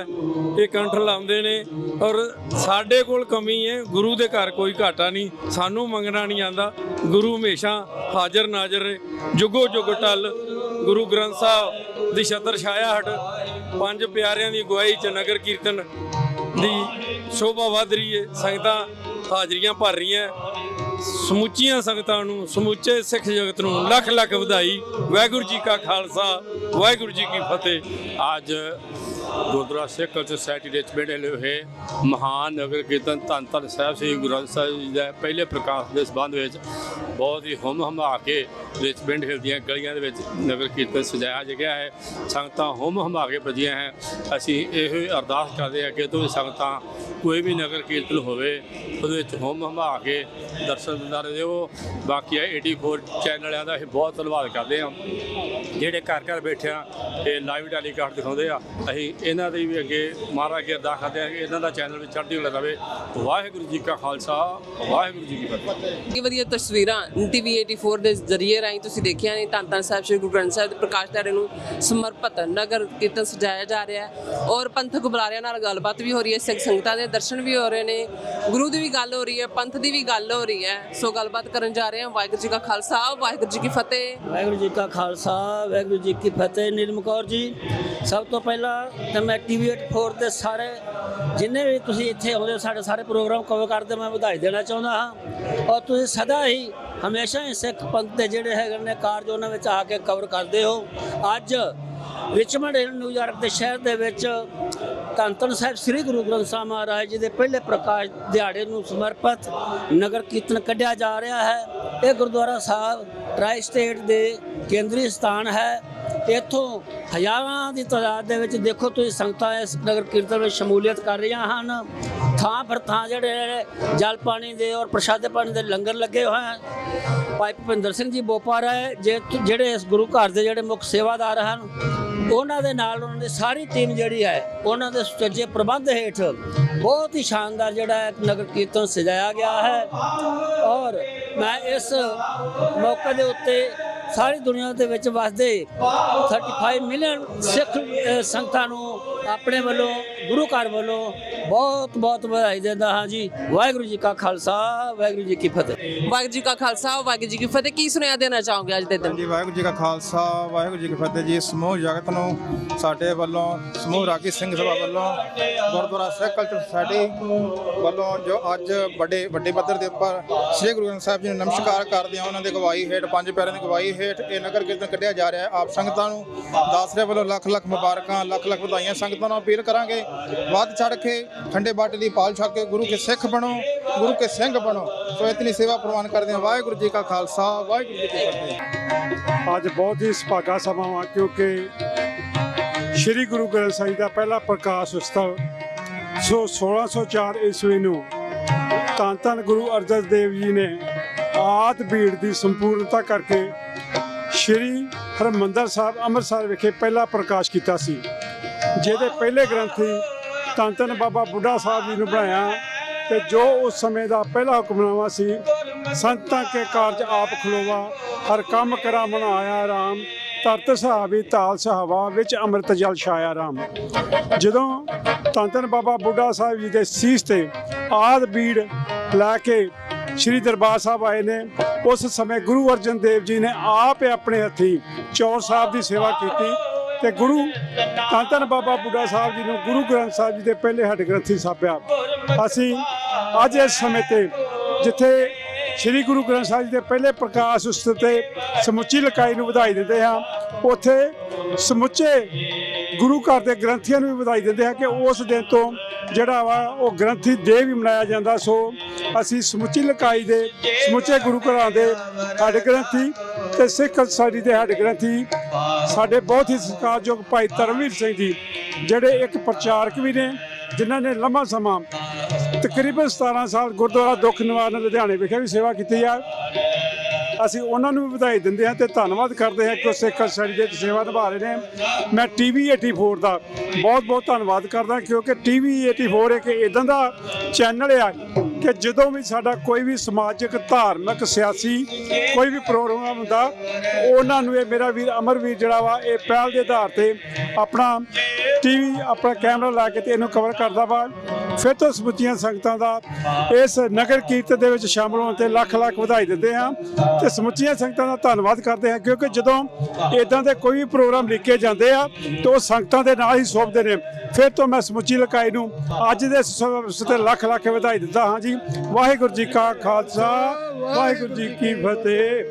ਇਹ ਕੰਠ ਲਾਉਂਦੇ ਨੇ। ਔਰ ਸਾਡੇ ਕੋਲ ਕਮੀ ਹੈ, ਗੁਰੂ ਦੇ ਘਰ ਕੋਈ ਘਾਟਾ ਨਹੀਂ। ਸਾਨੂੰ ਮੰਗਣਾ ਨਹੀਂ ਆਉਂਦਾ, ਗੁਰੂ ਹਮੇਸ਼ਾ ਹਾਜ਼ਰ ਨਾਜ਼ਰ ਹੈ। ਜੁਗੋ ਜੁਗ ਟਲ ਗੁਰੂ ਗ੍ਰੰਥ ਸਾਹਿਬ ਦੀ ਛਤਰ ਛਾਇਆ ਹਟ, ਪੰਜ ਪਿਆਰਿਆਂ ਦੀ ਅਗਵਾਈ 'ਚ ਨਗਰ ਕੀਰਤਨ ਦੀ ਸ਼ੋਭਾ ਵੱਧ ਰਹੀ ਹੈ। ਸੰਗਤਾਂ ਹਾਜ਼ਰੀਆਂ ਭਰ ਰਹੀਆਂ। ਸਮੁੱਚੀਆਂ ਸੰਗਤਾਂ ਨੂੰ, ਸਮੁੱਚੇ ਸਿੱਖ ਜਗਤ ਨੂੰ ਲੱਖ ਲੱਖ ਵਧਾਈ। ਵਾਹਿਗੁਰੂ ਜੀ ਕਾ ਖਾਲਸਾ, ਵਾਹਿਗੁਰੂ ਜੀ ਕੀ ਫਤਿਹ। ਅੱਜ Gurdwara Sikh culture society Richmond ਵਿਖੇ ਮਹਾਨ ਨਗਰ ਕੀਰਤਨ ਧੰਨ ਧੰਨ ਸਾਹਿਬ ਸ੍ਰੀ ਗੁਰੂ ਗ੍ਰੰਥ ਸਾਹਿਬ ਜੀ ਦਾ ਪਹਿਲੇ ਪ੍ਰਕਾਸ਼ ਦੇ ਸੰਬੰਧ ਵਿੱਚ ਬਹੁਤ ਹੀ ਹੁੰਮ ਹਮਾ ਕੇ ਰਿਚਮੰਡ ਹਿੱਲ ਦੀਆਂ ਗਲੀਆਂ ਦੇ ਵਿੱਚ ਨਗਰ ਕੀਰਤਨ ਸਜਾਇਆ ਗਿਆ ਹੈ। ਸੰਗਤਾਂ ਹੁੰਮ ਹਮਾ ਕੇ ਪੁੱਜੀਆਂ ਹੈ। ਅਸੀਂ ਇਹੋ ਅਰਦਾਸ ਕਰਦੇ ਹਾਂ ਕਿ ਤੋਂ ਸੰਗਤਾਂ ਕੋਈ ਵੀ ਨਗਰ ਕੀਰਤਨ ਹੋਵੇ ਉਹਦੇ ਵਿੱਚ ਹੁੰਮ ਹਮਾ ਕੇ ਦਰਸ਼ਨ ਦਿਦਾਰ ਦਿਓ। ਬਾਕੀ 84 ਚੈਨਲ ਵਾਲਿਆਂ ਦਾ ਅਸੀਂ ਬਹੁਤ ਧੰਨਵਾਦ ਕਰਦੇ ਹਾਂ ਜਿਹੜੇ ਘਰ ਘਰ ਬੈਠਿਆਂ ਇਹ ਲਾਈਵ ਟੈਲੀਕਾਸਟ ਦਿਖਾਉਂਦੇ ਆ। ਅਸੀਂ ਇਹਨਾਂ ਦੇ ਵੀ ਅੱਗੇ ਮਹਾਰਾਜ ਅੱਗੇ ਅਰਦਾਸ ਕਰਦੇ ਹਾਂ ਕਿ ਇਹਨਾਂ ਦਾ ਚੈਨਲ ਵੀ ਚੜ੍ਹਦੀ ਕਲਾ ਰਵੇ। ਵਾਹਿਗੁਰੂ ਜੀ ਕਾ ਖਾਲਸਾ ਵਾਹਿਗੁਰੂ ਜੀ ਕੀ ਫਤਿਹ। ਇਹ ਵਧੀਆ ਤਸਵੀਰਾਂ ਟੀਵੀ 84 ਦੇ ਜ਼ਰੀਏ ਰਾਹੀਂ ਤੁਸੀਂ ਦੇਖਿਆ ਨੇ। ਧੰਨ ਧੰਨ ਸਾਹਿਬ ਸ੍ਰੀ ਗੁਰੂ ਗ੍ਰੰਥ ਸਾਹਿਬ ਦੇ ਪ੍ਰਕਾਸ਼ ਦਿਹਾੜੇ ਨੂੰ ਸਮਰਪਿਤ ਨਗਰ ਕੀਰਤਨ ਸਜਾਇਆ ਜਾ ਰਿਹਾ ਹੈ ਔਰ ਪੰਥਕ ਬੁਲਾਰਿਆਂ ਨਾਲ ਗੱਲਬਾਤ ਵੀ ਹੋ ਰਹੀ ਹੈ। ਸਿੱਖ ਸੰਗਤਾਂ ਦੇ ਦਰਸ਼ਨ ਵੀ ਹੋ ਰਹੇ ਨੇ, ਗੁਰੂ ਦੀ ਵੀ ਗੱਲ ਹੋ ਰਹੀ ਹੈ, ਪੰਥ ਦੀ ਵੀ ਗੱਲ ਹੋ ਰਹੀ ਹੈ। ਸੋ ਗੱਲਬਾਤ ਕਰਨ ਜਾ ਰਹੇ ਹਾਂ। ਵਾਹਿਗੁਰੂ ਜੀ ਕਾ ਖਾਲਸਾ ਵਾਹਿਗੁਰੂ ਜੀ ਕੀ ਫਤਿਹ। ਵਾਹਿਗੁਰੂ ਜੀ ਕਾ ਖਾਲਸਾ ਵਾਹਿਗੁਰੂ ਜੀ ਕੀ ਫਤਿਹ। ਨੀਲਮ ਕੌਰ ਜੀ, ਸਭ ਤੋਂ ਪਹਿਲਾਂ ਤਾਂ ਮੈਂ ਟੀਵੀ 84 ਦੇ ਸਾਰੇ ਜਿੰਨੇ ਵੀ ਤੁਸੀਂ ਇੱਥੇ ਆਉਂਦੇ ਹੋ ਸਾਡੇ ਸਾਰੇ ਪ੍ਰੋਗਰਾਮ ਕਵਰ ਕਰਦੇ ਮੈਂ ਵਧਾਈ ਦੇਣਾ ਚਾਹੁੰਦਾ ਹਾਂ। ਔਰ ਤੁਸੀਂ ਸਦਾ ਹੀ ਹਮੇਸ਼ਾ ਹੀ ਸਿੱਖ ਪੰਥ ਦੇ ਜਿਹੜੇ ਹੈਗੇ ਨੇ ਕਾਰਜ ਉਹਨਾਂ ਵਿੱਚ ਆ ਕੇ ਕਵਰ ਕਰਦੇ ਹੋ। ਅੱਜ ਰਿਚਮੰਡ ਹਿੱਲ ਨਿਊਯਾਰਕ ਦੇ ਸ਼ਹਿਰ ਦੇ ਵਿੱਚ ਧੰਨ ਧੰਨ ਸਾਹਿਬ ਸ੍ਰੀ ਗੁਰੂ ਗ੍ਰੰਥ ਸਾਹਿਬ ਮਹਾਰਾਜ ਜੀ ਦੇ ਪਹਿਲੇ ਪ੍ਰਕਾਸ਼ ਦਿਹਾੜੇ ਨੂੰ ਸਮਰਪਿਤ ਨਗਰ ਕੀਰਤਨ ਕੱਢਿਆ ਜਾ ਰਿਹਾ ਹੈ। ਇਹ ਗੁਰਦੁਆਰਾ ਸਾਹਿਬ ਟਰਾਈ ਸਟੇਟ ਦੇ ਕੇਂਦਰੀ ਸਥਾਨ ਹੈ। ਇੱਥੋਂ ਹਜ਼ਾਰਾਂ ਦੀ ਤਾਦਾਦ ਦੇ ਵਿੱਚ ਦੇਖੋ ਤੁਸੀਂ ਸੰਗਤਾਂ ਇਸ ਨਗਰ ਕੀਰਤਨ ਵਿੱਚ ਸ਼ਮੂਲੀਅਤ ਕਰ ਰਹੀਆਂ ਹਨ। ਥਾਂ ਪਰ ਥਾਂ ਜਿਹੜੇ ਜਲ ਪਾਣੀ ਦੇ ਔਰ ਪ੍ਰਸ਼ਾਦੇ ਪਾਣੀ ਦੇ ਲੰਗਰ ਲੱਗੇ ਹੋਏ ਹਨ। ਭਾਈ ਭੁਪਿੰਦਰ ਸਿੰਘ ਜੀ ਬੋਪਾਰਾ ਜਿਹੜੇ ਇਸ ਗੁਰੂ ਘਰ ਦੇ ਜਿਹੜੇ ਮੁੱਖ ਸੇਵਾਦਾਰ ਹਨ ਉਹਨਾਂ ਦੇ ਨਾਲ ਉਹਨਾਂ ਦੀ ਸਾਰੀ ਟੀਮ ਜਿਹੜੀ ਹੈ ਉਹਨਾਂ ਦੇ ਸੁਚੱਜੇ ਪ੍ਰਬੰਧ ਹੇਠ ਬਹੁਤ ਹੀ ਸ਼ਾਨਦਾਰ ਜਿਹੜਾ ਨਗਰ ਕੀਰਤਨ ਸਜਾਇਆ ਗਿਆ ਹੈ। ਔਰ ਮੈਂ ਇਸ ਮੌਕੇ ਦੇ ਉੱਤੇ ਸਾਰੀ ਦੁਨੀਆ ਦੇ ਵਿੱਚ ਵਸਦੇ 35 ਮਿਲੀਅਨ ਸਿੱਖ ਸੰਗਤਾਂ ਨੂੰ ਆਪਣੇ ਵੱਲੋਂ ਗੁਰੂ ਘਰ ਵੱਲੋਂ ਬਹੁਤ ਬਹੁਤ ਵਧਾਈ ਦਿੰਦਾ ਹਾਂ ਜੀ। ਵਾਹਿਗੁਰੂ ਜੀ ਕਾ ਖਾਲਸਾ ਵਾਹਿਗੁਰੂ ਜੀ ਕੀ ਫਤਿਹ। ਵਾਹਿਗੁਰੂ ਜੀ ਕਾ ਖਾਲਸਾ ਵਾਹਿਗੁਰੂ ਜੀ ਕੀ ਫਤਿਹ। ਕੀ ਸੁਨੇਹਾ ਦੇਣਾ ਚਾਹੋਗੇ ਅੱਜ ਦੇ ਦਿਨ? ਜੀ ਵਾਹਿਗੁਰੂ ਜੀ ਕਾ ਖਾਲਸਾ ਵਾਹਿਗੁਰੂ ਜੀ ਕੀ ਫਤਿਹ ਜੀ। ਸਮੂਹ ਜਗਤ ਨੂੰ ਸਾਡੇ ਵੱਲੋਂ ਸਮੂਹ ਰਾਗੀ ਸਿੰਘ ਸਭਾ ਵੱਲੋਂ ਗੁਰਦੁਆਰਾ ਸਿੱਖ ਕਲਚਰ ਸੁਸਾਇਟੀ ਵੱਲੋਂ ਜੋ ਅੱਜ ਵੱਡੇ ਪੱਧਰ ਦੇ ਉੱਪਰ ਸ੍ਰੀ ਗੁਰੂ ਗ੍ਰੰਥ ਸਾਹਿਬ ਜੀ ਨੂੰ ਨਮਸਕਾਰ ਕਰਦੇ ਹਾਂ। ਉਹਨਾਂ ਦੀ ਅਗਵਾਈ ਹੇਠ ਪੰਜ ਪਿਆਰਿਆਂ ਦੀ ਅਗਵਾਈ ਹੇਠ ਇਹ ਨਗਰ ਕੀਰਤਨ ਕੱਢਿਆ ਜਾ ਰਿਹਾ ਹੈ। ਆਪ ਸੰਗਤਾਂ ਨੂੰ ਦਾਸਰੇ ਵੱਲੋਂ ਲੱਖ ਲੱਖ ਮੁਬਾਰਕਾਂ ਲੱਖ ਲੱਖ ਵਧਾਈਆਂ। ਸੰਗਤਾਂ ਨੂੰ ਅਪੀਲ ਕਰਾਂਗੇ ਵੱਧ ਚੜ੍ਹ ਕੇ ਠੰਡੇ ਬਾਟੇ ਦੀ ਪਾਲ ਛਕ ਕੇ ਗੁਰੂ ਕੇ ਸਿੱਖ ਬਣੋ, ਗੁਰੂ ਕੇ ਸਿੰਘ ਬਣੋ। ਸੋ ਇਤਨੀ ਸੇਵਾ ਪ੍ਰਵਾਨ ਕਰਦੇ ਹਾਂ। ਵਾਹਿਗੁਰੂ ਜੀ ਕਾ ਖਾਲਸਾ ਵਾਹਿਗੁਰੂ ਜੀ ਕੀ ਫਤਿਹ। ਅੱਜ ਬਹੁਤ ਹੀ ਸੁਭਾਗਾ ਸਮਾਂ ਵਾ ਕਿਉਂਕਿ ਸ਼੍ਰੀ ਗੁਰੂ ਗ੍ਰੰਥ ਸਾਹਿਬ ਦਾ ਪਹਿਲਾ ਪ੍ਰਕਾਸ਼ ਉਤਸਵ 1604 ਈਸਵੀ ਨੂੰ ਧੰਨ ਧੰਨ ਗੁਰੂ ਅਰਜਨ ਦੇਵ ਜੀ ਨੇ ਆਦਿ ਭੀੜ ਦੀ ਸੰਪੂਰਨਤਾ ਕਰਕੇ ਸ਼੍ਰੀ ਹਰਿਮੰਦਰ ਸਾਹਿਬ ਅੰਮ੍ਰਿਤਸਰ ਵਿਖੇ ਪਹਿਲਾ ਪ੍ਰਕਾਸ਼ ਕੀਤਾ ਸੀ, ਜਿਹਦੇ ਪਹਿਲੇ ਗ੍ਰੰਥੀ ਧੰਨ ਧੰਨ ਬਾਬਾ ਬੁੱਢਾ ਸਾਹਿਬ ਜੀ ਨੂੰ ਬਣਾਇਆ ਤੇ ਜੋ ਉਸ ਸਮੇਂ ਦਾ ਪਹਿਲਾ ਹੁਕਮਨਾਮਾ ਸੀ, ਸੰਤਾਂ ਕੇ ਕਾਰਜ ਆਪ ਖਲੋਵਾ ਹਰ ਕੰਮ ਕਰਾ ਬਣਾਇਆ ਰਾਮ ਤਰਤ ਸਹਾਵੀ ਤਾਲ ਸਹਾਵਾ ਵਿੱਚ ਅੰਮ੍ਰਿਤ ਜਲ ਛਾਇਆ ਰਾਮ। ਜਦੋਂ ਧੰਨ ਧੰਨ ਬਾਬਾ ਬੁੱਢਾ ਸਾਹਿਬ ਜੀ ਦੇ ਸੀਸ ਤੇ ਆਦਿ ਬੀੜ ਲੈ ਕੇ ਸ਼੍ਰੀ ਦਰਬਾਰ ਸਾਹਿਬ ਆਏ ਨੇ, ਉਸ ਸਮੇਂ ਗੁਰੂ ਅਰਜਨ ਦੇਵ ਜੀ ਨੇ ਆਪ ਆਪਣੇ ਹੱਥੀਂ ਚੌਰ ਸਾਹਿਬ ਦੀ ਸੇਵਾ ਕੀਤੀ ਤੇ ਗੁਰੂ ਧੰਨ ਧੰਨ ਬਾਬਾ ਬੁੱਢਾ ਸਾਹਿਬ ਜੀ ਨੂੰ ਗੁਰੂ ਗ੍ਰੰਥ ਸਾਹਿਬ ਜੀ ਦੇ ਪਹਿਲੇ ਹੱਡ ਗ੍ਰੰਥੀ ਸਾਬਿਆ। ਅਸੀਂ ਅੱਜ ਇਸ ਸਮੇਂ ਤੇ ਜਿੱਥੇ ਸ਼੍ਰੀ ਗੁਰੂ ਗ੍ਰੰਥ ਸਾਹਿਬ ਜੀ ਦੇ ਪਹਿਲੇ ਪ੍ਰਕਾਸ਼ ਉਤਸਵ ਤੇ ਸਮੁੱਚੀ ਇਲਾਕਾਈ ਨੂੰ ਵਧਾਈ ਦਿੰਦੇ ਹਾਂ, ਉੱਥੇ ਸਮੁੱਚੇ ਗੁਰੂ ਘਰ ਦੇ ਗ੍ਰੰਥੀਆਂ ਨੂੰ ਵੀ ਵਧਾਈ ਦਿੰਦੇ ਹਾਂ ਕਿ ਉਸ ਦਿਨ ਤੋਂ ਜਿਹੜਾ ਵਾ ਉਹ ਗ੍ਰੰਥੀ ਦੇ ਵੀ ਮਨਾਇਆ ਜਾਂਦਾ। ਸੋ ਅਸੀਂ ਸਮੁੱਚੀ ਇਲਾਕਾਈ ਦੇ ਸਮੁੱਚੇ ਗੁਰੂ ਘਰਾਂ ਦੇ ਹੱਡ ਗ੍ਰੰਥੀ ਤੇ ਸਿੱਖ ਸੋਸਾਇਟੀ ਦੇ ਹੱਡ ਗ੍ਰੰਥੀ ਸਾਡੇ ਬਹੁਤ ਹੀ ਸਤਿਕਾਰਯੋਗ ਭਾਈ ਧਰਮਵੀਰ ਸਿੰਘ ਜੀ ਜਿਹੜੇ ਇੱਕ ਪ੍ਰਚਾਰਕ ਵੀ ਨੇ, ਜਿਨ੍ਹਾਂ ਨੇ ਲੰਮਾ ਸਮਾਂ ਤਕਰੀਬਨ 17 ਸਾਲ ਗੁਰਦੁਆਰਾ ਦੁੱਖ ਨਿਵਾਰਨ ਲੁਧਿਆਣੇ ਵਿਖੇ ਵੀ ਸੇਵਾ ਕੀਤੀ ਆ। ਅਸੀਂ ਉਹਨਾਂ ਨੂੰ ਵੀ ਵਧਾਈ ਦਿੰਦੇ ਹਾਂ ਤੇ ਧੰਨਵਾਦ ਕਰਦੇ ਹਾਂ ਕਿ ਉਹ ਸਿੱਖ ਸੋਸਾਇਟੀ ਦੇ ਸੇਵਾ ਨਿਭਾ ਰਹੇ ਨੇ। ਮੈਂ ਟੀਵੀ 84 ਦਾ ਬਹੁਤ ਬਹੁਤ ਧੰਨਵਾਦ ਕਰਦਾ ਕਿਉਂਕਿ ਟੀਵੀ 84 ਇੱਕ ਇੱਦਾਂ ਦਾ ਚੈਨਲ ਆ ਕਿ ਜਦੋਂ ਵੀ ਸਾਡਾ ਕੋਈ ਵੀ ਸਮਾਜਿਕ ਧਾਰਮਿਕ ਸਿਆਸੀ ਕੋਈ ਵੀ ਪ੍ਰੋਗਰਾਮ ਹੁੰਦਾ ਉਹਨਾਂ ਨੂੰ ਇਹ ਮੇਰਾ ਵੀਰ ਅਮਰਵੀਰ ਜਿਹੜਾ ਵਾ ਇਹ ਪਹਿਲ ਦੇ ਆਧਾਰ ਤੇ ਆਪਣਾ ਟੀਵੀ ਆਪਣਾ ਕੈਮਰਾ ਲਾ ਕੇ ਤੇ ਇਹਨੂੰ ਕਵਰ ਕਰਦਾ ਵਾ। ਫਿਰ ਤੋਂ ਸਮੁੱਚੀਆਂ ਸੰਗਤਾਂ ਦਾ ਇਸ ਨਗਰ ਕੀਰਤਨ ਦੇ ਵਿੱਚ ਸ਼ਾਮਲ ਹੋਣ ਤੇ ਲੱਖ ਲੱਖ ਵਧਾਈ ਦਿੰਦੇ ਹਾਂ ਤੇ ਸਮੁੱਚੀਆਂ ਸੰਗਤਾਂ ਦਾ ਧੰਨਵਾਦ ਕਰਦੇ ਹਾਂ ਕਿਉਂਕਿ ਜਦੋਂ ਇਦਾਂ ਦੇ ਕੋਈ ਵੀ ਪ੍ਰੋਗਰਾਮ ਲਿਖੇ ਜਾਂਦੇ ਆ ਤਾਂ ਉਹ ਸੰਗਤਾਂ ਦੇ ਨਾਲ ਹੀ ਸੌਂਪਦੇ ਨੇ। ਫਿਰ ਤੋਂ ਮੈਂ ਸਮੁੱਚੀ ਇਲਾਕਾਈ ਨੂੰ ਅੱਜ ਦੇ ਇਸ ਤੇ ਲੱਖ ਲੱਖ ਵਧਾਈ ਦਿੰਦਾ ਹਾਂ ਜੀ। ਵਾਹਿਗੁਰੂ ਜੀ ਕਾ ਖਾਲਸਾ ਵਾਹਿਗੁਰੂ ਜੀ ਕੀ ਫਤਿਹ।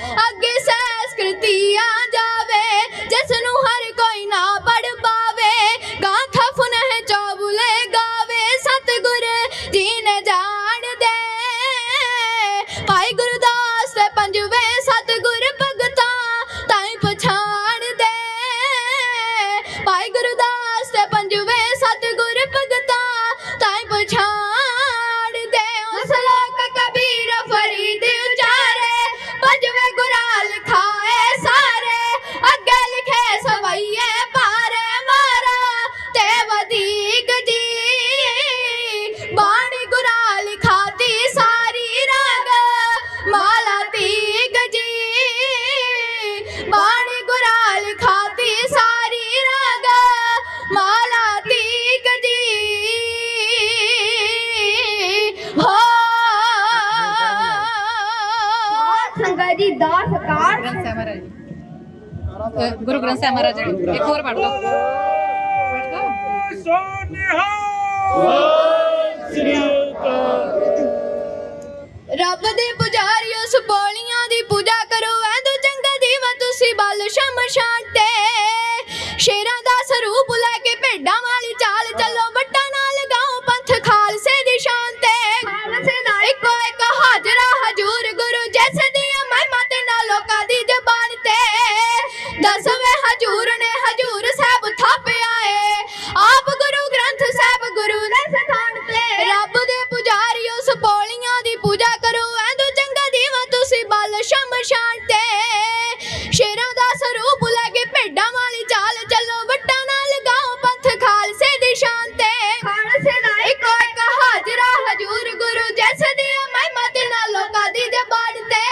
ਅੱਗੇ ਸੰਸਕ੍ਰਿਤੀ ਆ ਜਾਵੇ ਜਿਸ ਨੂੰ ਹਰ ਕੋਈ ਨਾ ਪੜ ਪਾਵੇ ਗਾਥਾ ਫੁਨਹ ਚੌਬੁਲੇ ਗਾਵੇ ਸਤਿਗੁਰ ਜੀ ਨੇ ਜਾਣ ਦੇ ਭਾਈ ਗੁਰਦਾਸ ਤੇ ਪੰਜਵੇਂ ਸਤਿਗੁਰ ਭਗਤਾਂ ਤਾਈ ਪਛਾਣ ਦੇ ਭਾਈ ਗੁਰਦਾਸ ਤੇ ਪੰਜਵੇਂ ਸਤਿਗੁਰ ਭਗਤਾਂ ਤਾਈ ਪਛਾਣ ਦੇ ਉਸ ਲੋਕ ਕਬੀਰ ਫਰੀਦ ਉਚਾਰੇ ਪੰਜਵੇਂ ਗੁਰਾਂ ਲਿਖਾਏ ਸਾਰੇ ਅੱਗੇ ਲਿਖੇ ਸਵਈਏ ਪਾਰੇ ਮਾਰਾ ਤੇ ਵਧੀਕ ਜੀ ਬਾਣੀ ਗੁਰਾਂ ਲਿਖਾਤੀ ਸਾਰੀ ਰਗ ਮਾਲਾ ਤੀਕ ਜੀ ਬਾਣੀ ਗੁਰਾਂ ਲਿਖਾਤੀ ਸਾਰੀ ਰਗ ਮਾਲਾ ਤੀਕ ਜੀ ਹੋ ਸੰਗਤ ਜੀ ਦਾ ਸਕਾਰ ਗੁਰੂ ਗ੍ਰੰਥ ਸਾਹਿਬ ਮਹਾਰਾਜ ਜੀ ਇੱਕ ਹੋਰ ਪੜ੍ਹ ਲਓ ਰੱਬ ਦੇ ਪੁਜਾਰੀਓ ਸੁਪੋਲੀਆਂ ਦੀ ਪੂਜਾ ਕਰੋ ਐਂਦੋ ਚੰਗਾ ਦੀਵਾ ਤੁਸੀਂ ਬਲ ਸ਼ਮਸ਼ਾਨ ਤੇ ਸ਼ੇਰਾਂ ਦਾ ਸਰੂਪ ਲੈ ਕੇ ਭੇਡਾਂ ਵਾਲੀ ਚਾਲ ਚੱਲੋ ਵੱਟਾਂ ਨਾਲ ਲਗਾਓ ਪੰਥ ਖਾਲਸੇ ਦੀ ਸ਼ਾਨ ਤੇ ਖਾਲਸੇ ਦਾ ਇੱਕੋ ਇੱਕ ਹਾਜ਼ਰਾ ਹਜੂਰ ਗੁਰੂ ਜੈਸੇ ਦੀ ਮਹਿਮਾ ਤੇ ਨਾ ਲੋਕਾਂ ਦੀ ਜ਼ਬਾਨ ਤੇ ਦਸਵੇਂ ਹਜੂਰ ਨੇ ਹਜੂਰ ਸਾਹਿਬ ਥਾਪਿਆ ਏ ਆਪ ਗੁਰੂ ਗ੍ਰੰਥ ਸਾਹਿਬ ਗੁਰੂ ਦੇ ਸਥਾਨ ਤੇ ਰੱਬ ਦੇ ਪੁਜਾਰੀਓ ਸੁਪੋਲੀਆਂ ਦੀ ਪੂਜਾ ਕਰੋ ਐਂਦੋ ਚੰਗਾ ਦੀਵਾ ਤੁਸੀਂ ਬਲ ਸ਼ਮਸ਼ਾਨ ਤੇ ਸ਼ੇਰਾਂ ਦਾ ਸਰੂਪ ਲੈ ਕੇ ਭੇਡਾਂ ਵਾਲੀ ਚਾਲ ਚੱਲੋ ਵੱਟਾਂ ਨਾਲ ਲਗਾਓ ਪੰਥ ਖਾਲਸੇ ਦੀ ਸ਼ਾਨ ਤੇ ਖਾਲਸੇ ਦਾ ਇੱਕੋ ਇੱਕ ਹਾਜ਼ਰਾ ਹਜੂਰ ਗੁਰੂ ਜੈਸੇ ਦੀ ਮਹਿਮਾ ਤੇ ਨਾ ਲੋਕਾਂ ਦੀ ਜ਼ਬਾਨ ਤੇ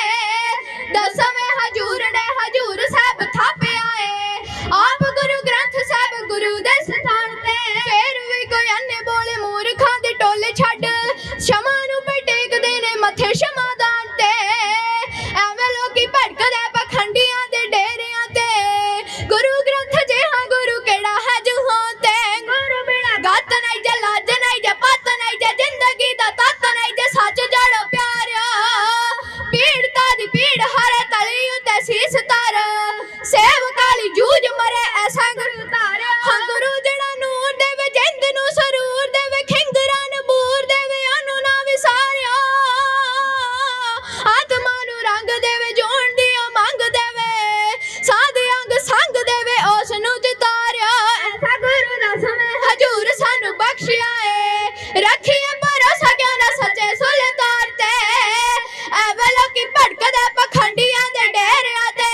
ਦਸਵੇਂ ਹਜੂਰ ਨੇ ਹਜੂਰ ਸਾਹਿਬ ਥਾਪਿਆ ਏ ਆਪ ਗੁਰੂ ਗ੍ਰੰਥ ਸਾਹਿਬ ਗੁਰੂ ਦੇ ਸਥਾਨ ਤੇ ਫੇਰ ਵੀ ਕੋਈ ਅੰਨੇ ਬੋਲੇ ਮੂਰਖਾਂ ਦੇ ਟੋਲੇ ਛੱਡ ਸ਼ਮਾ ਨੂੰ ਪੇ ਟੇਕਦੇ ਨੇ ਮੱਥੇ ਸ਼ਮਾਦਾਨ ਤੇ ਐਵੇਂ ਲੋਕੀ ਭੜਕਦੇ ਪਖੰਡੀਆਂ ਦੇ ਡੇਰਿਆਂ ਤੇ ਗੁਰੂ ਗ੍ਰੰਥ ਜਿਹਾ ਗੁਰੂ ਕਿਹੜਾ ਹੈ ਜਹਾਂ ਤੇ ਗੁਰੂ ਬਿਨਾ ਗੱਤ ਨਹੀਂ ਜੇ ਲੱਜ ਨਹੀਂ ਜੇ ਪੱਤ ਨਹੀਂ ਜੇ ਜ਼ਿੰਦਗੀ ਦਾ ਤੱਤ ਨਹੀਂ ਜੇ ਸੱਚ ਜੜੋ ਪਿਆਰਿਆ ਪੀੜਤਾ ਦੀ ਪੀੜ ਹਰੇ ਤਲੀ ਉਤੇ ਸੀਸ ਧਰ ਸੇਵ ਕਾਲੀ ਜੂਝ ਮਰੇ ਐਸਾ ਗੁਰੂ ਧਾਰ ਹਾਂ ਗੁਰੂ ਜਿਹੜਾ ਨੂਰ ਦੇਵੇ ਜਿੰਦ ਨੂੰ ਸਰੂਰ ਦੇਵੇ ਖਿੰਗਰਾਂ ਨੂੰ ਬੂਰ ਦੇਵੇ ਅਨੂ ਨਾ ਵਿਸਾਰਿਆ ਆਤਮਾ ਨੂੰ ਰੰਗ ਦੇਵੇ ਜੋਣ ਦੀ ਮੰਗ ਦੇਵੇ ਸਾਧ ਅੰਗ ਸੰਗ ਦੇਵੇ ਉਸ ਨੂੰ ਜਿਤਾਰਿਆ ਐਸਾ ਗੁਰੂ ਦਾ ਸਮੇਂ ਹਜੂਰ ਸਾਨੂੰ ਬਖਸ਼ਿਆ ਏ ਰੱਖੀਏ ਭਰੋਸਾ ਕਿਉਂ ਨਾ ਸੱਚੇ ਸੁਲਤਾਨ ਤੇ ਐਵੇਂ ਲੋਕੀ ਭੜਕਦੇ ਪਖੰਡੀਆਂ ਦੇ ਡੇਰਿਆਂ ਤੇ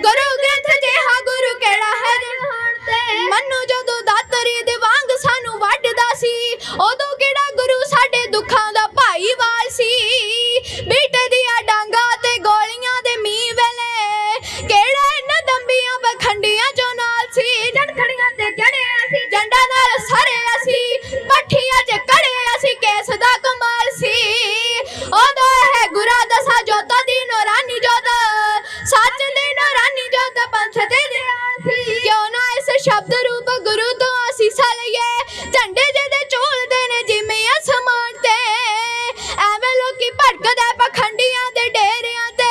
ਗੁਰੂ ਗ੍ਰੰਥ ਜਿਹਾ ਗੁਰੂ ਕਿਹੜਾ ਹੈ ਜਹਾਨ ਤੇ ਮਨੂ ਜਦੋਂ ਦਾਤਰੀ ਦੇ ਵਾਂਗ ਸਾਨੂੰ ਵੱਢਦਾ ਸੀ ਉਦੋਂ ਕਿਹੜਾ ਗੁਰੂ ਸਾਡੇ ਦੁੱਖਾਂ ਦਾ ਭਾਈਵਾਲ ਸੀ ਬੀਟੇ ਦੀਆਂ ਡਾਂਗਾ ਤੇ ਗੋਲੀਆਂ ਦੇ ਮੀਂਹ ਵੇਲੇ ਕਿਹੜਾ ਇਹਨਾਂ ਦੰਬੀਆਂ ਪਖੰਡੀਆਂ ਚੋਂ ਨਾਲ ਸੀ ਜੜਖੜੀਆਂ ਤੇ ਚੜੇ ਅਸੀਂ ਜੰਡਾਂ ਨਾਲ ਸਰੇ ਅਸੀਂ ਪੱਠੀਆਂ 'ਚ ਕੜੇ ਅਸੀਂ ਕੇਸ ਦਾ ਕਮਾਲ ਸੀ ਉਦੋਂ ਇਹ ਗੁਰਾਂ ਦਸਾਂ ਜੋਤਾਂ ਦੀ ਨੂਰਾਨੀ ਜੋਤ ਸੱਚ ਦੀ ਨੂਰਾਨੀ ਜੋਤ ਪੰਥ ਦੇ ਦਿਆਲ ਸੀ ਕਿਉਂ ਨਾ ਇਸ ਸ਼ਬਦ ਰੂਪ ਗੁਰੂ ਤੋਂ ਅਸੀਸਾਂ ਲਈਏ ਝੰਡੇ ਜਿਹਦੇ ਝੂਲਦੇ ਨੇ ਜਿਵੇਂ ਅਸਮਾਨ ਤੇ ਐਵੇਂ ਲੋਕੀ ਭੜਕਦੇ ਪਖੰਡੀਆਂ ਦੇ ਡੇਰਿਆਂ ਤੇ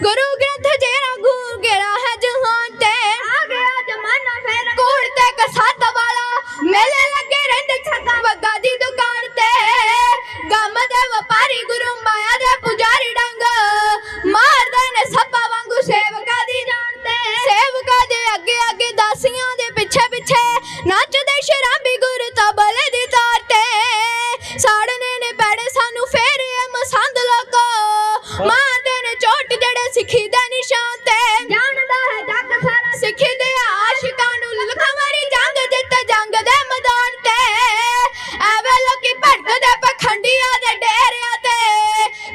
ਗੁਰੂ ਗ੍ਰੰਥ ਜਿਹੜਾ ਗੁਰੂ ਕਿਹੜਾ ਹੈ ਜਹਾਨ ਤੇ ਆ ਗਿਆ ਜ਼ਮਾਨਾ ਫੇਰ ਕੋੜ ਤੇ ਕਸਾਦ ਵਾਲਾ ਮੇਲੇ ਲੱਗੇ ਰਹਿੰਦੇ ਛੱਤਾਂ ਵੱਗਾ ਦੀ ਦੁਕਾਨ ਤੇ ਗਮ ਦੇ ਵਪਾਰੀ ਗੁਰੂ ਮਾਇਆ ਦੇ ਪੁਜਾਰੀ ਡੰਗ ਮਾਰਦੇ ਨੇ ਸੱਪਾਂ ਵਾਂਗੂ ਸੇਵਕਾਂ ਦੀ ਜਾਨ ਤੇ ਸੇਵਕਾਂ ਦੇ ਅੱਗੇ ਅੱਗੇ ਦਾਸੀਆਂ ਦੇ ਪਿੱਛੇ ਪਿੱਛੇ ਨੱਚਦੇ ਸ਼ਰਾਬੀ ਗੁਰੂ ਤਬਲੇ ਦੀ ਤਾਰ ਤੇ ਸਾੜਨੇ ਨੇ ਪੈੜੇ ਸਾਨੂੰ ਫੇਰ ਇਹ ਮਸੰਦ ਲੋਕੋ ਮਾਰਦੇ ਨੇ ਚੋਟ ਜਿਹੜੇ ਸਿੱਖੀ ਦੇ ਨਿਸ਼ਾਨ ਤੇ ਜਾਣਦਾ ਹੈ ਜੱਗ ਸਾਰਾ ਸਿੱਖੀ ਦੇ ਆਸ਼ਿਕਾਂ ਨੂੰ ਲਖਵਾਰੀ ਜੰਗ ਜਿੱਤ ਜੰਗ ਦੇ ਮੈਦਾਨ ਤੇ ਐਵੇਂ ਲੋਕੀ ਭੜਕਦੇ ਪਖੰਡੀਆਂ ਦੇ ਡੇਰਿਆਂ ਤੇ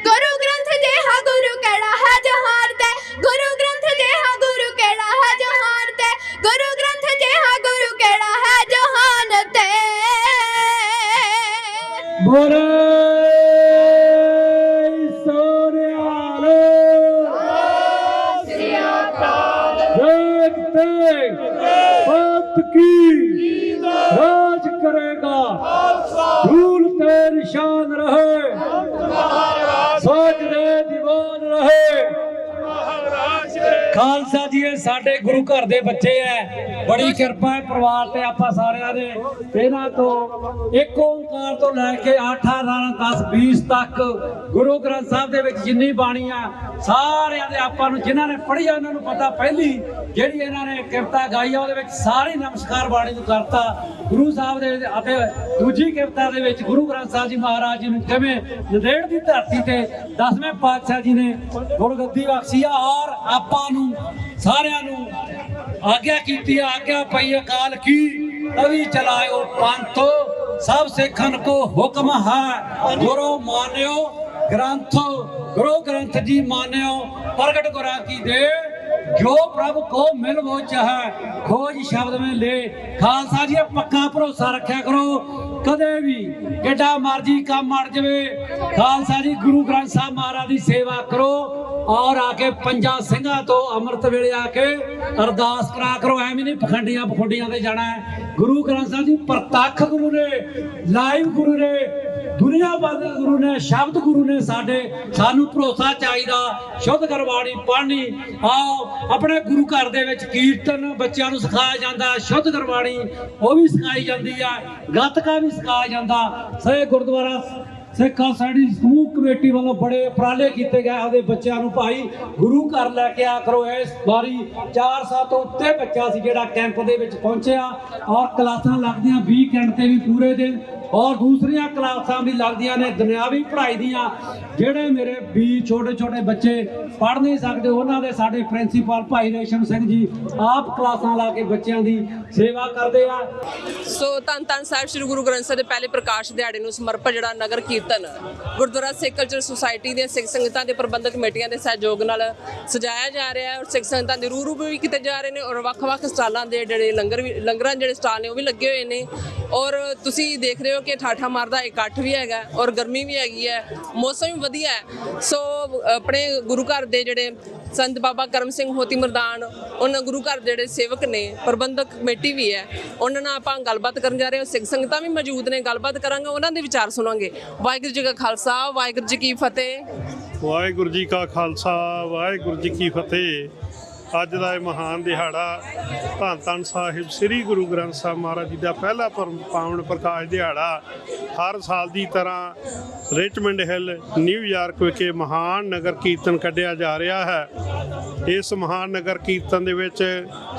ਗੁਰੂ ਗ੍ਰੰਥ ਜਿਹਾ ਗੁਰੂ ਕਿਹੜਾ ਹੈ ਜਹਾਨ ਤੇ ਗੁਰੂ ਗ੍ਰੰਥ ਜਿਹਾ ਗੁਰੂ ਕਿਹੜਾ ਹੈ ਜਹਾਨ ਤੇ ਗੁਰੂ ਗ੍ਰੰਥ ਜਿਹਾ ਗੁਰੂ ਕਿਹੜਾ ਹੈ ਜਹਾਨ ਤੇ ਬੋਲੇ ਸੋਨਿਹਾਲ ਸ੍ਰੀ ਅਕਾਲ ਦੇਖਤੇ ਪੰਥ ਕੀ ਰਾਜ करेगा धूल पे निशान रहे सच दे दीवान रहे ਖਾਲਸਾ ਜੀ ਇਹ ਸਾਡੇ ਗੁਰੂ ਘਰ ਦੇ ਬੱਚੇ ਐ, ਬੜੀ ਕਿਰਪਾ ਹੈ ਪਰਿਵਾਰ ਤੇ ਆਪਾਂ ਸਾਰਿਆਂ ਦੇ। ਇਹਨਾਂ ਤੋਂ ਇੱਕ ਓਂਕਾਰ ਤੋਂ ਲੈ ਕੇ 8 10 20 ਤੱਕ ਗੁਰੂ ਗ੍ਰੰਥ ਸਾਹਿਬ ਦੇ ਵਿੱਚ ਜਿੰਨੀ ਬਾਣੀ ਆ ਸਾਰਿਆਂ ਦੇ ਆਪਾਂ ਨੂੰ ਜਿਨ੍ਹਾਂ ਨੇ ਪੜ੍ਹੀ ਆ ਉਹਨਾਂ ਨੂੰ ਪਤਾ। ਪਹਿਲੀ ਜਿਹੜੀ ਇਹਨਾਂ ਨੇ ਕਿਰਤਾ ਗਾਈ ਆ ਉਹਦੇ ਵਿੱਚ ਸਾਰੇ ਨਮਸਕਾਰ ਬਾਣੀ ਨੂੰ ਕਰਤਾ ਗੁਰੂ ਸਾਹਿਬ ਦੇ, ਅਤੇ ਦੂਜੀ ਕਿਰਤਾ ਦੇ ਵਿੱਚ ਗੁਰੂ ਗ੍ਰੰਥ ਸਾਹਿਬ ਜੀ ਮਹਾਰਾਜ ਜੀ ਨੂੰ ਕਿਵੇਂ ਨੰਦੇੜ ਦੀ ਧਰਤੀ ਤੇ 10ਵੇਂ ਪਾਤਸ਼ਾਹ ਜੀ ਨੇ ਗੁਰਗੱਦੀ ਬਖਸ਼ੀ ਆ, ਔਰ ਆਪਾਂ ਨੂੰ ਸਾਰਿਆਂ ਨੂੰ ਆਗਿਆ ਕੀਤੀ, ਆਗਿਆ ਪਈ ਅਕਾਲ ਕੀ ਤਵੀ ਚਲਾਇਓ ਪੰਥ ਸਭ ਸਿੱਖਨ ਕੋ ਹੁਕਮ ਹੈ ਗੁਰੂ ਮਾਨਿਓ ग्रंथ गुरु ग्रंथ जी मान्यो प्रगट गुरा की दे जो प्रभु को मिल वो चाहे खोज शब्द में ले। खालसा जी पक्का भरोसा रखा करो, कदे भी केडा मर्जी काम मर जावे खालसा जी गुरु ग्रंथ साहब महाराज की सेवा करो और आके पंजा सिंघां तो अमृत वेले आके अरदास करा करो। एवं नहीं पखंडियां पखुंडियां ते जाना है। गुरु ग्रंथ साहब जी प्रतख गुरु ने, लाइव गुरु ने, दुनिया बंद गुरु ने, शब्द गुरु ने साडे सानू भरोसा चाहिदा। शुद्ध गुरबाणी पढ़नी आओ अपने गुरु घर दे विच कीर्तन बच्चों नूं सिखाया जांदा, शुद्ध गुरबाणी वो भी सिखाई जाती है, गतका भी सिखाया जाता। सही गुरुद्वारा सिख साडी समूह कमेटी वालों बड़े उपराले किए गए आपके बच्चों को भाई गुरु घर लैके आ करो। इस बारी 400 तो उत्ते बच्चा सी जिहड़ा कैंप दे विच पहुंचिया और क्लासां लगदियां वीकेंड ते भी पूरे दिन और दूसरिया क्लासां भी लगदियां ने दुनियावी पढ़ाई दियां। जिहड़े मेरे भी छोटे छोटे बच्चे पढ़ नहीं सकते उन्हां दे साडे प्रिंसीपल भाई रेशम सिंह जी आप क्लासां ला के बच्चों की सेवा करते हैं। सो धन धन साहिब श्री गुरु ग्रंथ साहिब दे पहले प्रकाश दिहाड़े नूं समर्पित जिहड़ा नगर कीर्तन गुरुद्वारा सिख कल्चर सोसाइटी दे सिख संगतां दे प्रबंधक कमेटियां दे सहयोग नाल सजाया जा रहा है और सिख संगतां दे रूबरू भी कीते जा रहे हैं और ਵੱਖ-ਵੱਖ स्टालां दे जिहड़े लंगरां जिहड़े स्टाल ने वो भी लगे हुए ने और तुसीं देख रहे हो कि ठाठा मारदा इकट्ठ भी हैगा और गर्मी भी हैगी है, मौसम भी वधिया है। सो अपने गुरु घर दे जिहड़े संत बाबा करम सिंह होती मरदान उन्होंने गुरु घर जिहड़े सेवक ने प्रबंधक कमेटी भी है उन्होंने नाल आपां गलबात करन जा रहे हो। सिख संगतां भी मौजूद ने, गलबात करांगे उन्हां दे विचार सुनांगे। वाहिगुरू जी का खालसा वाहिगुरू जी की फतेह। वाहिगुरू जी का खालसा वाहिगुरू जी की फतेह। ਅੱਜ ਦਾ ਇਹ ਮਹਾਨ ਦਿਹਾੜਾ ਧੰਨ ਧੰਨ ਸਾਹਿਬ ਸ੍ਰੀ ਗੁਰੂ ਗ੍ਰੰਥ ਸਾਹਿਬ ਮਹਾਰਾਜ ਜੀ ਦਾ ਪਹਿਲਾ ਪਾਵਨ ਪ੍ਰਕਾਸ਼ ਦਿਹਾੜਾ ਹਰ ਸਾਲ ਦੀ ਤਰ੍ਹਾਂ ਰਿਚਮੰਡ ਹਿੱਲ ਨਿਊਯਾਰਕ ਵਿਖੇ ਮਹਾਨ ਨਗਰ ਕੀਰਤਨ ਕੱਢਿਆ ਜਾ ਰਿਹਾ ਹੈ। ਇਸ ਮਹਾਨ ਨਗਰ ਕੀਰਤਨ ਦੇ ਵਿੱਚ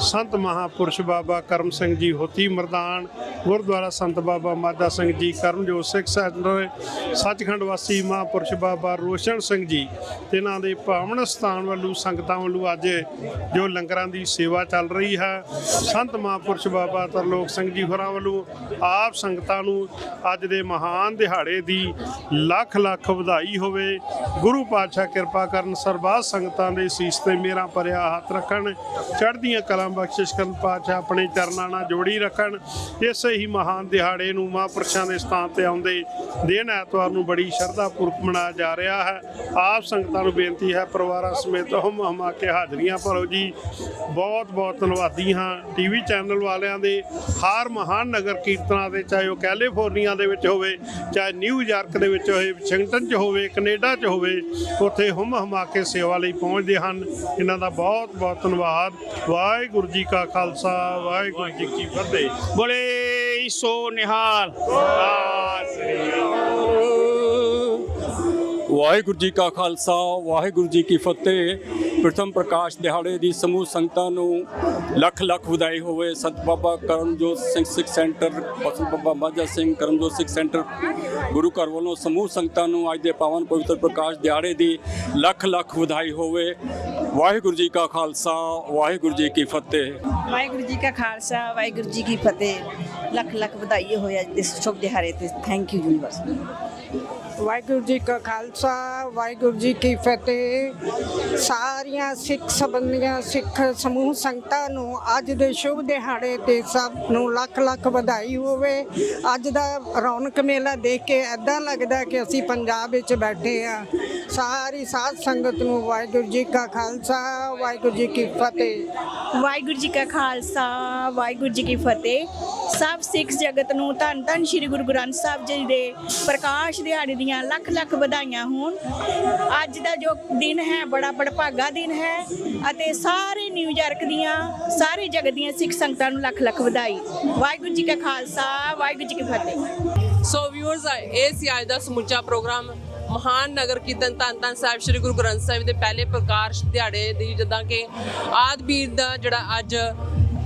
ਸੰਤ ਮਹਾਂਪੁਰਸ਼ ਬਾਬਾ ਕਰਮ ਸਿੰਘ ਜੀ ਹੋਤੀ ਮਰਦਾਨ, ਗੁਰਦੁਆਰਾ ਸੰਤ ਬਾਬਾ ਮਾਦਾ ਸਿੰਘ ਜੀ ਕਰਮਜੋਤ ਸਿੱਖ ਸੈਂਟਰ, ਸੱਚਖੰਡ ਵਾਸੀ ਮਹਾਂਪੁਰਸ਼ ਬਾਬਾ ਰੋਸ਼ਨ ਸਿੰਘ ਜੀ ਤੇ ਇਹਨਾਂ ਦੇ ਪਾਵਨ ਸਥਾਨ ਵੱਲੋਂ ਸੰਗਤਾਂ ਵੱਲੋਂ ਅੱਜ ਜੋ ਲੰਗਰਾਂ ਦੀ ਸੇਵਾ ਚੱਲ ਰਹੀ ਹੈ। ਸੰਤ ਮਹਾਂਪੁਰਸ਼ ਬਾਬਾ ਤਰਲੋਕ ਸਿੰਘ ਜੀ ਹੋਰਾਂ ਵੱਲੋਂ ਆਪ ਸੰਗਤਾਂ ਨੂੰ ਅੱਜ ਦੇ ਮਹਾਨ ਦਿਹਾੜੇ ਦੀ ਲੱਖ ਲੱਖ ਵਧਾਈ ਹੋਵੇ। ਗੁਰੂ ਪਾਤਸ਼ਾਹ ਕਿਰਪਾ ਕਰਨ, ਸਰਬੱਤ ਸੰਗਤਾਂ ਦੇ ਸੀਸ ਤੇ ਮੇਰਾ ਭਰਿਆ ਹੱਥ ਰੱਖਣ, ਚੜ੍ਹਦੀਆਂ ਕਲਾਂ ਬਖਸ਼ਿਸ਼ ਕਰਨ, ਪਾਤਸ਼ਾਹ ਆਪਣੇ ਚਰਨਾਂ ਨਾਲ ਜੋੜੀ ਰੱਖਣ। ਇਸੇ ਹੀ ਮਹਾਨ ਦਿਹਾੜੇ ਨੂੰ ਮਹਾਂਪੁਰਸ਼ਾਂ ਦੇ ਸਥਾਨ ਤੇ ਆਉਂਦੇ ਦਿਨ ਐਤਵਾਰ ਨੂੰ ਬੜੀ ਸ਼ਰਧਾ ਪੂਰਵਕ ਮਨਾਇਆ ਜਾ ਰਿਹਾ ਹੈ। ਆਪ ਸੰਗਤਾਂ ਨੂੰ ਬੇਨਤੀ ਹੈ ਪਰਿਵਾਰਾਂ ਸਮੇਤ ਹੁਮ ਹੁਮਾ ਕੇ ਹਾਜ਼ਰੀਆਂ ਭਰੋ ਜੀ। ਬਹੁਤ ਬਹੁਤ ਧੰਨਵਾਦੀ ਹਾਂ ਟੀਵੀ ਚੈਨਲ ਵਾਲਿਆਂ ਦੇ। ਹਰ ਮਹਾਨ ਨਗਰ ਕੀਰਤਨਾਂ ਦੇ, ਚਾਹੇ ਉਹ ਕੈਲੀਫੋਰਨੀਆ ਦੇ ਵਿੱਚ ਹੋਵੇ, ਚਾਹੇ ਨਿਊਯਾਰਕ ਦੇ ਵਿੱਚ ਹੋਵੇ, ਵਾਸ਼ਿੰਗਟਨ 'ਚ ਹੋਵੇ, ਕੈਨੇਡਾ 'ਚ ਹੋਵੇ, ਉੱਥੇ ਹੁਮ ਹੁਮਾ ਕੇ ਸੇਵਾ ਲਈ ਪਹੁੰਚਦੇ ਹਨ। ਇਹਨਾਂ ਦਾ ਬਹੁਤ ਬਹੁਤ ਧੰਨਵਾਦ। ਵਾਹਿਗੁਰੂ ਜੀ ਕਾ ਖਾਲਸਾ ਵਾਹਿਗੁਰੂ ਜੀ ਕੀ ਫਤਿਹ। ਬੋਲੇ ਸੋ ਨਿਹਾਲ। ਵਾਹਿਗੁਰੂ ਜੀ ਕਾ ਖਾਲਸਾ ਵਾਹਿਗੁਰੂ ਜੀ ਕੀ ਫਤਿਹ। ਪ੍ਰਥਮ ਪ੍ਰਕਾਸ਼ ਦਿਹਾੜੇ ਦੀ ਸਮੂਹ ਸੰਗਤਾਂ ਨੂੰ ਲੱਖ ਲੱਖ ਵਧਾਈ ਹੋਵੇ। ਸੰਤ ਬਾਬਾ ਕਰਮਜੋਤ ਸਿੰਘ ਸਿੱਖ ਸੈਂਟਰ, ਸੰਤ ਬਾਬਾ ਮਾਝਾ ਸਿੰਘ ਕਰਮਜੋਤ ਸਿੱਖ ਸੈਂਟਰ ਗੁਰੂ ਘਰ ਵੱਲੋਂ ਸਮੂਹ ਸੰਗਤਾਂ ਨੂੰ ਅੱਜ ਦੇ ਪਾਵਨ ਪਵਿੱਤਰ ਪ੍ਰਕਾਸ਼ ਦਿਹਾੜੇ ਦੀ ਲੱਖ ਲੱਖ ਵਧਾਈ ਹੋਵੇ। ਵਾਹਿਗੁਰੂ ਜੀ ਕਾ ਖਾਲਸਾ ਵਾਹਿਗੁਰੂ ਜੀ ਕੀ ਫਤਿਹ। ਵਾਹਿਗੁਰੂ ਜੀ ਕਾ ਖਾਲਸਾ ਵਾਹਿਗੁਰੂ ਜੀ ਕੀ ਫਤਿਹ। ਲੱਖ ਲੱਖ ਵਧਾਈ ਹੋਏ ਅੱਜ ਦੇ ਸ਼ੁਭ ਦਿਹਾੜੇ ਤੇ। Thank you university. Waheguru ji ਕਾ ਖਾਲਸਾ ਵਾਹਿਗੁਰੂ ਜੀ ਕੀ ਫਤਿਹ। ਸਾਰੀਆਂ ਸਿੱਖ ਸੰਬੰਧੀਆਂ ਸਿੱਖ ਸਮੂਹ ਸੰਗਤਾਂ ਨੂੰ ਅੱਜ ਦੇ ਸ਼ੁਭ ਦਿਹਾੜੇ ਤੇ ਸਭ ਨੂੰ ਲੱਖ ਲੱਖ ਵਧਾਈ ਹੋਵੇ। ਅੱਜ ਦਾ ਰੌਣਕ ਮੇਲਾ ਦੇਖ ਕੇ ਐਦਾਂ ਲੱਗਦਾ ਕਿ ਅਸੀਂ ਪੰਜਾਬ ਵਿੱਚ ਬੈਠੇ ਹਾਂ। ਸਾਰੀ ਸਾਧ ਸੰਗਤ ਨੂੰ ਵਾਹਿਗੁਰੂ ਜੀ ਕਾ ਖਾਲਸਾ ਵਾਹਿਗੁਰੂ ਜੀ ਕੀ ਫਤਿਹ। ਵਾਹਿਗੁਰੂ ਜੀ ਕਾ ਖਾਲਸਾ ਵਾਹਿਗੁਰੂ ਜੀ ਕੀ ਫਤਿਹ। ਸਭ ਸਿੱਖ ਜਗਤ ਨੂੰ ਧੰਨ ਧੰਨ ਸ਼੍ਰੀ ਗੁਰੂ ਗ੍ਰੰਥ ਸਾਹਿਬ ਜੀ ਦੇ ਪ੍ਰਕਾਸ਼ ਦਿਹਾੜੇ ਦੀਆਂ ਦੀਆਂ ਲੱਖ ਲੱਖ ਵਧਾਈਆਂ ਹੋਣ। ਅੱਜ ਦਾ ਜੋ ਦਿਨ ਹੈ ਬੜਾ ਬੜਭਾਗਾ ਦਿਨ ਹੈ ਅਤੇ ਸਾਰੇ ਨਿਊਯਾਰਕ ਦੀਆਂ ਸਾਰੇ ਜਗਤ ਦੀਆਂ ਸਿੱਖ ਸੰਗਤਾਂ ਨੂੰ ਲੱਖ ਲੱਖ ਵਧਾਈ। ਵਾਹਿਗੁਰੂ ਜੀ ਕਾ ਖਾਲਸਾ, ਵਾਹਿਗੁਰੂ ਜੀ ਕੀ ਫਤਿਹ। ਸੋ ਵਿਊਅਰਸ, ਇਹ ਸੀ ਅੱਜ ਦਾ ਸਮੁੱਚਾ ਪ੍ਰੋਗਰਾਮ ਮਹਾਨ ਨਗਰ ਕੀਰਤਨ ਧੰਨ ਧੰਨ ਸਾਹਿਬ ਸ੍ਰੀ ਗੁਰੂ ਗ੍ਰੰਥ ਸਾਹਿਬ ਦੇ ਪਹਿਲੇ ਪ੍ਰਕਾਸ਼ ਦਿਹਾੜੇ ਦੀ, ਜਿੱਦਾਂ ਕਿ ਆਦਿਬੀਰ ਦਾ ਜਿਹੜਾ ਅੱਜ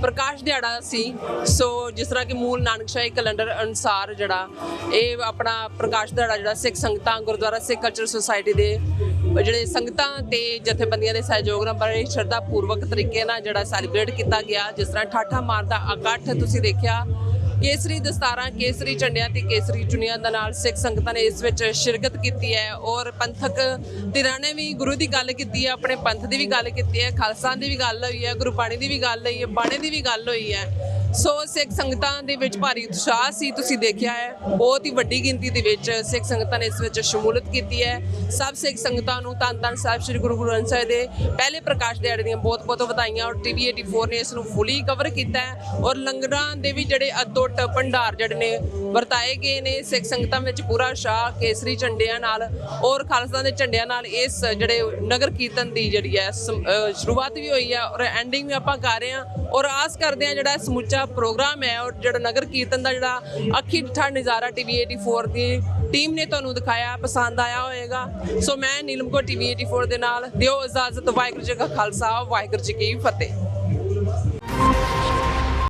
ਪ੍ਰਕਾਸ਼ ਦਿਹਾੜਾ ਸੀ। ਸੋ ਜਿਸ ਤਰ੍ਹਾਂ ਕਿ ਮੂਲ ਨਾਨਕਸ਼ਾਹੀ ਕੈਲੰਡਰ ਅਨੁਸਾਰ ਜਿਹੜਾ ਇਹ ਆਪਣਾ ਪ੍ਰਕਾਸ਼ ਦਿਹਾੜਾ ਜਿਹੜਾ ਸਿੱਖ ਸੰਗਤਾਂ ਗੁਰਦੁਆਰਾ ਸਿੱਖ ਕਲਚਰ ਸੁਸਾਇਟੀ ਦੇ ਜਿਹੜੇ ਸੰਗਤਾਂ ਤੇ ਜਥੇਬੰਦੀਆਂ ਦੇ ਸਹਿਯੋਗ ਨਾਲ ਬੜੇ ਸ਼ਰਧਾ ਪੂਰਵਕ ਤਰੀਕੇ ਨਾਲ ਜਿਹੜਾ ਸੈਲੀਬ੍ਰੇਟ ਕੀਤਾ ਗਿਆ। ਜਿਸ ਤਰ੍ਹਾਂ ਠਾਠਾ ਮਾਰਦਾ ਇਕੱਠ ਤੁਸੀਂ ਦੇਖਿਆ, ਕੇਸਰੀ ਦਸਤਾਰਾਂ, ਕੇਸਰੀ ਝੰਡਿਆਂ ਤੇ ਕੇਸਰੀ ਚੁੰਨੀਆਂ ਦੇ ਨਾਲ ਸਿੱਖ ਸੰਗਤਾਂ ਨੇ ਇਸ ਵਿੱਚ ਸ਼ਿਰਕਤ ਕੀਤੀ ਹੈ। ਔਰ ਪੰਥਕ ਧਿਰਾਂ ਨੇ ਵੀ ਗੁਰੂ ਦੀ ਗੱਲ ਕੀਤੀ ਹੈ, ਆਪਣੇ ਪੰਥ ਦੀ ਵੀ ਗੱਲ ਕੀਤੀ ਹੈ, ਖਾਲਸਾ ਦੀ ਵੀ ਗੱਲ ਹੋਈ ਹੈ, ਗੁਰਬਾਣੀ ਦੀ ਵੀ ਗੱਲ ਹੋਈ ਹੈ, ਬਾਣੇ ਦੀ ਵੀ ਗੱਲ ਹੋਈ ਹੈ। ਸੋ ਸਿੱਖ ਸੰਗਤਾਂ ਦੇ ਵਿੱਚ ਭਾਰੀ ਉਤਸ਼ਾਹ ਸੀ, ਤੁਸੀਂ ਦੇਖਿਆ ਹੈ। ਬਹੁਤ ਹੀ ਵੱਡੀ ਗਿਣਤੀ ਦੇ ਵਿੱਚ ਸਿੱਖ ਸੰਗਤਾਂ ਨੇ ਇਸ ਵਿੱਚ ਸ਼ਮੂਲੀਅਤ ਕੀਤੀ ਹੈ। ਸਭ ਸਿੱਖ ਸੰਗਤਾਂ ਨੂੰ ਧੰਨ ਧੰਨ ਸਾਹਿਬ ਸ੍ਰੀ ਗੁਰੂ ਗ੍ਰੰਥ ਸਾਹਿਬ ਦੇ ਪਹਿਲੇ ਪ੍ਰਕਾਸ਼ ਦਿਹਾੜੇ ਦੀਆਂ ਬਹੁਤ ਬਹੁਤ ਵਧਾਈਆਂ। ਔਰ TV 84 ਨੇ ਇਸ ਨੂੰ ਫੁੱਲੀ ਕਵਰ ਕੀਤਾ ਹੈ। ਔਰ ਲੰਗਰਾਂ ਦੇ ਵੀ ਜਿਹੜੇ ਅਤੁੱਟ ਭੰਡਾਰ ਜਿਹੜੇ ਨੇ ਵਰਤਾਏ ਗਏ ਨੇ। ਸਿੱਖ ਸੰਗਤਾਂ ਵਿੱਚ ਪੂਰਾ ਉਤਸ਼ਾਹ ਕੇਸਰੀ ਝੰਡਿਆਂ ਨਾਲ ਔਰ ਖਾਲਸਾ ਦੇ ਝੰਡਿਆਂ ਨਾਲ ਇਸ ਜਿਹੜੇ ਨਗਰ ਕੀਰਤਨ ਦੀ ਜਿਹੜੀ ਹੈ ਸ਼ੁਰੂਆਤ ਵੀ ਹੋਈ ਹੈ ਔਰ ਐਂਡਿੰਗ ਵੀ ਆਪਾਂ ਕਰ ਰਹੇ ਹਾਂ। ਔਰ ਆਸ ਕਰਦੇ ਹਾਂ ਜਿਹੜਾ ਸਮੁੱਚਾ ਪ੍ਰੋਗਰਾਮ ਹੈ ਔਰ ਜਿਹੜਾ ਨਗਰ ਕੀਰਤਨ ਦਾ ਜਿਹੜਾ ਅੱਖੀ ਡਿੱਠਾ ਨਜ਼ਾਰਾ TV 84 ਦੀ ਟੀਮ ਨੇ ਤੁਹਾਨੂੰ ਦਿਖਾਇਆ ਪਸੰਦ ਆਇਆ ਹੋਏਗਾ। ਸੋ ਮੈਂ ਨੀਲਮ ਕੌਰ TV 84 ਦੇ ਨਾਲ ਦਿਓ ਇਜਾਜ਼ਤ। ਵਾਹਿਗੁਰੂ ਜੀ ਕਾ ਖਾਲਸਾ, ਵਾਹਿਗੁਰੂ ਜੀ ਕੀ ਫਤਿਹ।